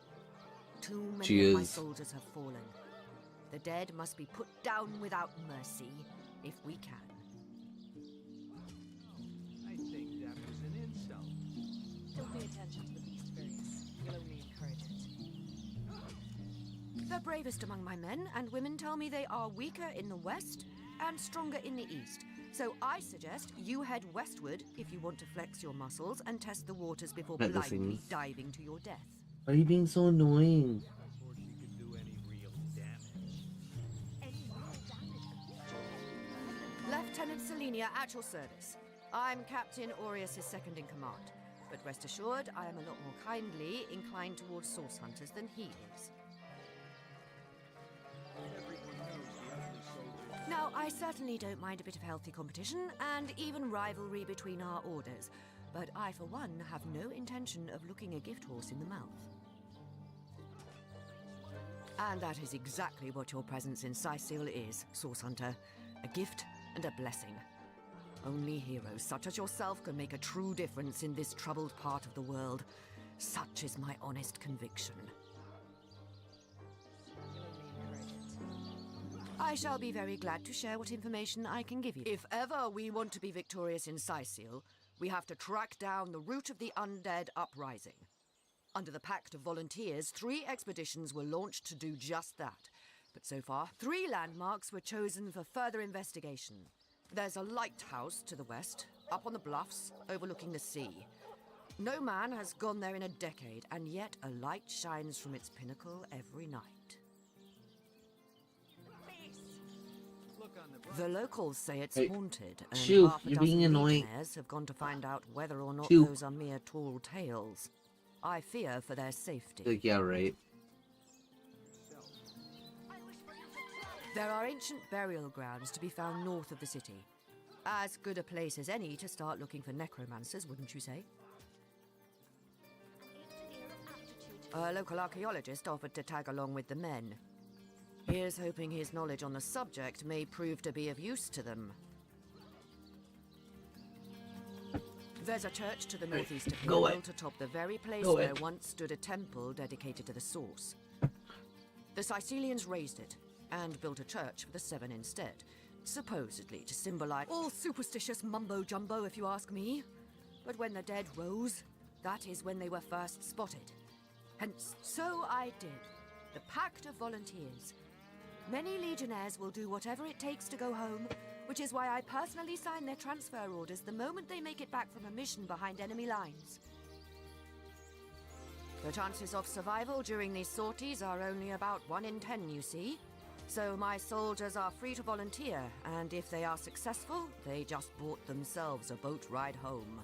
Too many She of my is. soldiers have fallen. The dead must be put down without mercy, if we can. I think that was an insult. Don't pay attention to the beast, Various. You'll only encourage it. The bravest among my men and women tell me they are weaker in the west and stronger in the east. So I suggest you head westward if you want to flex your muscles and test the waters before Bet this blindly thing's- diving to your death. Why are you being so annoying? Before she could do any real damage. Lieutenant Selenia at your service. I'm Captain Aureus' second in command, but rest assured I am a lot more kindly inclined towards source hunters than he is. Now, I certainly don't mind a bit of healthy competition and even rivalry between our orders, but I, for one, have no intention of looking a gift horse in the mouth. And that is exactly what your presence in Sicil is, Source Hunter. A gift and a blessing. Only heroes such as yourself can make a true difference in this troubled part of the world. Such is my honest conviction. I shall be very glad to share what information I can give you. If ever we want to be victorious in Sicil, we have to track down the root of the undead uprising. Under the Pact of Volunteers, 3 expeditions were launched to do just that. But so far, 3 landmarks were chosen for further investigation. There's a lighthouse to the west, up on the bluffs, overlooking the sea. No man has gone there in a decade, and yet a light shines from its pinnacle every night. The locals say it's Hey, haunted, and Shoo, half a you're dozen being annoying. legionnaires have gone to find out whether or not Shoo. those are mere tall tales. I fear for their safety. Like, yeah, right. There are ancient burial grounds to be found north of the city. As good a place as any to start looking for necromancers, wouldn't you say? A local archaeologist offered to tag along with the men. Here's hoping his knowledge on the subject may prove to be of use to them. There's a church to the northeast of Go here, away. built atop the very place Go where away. once stood a temple dedicated to the source. The Sicilians razed it, and built a church for the seven instead, supposedly to symbolize all superstitious mumbo-jumbo, if you ask me. But when the dead rose, that is when they were first spotted. Hence, so I did. The Pact of Volunteers. Many legionnaires will do whatever it takes to go home, which is why I personally sign their transfer orders the moment they make it back from a mission behind enemy lines. The chances of survival during these sorties are only about 1 in 10, you see. So my soldiers are free to volunteer, and if they are successful, they just bought themselves a boat ride home.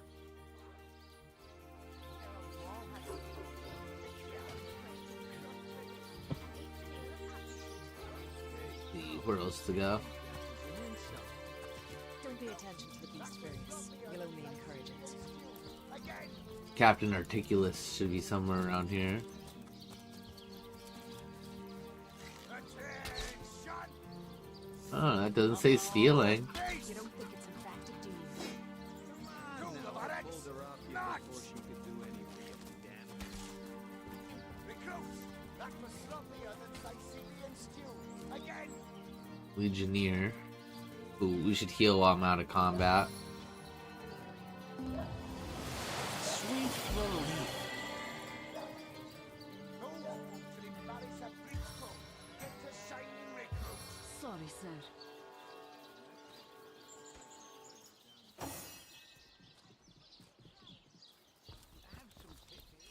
See where else to go. Don't pay attention to the beast furious. You'll only encourage it. Captain Articulus should be somewhere around here. Oh, that doesn't say stealing. You don't think it's infected, do you? Legionnaire. Ooh, we should heal while I'm out of combat. Sweet relief. Sorry, sir.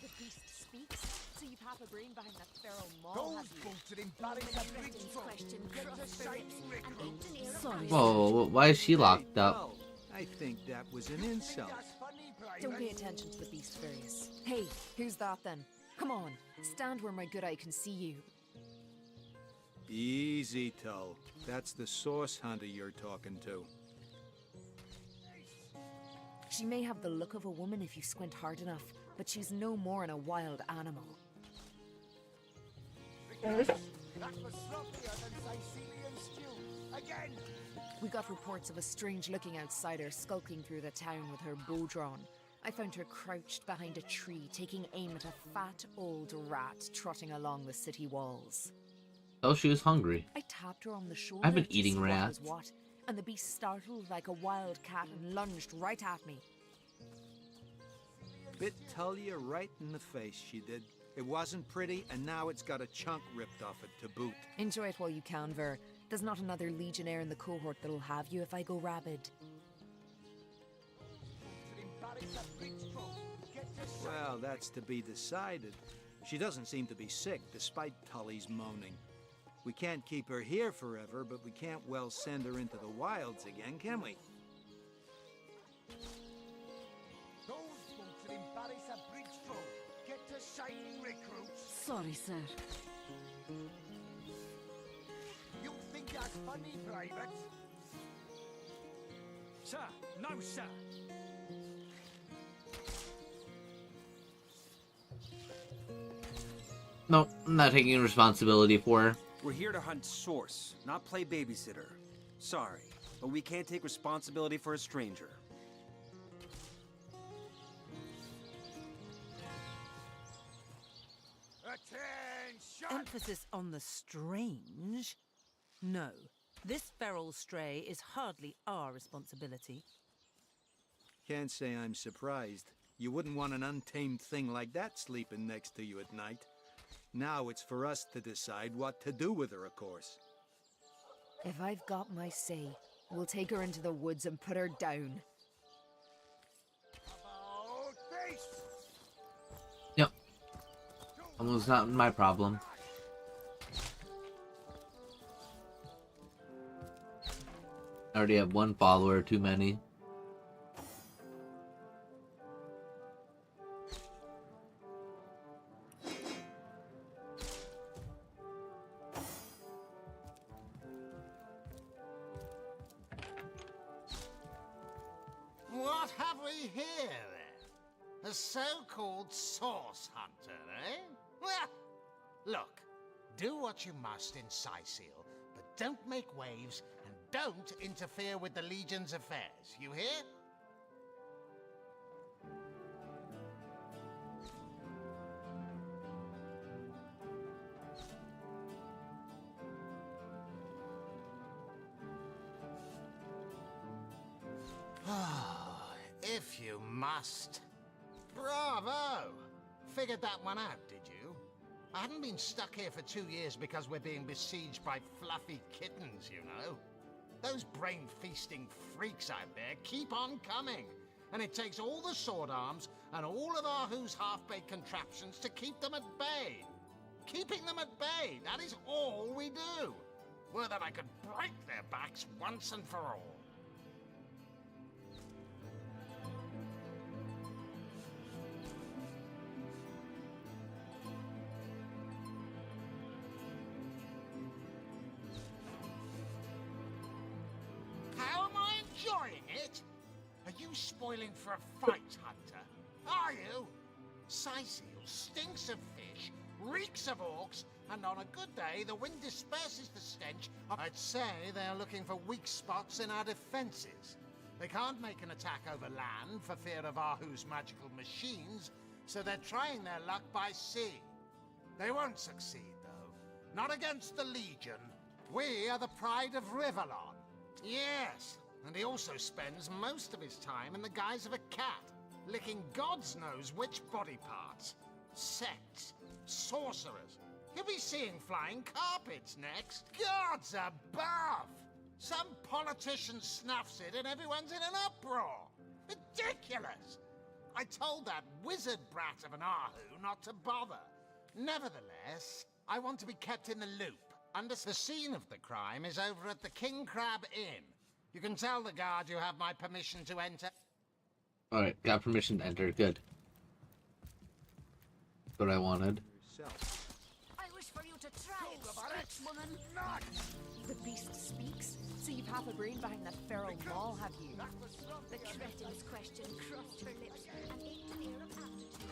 The beast speaks, so you've half a brain behind that feral maw, have you? Sorry, Whoa, why is she locked up? I think that was an insult. Don't pay attention to the beast furious. Hey, who's that then? Come on, stand where my good eye can see you. Easy, Tull. That's the source hunter you're talking to. She may have the look of a woman if you squint hard enough, but she's no more than a wild animal. We got reports of a strange-looking outsider skulking through the town with her bow drawn. I found her crouched behind a tree, taking aim at a fat old rat trotting along the city walls. Oh, she was hungry. I tapped her on the shoulder I've been to eating see what rats. was what, and the beast startled like a wild cat and lunged right at me. Bit Tullia right in the face, she did. It wasn't pretty, and now it's got a chunk ripped off it to boot. Enjoy it while you can, Ver. There's not another legionnaire in the cohort that'll have you if I go rabid. Well, that's to be decided. She doesn't seem to be sick, despite Tully's moaning. We can't keep her here forever, but we can't well send her into the wilds again, can we? Sorry, sir. You think that's funny, Private? Sir, no, sir. No, I'm not taking responsibility for her. We're here to hunt source, not play babysitter. Sorry, but we can't take responsibility for a stranger. Emphasis on the strange? No, this feral stray is hardly our responsibility. Can't say I'm surprised. You wouldn't want an untamed thing like that sleeping next to you at night. Now it's for us to decide what to do with her, of course. If I've got my say, we'll take her into the woods and put her down. Almost not my problem. I already have one follower too many. What have we here, then? A so-called source hunter, eh? Well, look, do what you must in Sicil, but don't make waves and don't interfere with the Legion's affairs. You hear? If you must. Bravo! Figured that one out, did you? I haven't been stuck here for 2 years because we're being besieged by fluffy kittens, you know. Those brain-feasting freaks out there keep on coming. And it takes all the sword arms and all of Ahu's half-baked contraptions to keep them at bay. Keeping them at bay, that is all we do. Were that I could break their backs once and for all. Enjoying it? Are you spoiling for a fight, Hunter? Are you? Sicil stinks of fish, reeks of orcs, and on a good day the wind disperses the stench. I'd say they are looking for weak spots in our defenses. They can't make an attack over land for fear of Ahu's magical machines, so they're trying their luck by sea. They won't succeed, though. Not against the Legion. We are the pride of Rivellon. Yes. And he also spends most of his time in the guise of a cat, licking God's knows which body parts. Sects, sorcerers. He'll be seeing flying carpets next. Gods above! Some politician snuffs it and everyone's in an uproar. Ridiculous! I told that wizard brat of an Ahu not to bother. Nevertheless, I want to be kept in the loop. The scene of the crime is over at the King Crab Inn. You can tell the guard you have my permission to enter. Alright, got permission to enter. Good. That's what I wanted. I wish for you to try it, Scratch woman. The beast speaks, so you've half a brain behind that feral maw, have you? The cretin's question crossed her lips and ached an air of aptitude.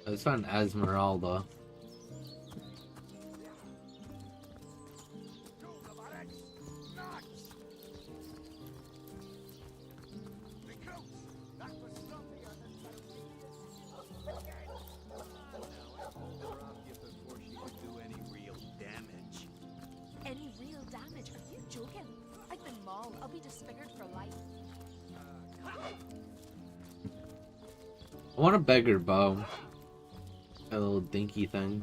Let's find Esmeralda. Any real damage? Are you joking? I've been mauled. I'll be disfigured for life. I want a beggar bow. A little dinky thing.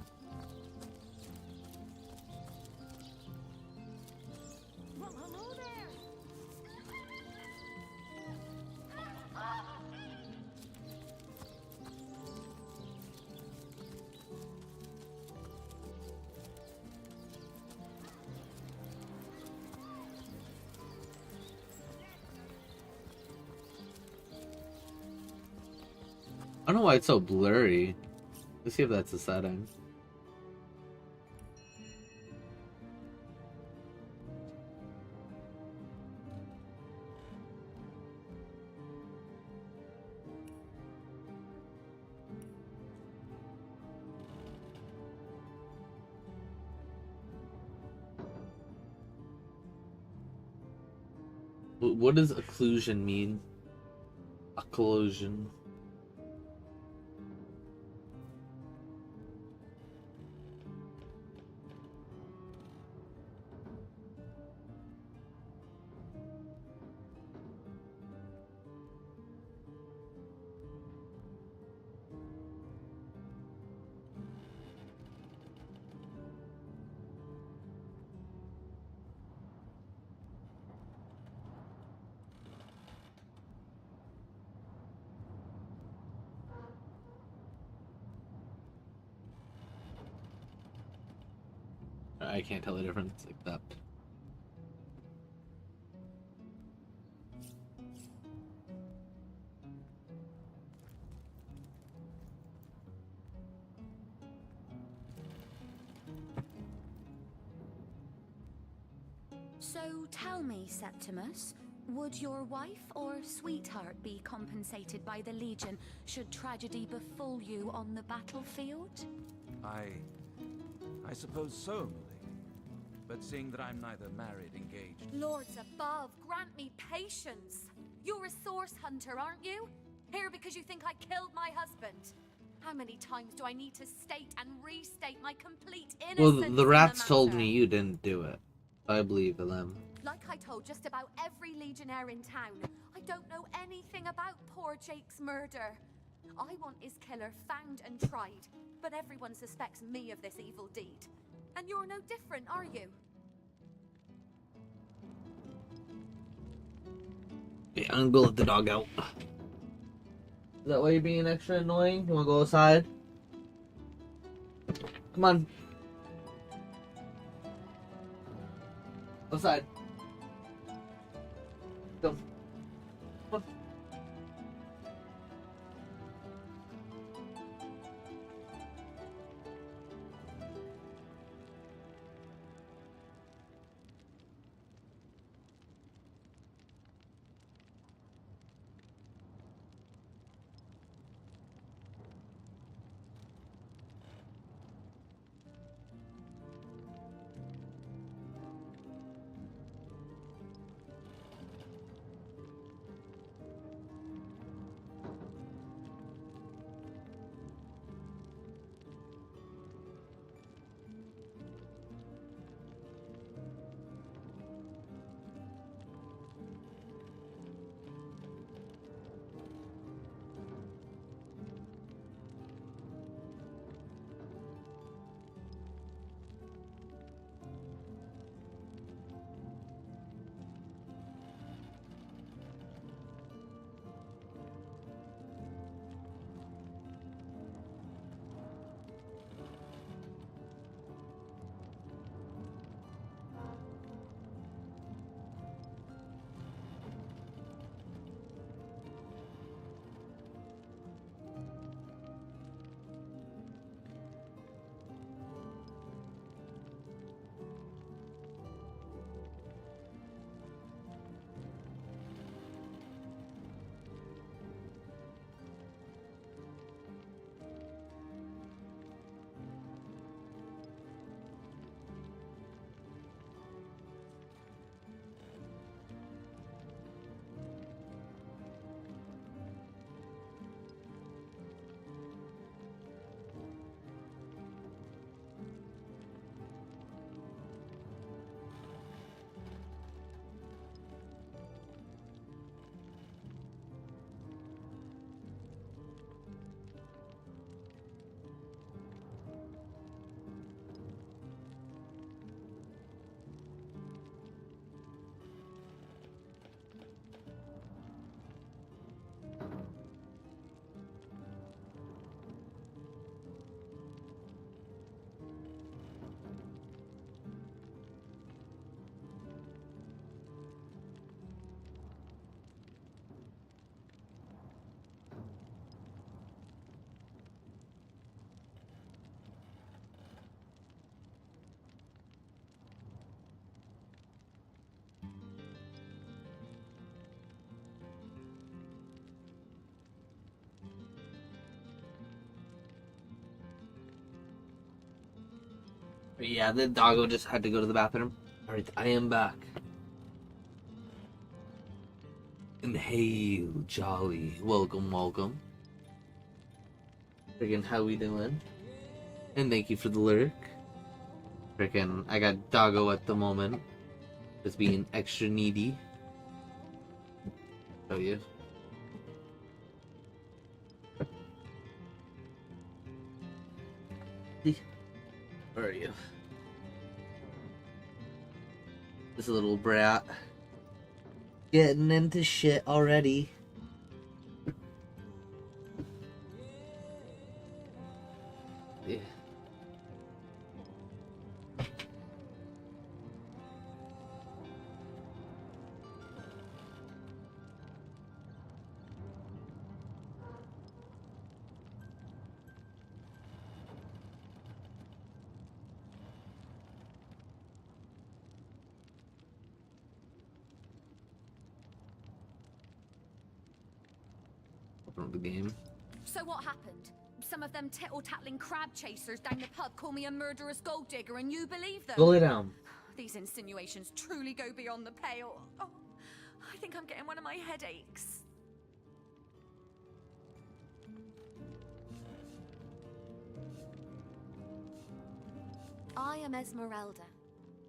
Well, hello there. I don't know why it's so blurry. Let's see if that's a setting. What does occlusion mean? Occlusion. I can't tell the difference like that. So tell me, Septimus, would your wife or sweetheart be compensated by the Legion should tragedy befall you on the battlefield? I suppose so, milady. But seeing that I'm neither married, engaged... Lords above, grant me patience. You're a source hunter, aren't you? Here because you think I killed my husband. How many times do I need to state and restate my complete innocence? Well, the rats in the told matter? me you didn't do it. I believe them. Like I told just about every legionnaire in town, I don't know anything about poor Jake's murder. I want his killer found and tried, but everyone suspects me of this evil deed. And you're no different, are you? Yeah, I'm gonna let the dog out. Is that why you're being extra annoying? You wanna go outside? Come on. Outside. Go. Come on. Yeah, the doggo just had to go to the bathroom. Alright, I am back. And hey, jolly. Welcome, welcome. Friggin' how we doing? And thank you for the lurk. Frickin', I got doggo at the moment. Just being extra needy. Show you. Where are you? This little brat. Getting into shit already. Yeah. from the game. So what happened? Some of them tittle-tattling crab chasers down the pub call me a murderous gold digger, and you believe them? Go lay down. These insinuations truly go beyond the pale. Oh, I think I'm getting one of my headaches. I am Esmeralda,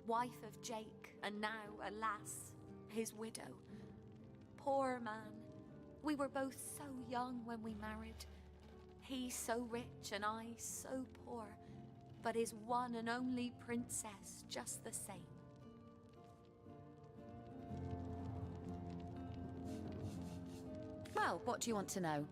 wife of Jake, and now, alas, his widow. Poor man. We were both so young when we married. He so rich and I so poor, but his one and only princess just the same. Well, what do you want to know?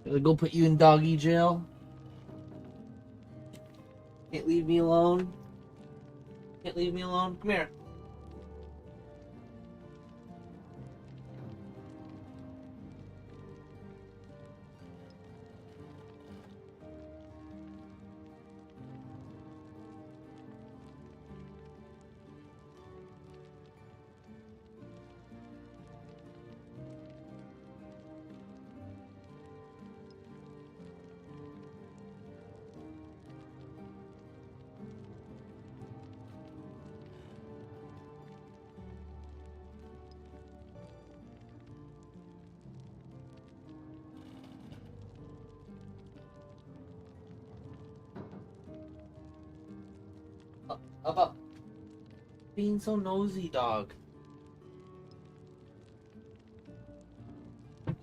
Gonna go put you in doggy jail? Can't leave me alone? Can't leave me alone? Come here. Up. Being so nosy, dog.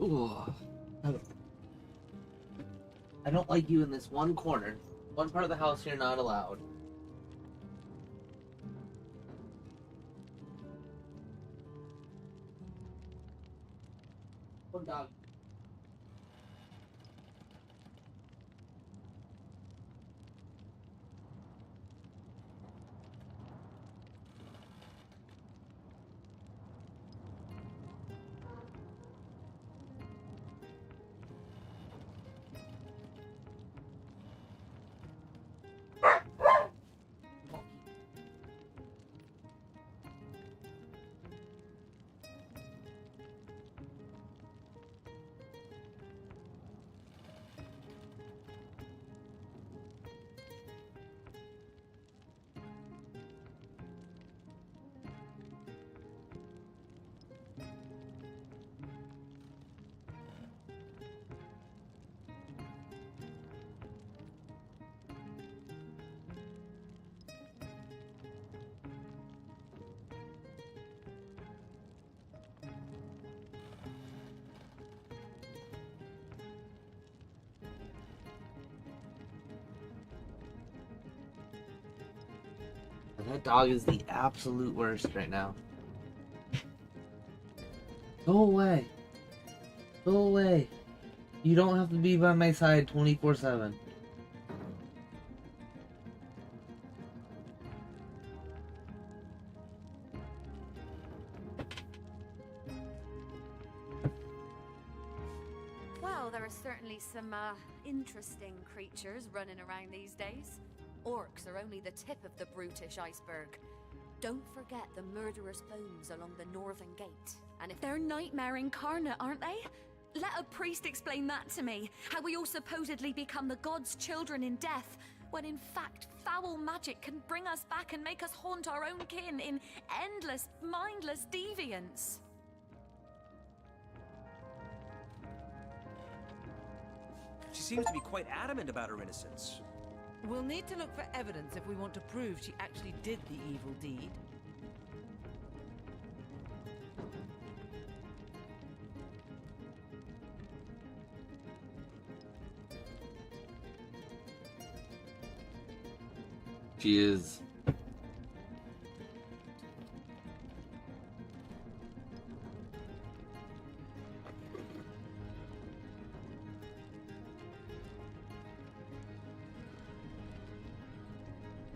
Ooh. I don't like you in this one corner. One part of the house you're not allowed. One dog. That dog is the absolute worst right now. Go away. Go away. You don't have to be by my side 24/7. Well, there are certainly some interesting creatures running around these days. Orcs are only the tip of the brutish iceberg. Don't forget the murderous bones along the northern gate. And if they're nightmare incarnate, aren't they? Let a priest explain that to me. How we all supposedly become the gods' children in death, when in fact foul magic can bring us back and make us haunt our own kin in endless, mindless deviance. She seems to be quite adamant about her innocence. We'll need to look for evidence if we want to prove she actually did the evil deed. She is.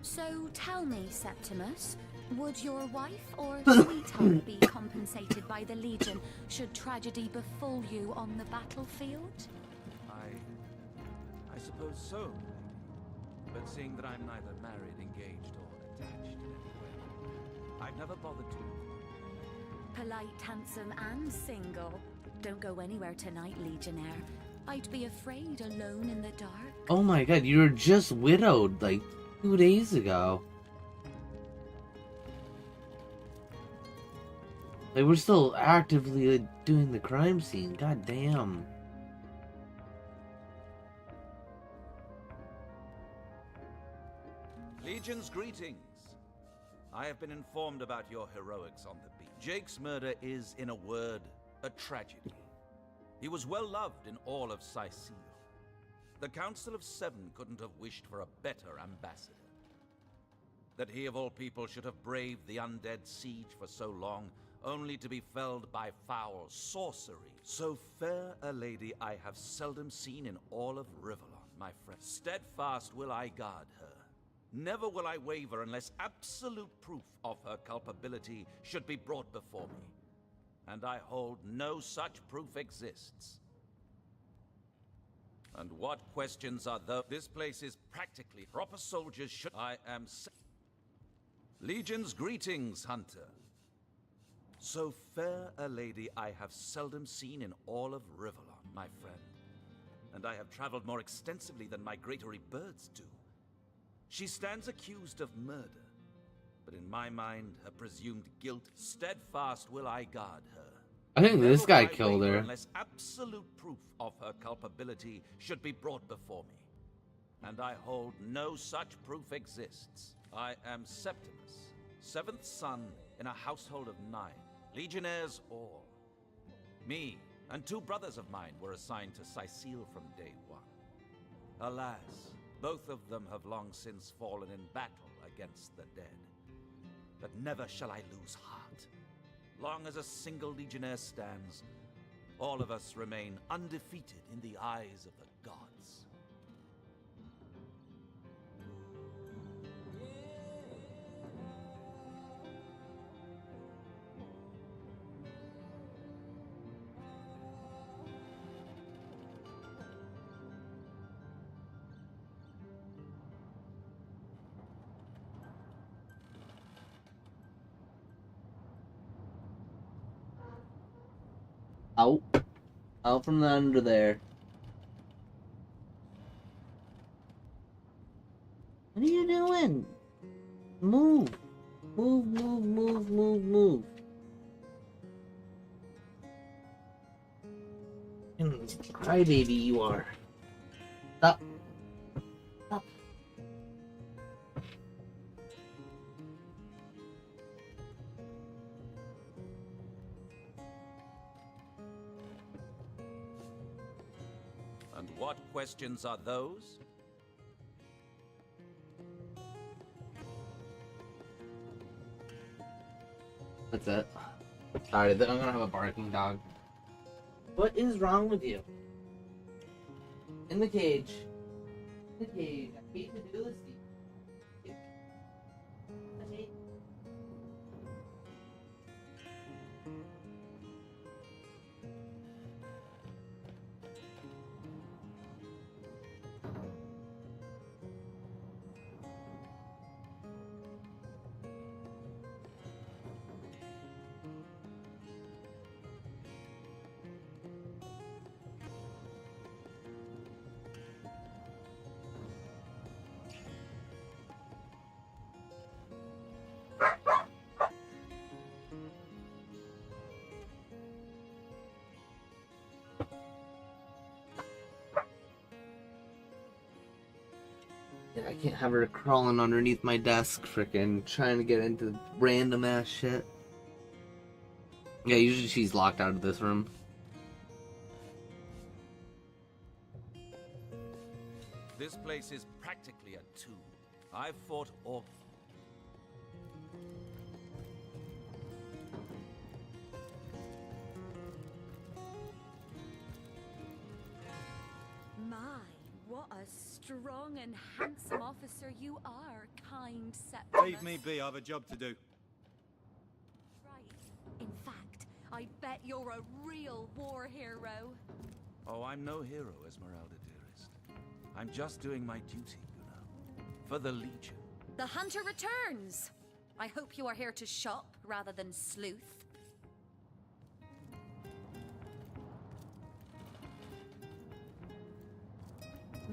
So tell me, Septimus, would your wife or sweetheart be compensated by the Legion should tragedy befall you on the battlefield? I suppose so. But But seeing that I'm neither married, engaged, or attached in any way, I've never bothered to. Polite, handsome, and single. Don't go anywhere tonight, Legionnaire. I'd be afraid alone in the dark. Oh my god, you were just widowed like 2 days ago. Like, we're still actively doing the crime scene. God damn. Legion's greetings. I have been informed about your heroics on the beach. Jake's murder is, in a word, a tragedy. He was well loved in all of Sicile. The Council of Seven couldn't have wished for a better ambassador. That he of all people should have braved the undead siege for so long, only to be felled by foul sorcery. So fair a lady I have seldom seen in all of Rivellon, my friend. Steadfast will I guard her. Never will I waver unless absolute proof of her culpability should be brought before me. And I hold no such proof exists. And what questions are those? This place is practically proper soldiers should. I am. Legion's greetings, Hunter. So fair a lady I have seldom seen in all of Rivellon, my friend. And I have traveled more extensively than migratory birds do. She stands accused of murder, but in my mind, her presumed guilt, steadfast will I guard her. I think this guy killed her. Unless absolute proof of her culpability should be brought before me. And I hold no such proof exists. I am Septimus, seventh son in a household of 9, legionnaires all. Me and 2 brothers of mine were assigned to Sicile from day 1. Alas, both of them have long since fallen in battle against the dead. But never shall I lose heart. Long as a single legionnaire stands, all of us remain undefeated in the eyes of the gods. Out. Out from the under there. What are you doing? Move. Move, move, move, move, move. Crybaby you are. Stop. Stop. And what questions are those? That's it. Sorry, I'm gonna have a barking dog. What is wrong with you? In the cage. In the cage. I hate to do this to you. I hate. I can't have her crawling underneath my desk, frickin' trying to get into random ass shit. Yeah, usually she's locked out of this room. This place is practically a tomb. I've fought all. My, what a strong and handsome officer you are, kind Septimus. Leave me be, I have a job to do. Right. In fact, I bet you're a real war hero. Oh, I'm no hero, Esmeralda dearest. I'm just doing my duty, you know. for the Legion. The hunter returns! I hope you are here to shop rather than sleuth.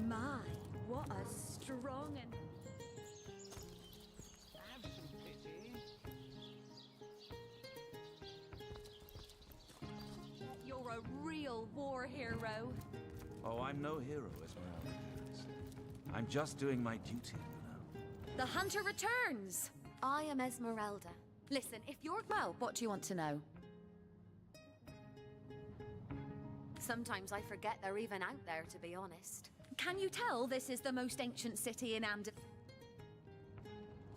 My, what a strong and... Have some pity. You're a real war hero. Oh, I'm no hero, Esmeralda, dearest. I'm just doing my duty, you know. The hunter returns! I am Esmeralda. Listen, if you're... Well, what do you want to know? Sometimes I forget they're even out there, to be honest. Can you tell this is the most ancient city in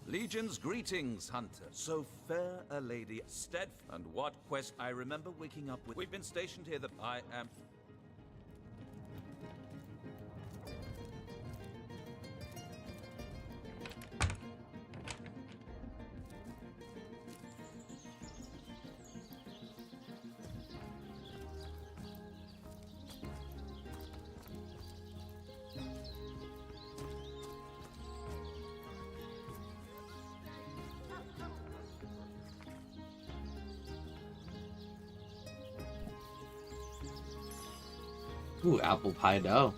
Legion's greetings, Hunter. So fair a lady, steadfast. And what quest I remember waking up with. We've been stationed here that I am... Ooh, apple pie dough.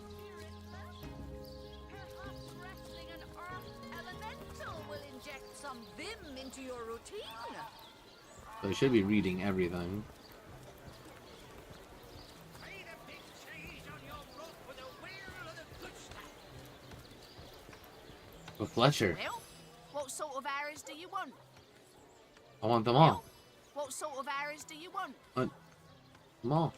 Wrestling an earth elemental will inject some vim into your routine. So I should be reading everything. But Fletcher, Well, what sort of arrows do you want? I want them all. What sort of arrows do you want? Want them all.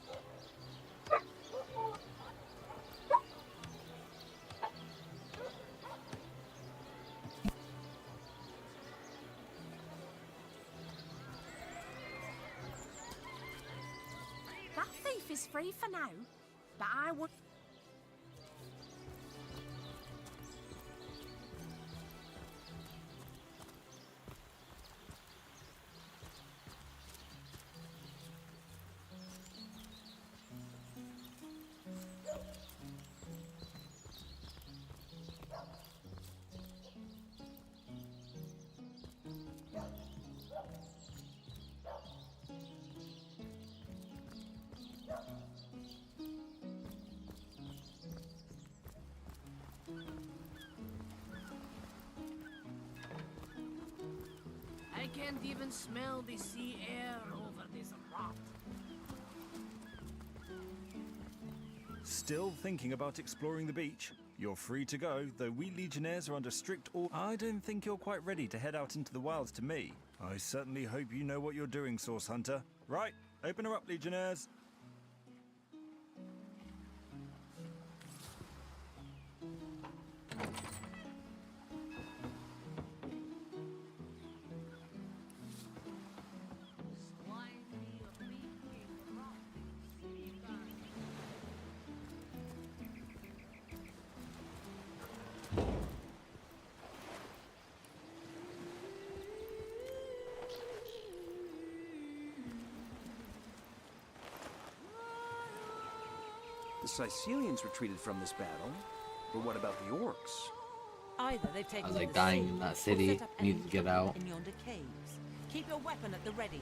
That thief is free for now, but I would... I can't even smell the sea air over this rock. Still thinking about exploring the beach? You're free to go, though we Legionnaires are under strict order. I don't think you're quite ready to head out into the wilds to me. I certainly hope you know what you're doing, Source Hunter. Right, open her up, Legionnaires. The Sicilians retreated from this battle, but what about the orcs? Either they've taken I was like the dying sea in that or city. set up Need to get out. in yonder caves. Keep your weapon at the ready.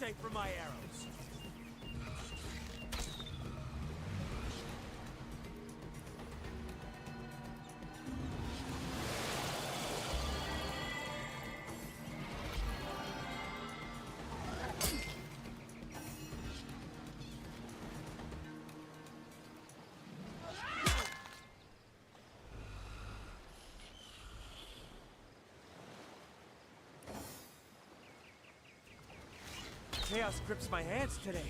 safe from my arrows. Chaos grips my hands today.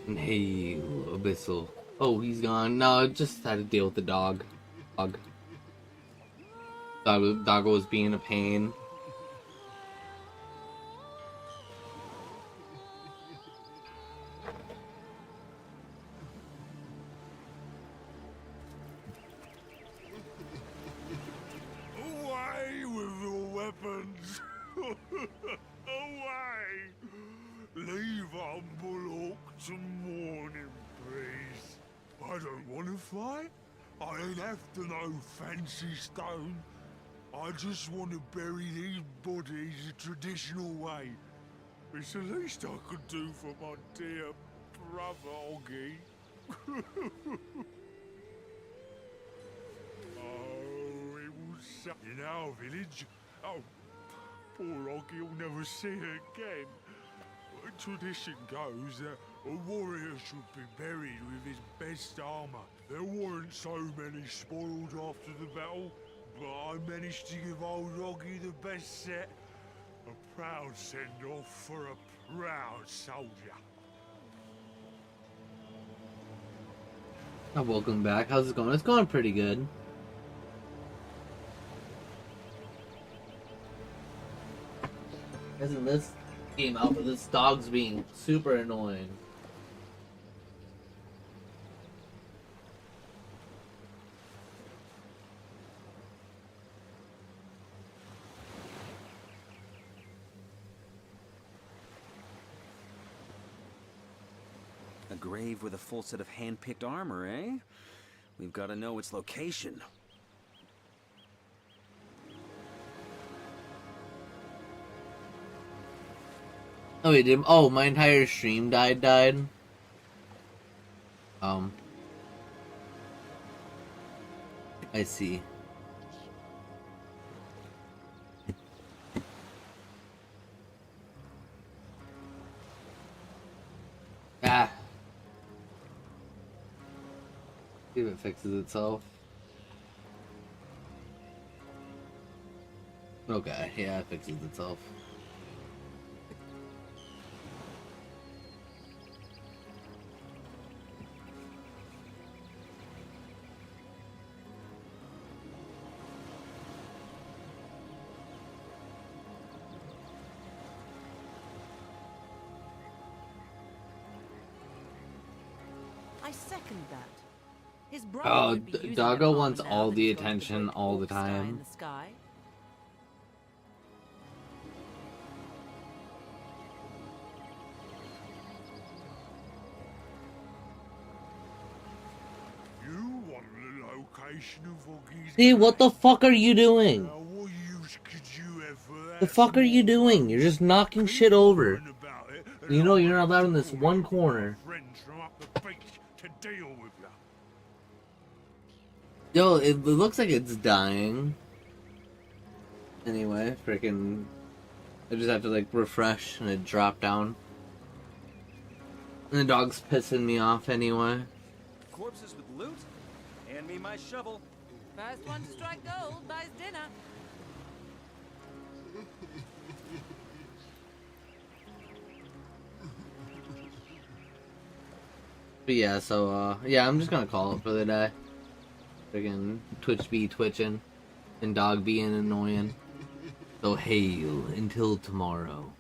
Hey, Abyssal. Oh, he's gone. No, just had to deal with the dog. Dog was being a pain. Away with your weapons! Away! Leave humble orc to mourn in peace. I don't want to fight. I ain't after no fancy stone. I just want to bury these bodies the traditional way. It's the least I could do for my dear brother Oggy. Oh, it will in our village. Oh, poor Oggy will never see her again. Tradition goes that a warrior should be buried with his best armor. There weren't so many spoils after the battle, but I managed to give old Oggy the best set. A proud send-off for a proud soldier. Oh, welcome back. How's it going? It's going pretty good. Isn't this game out for this dog's being super annoying? A grave with a full set of hand-picked armor, eh? We've got to know its location. Oh, he did. Oh, my entire stream died. I see. Ah. See if it fixes itself. Okay, yeah, it fixes itself. I second that. His brother Oh, would be using Doggo that wants armor now all that the he got attention great all the wolf sky in time. the sky. You want the location of Oggy's Hey, what the fuck are you doing? Now, what use could you have for that? The fuck are you doing? You're just knocking shit over. You know you're not allowed in this one corner. Friends from up the beach to deal with you. Yo, it looks like it's dying. Anyway, freaking... I just have to, like, refresh and it dropped down. And the dog's pissing me off anyway. Corpses with loot? Hand me my shovel. First one to strike gold buys dinner. But yeah, so, yeah, I'm just gonna call it for the day. Freaking Twitch be twitching and dog being annoying. So hail until tomorrow.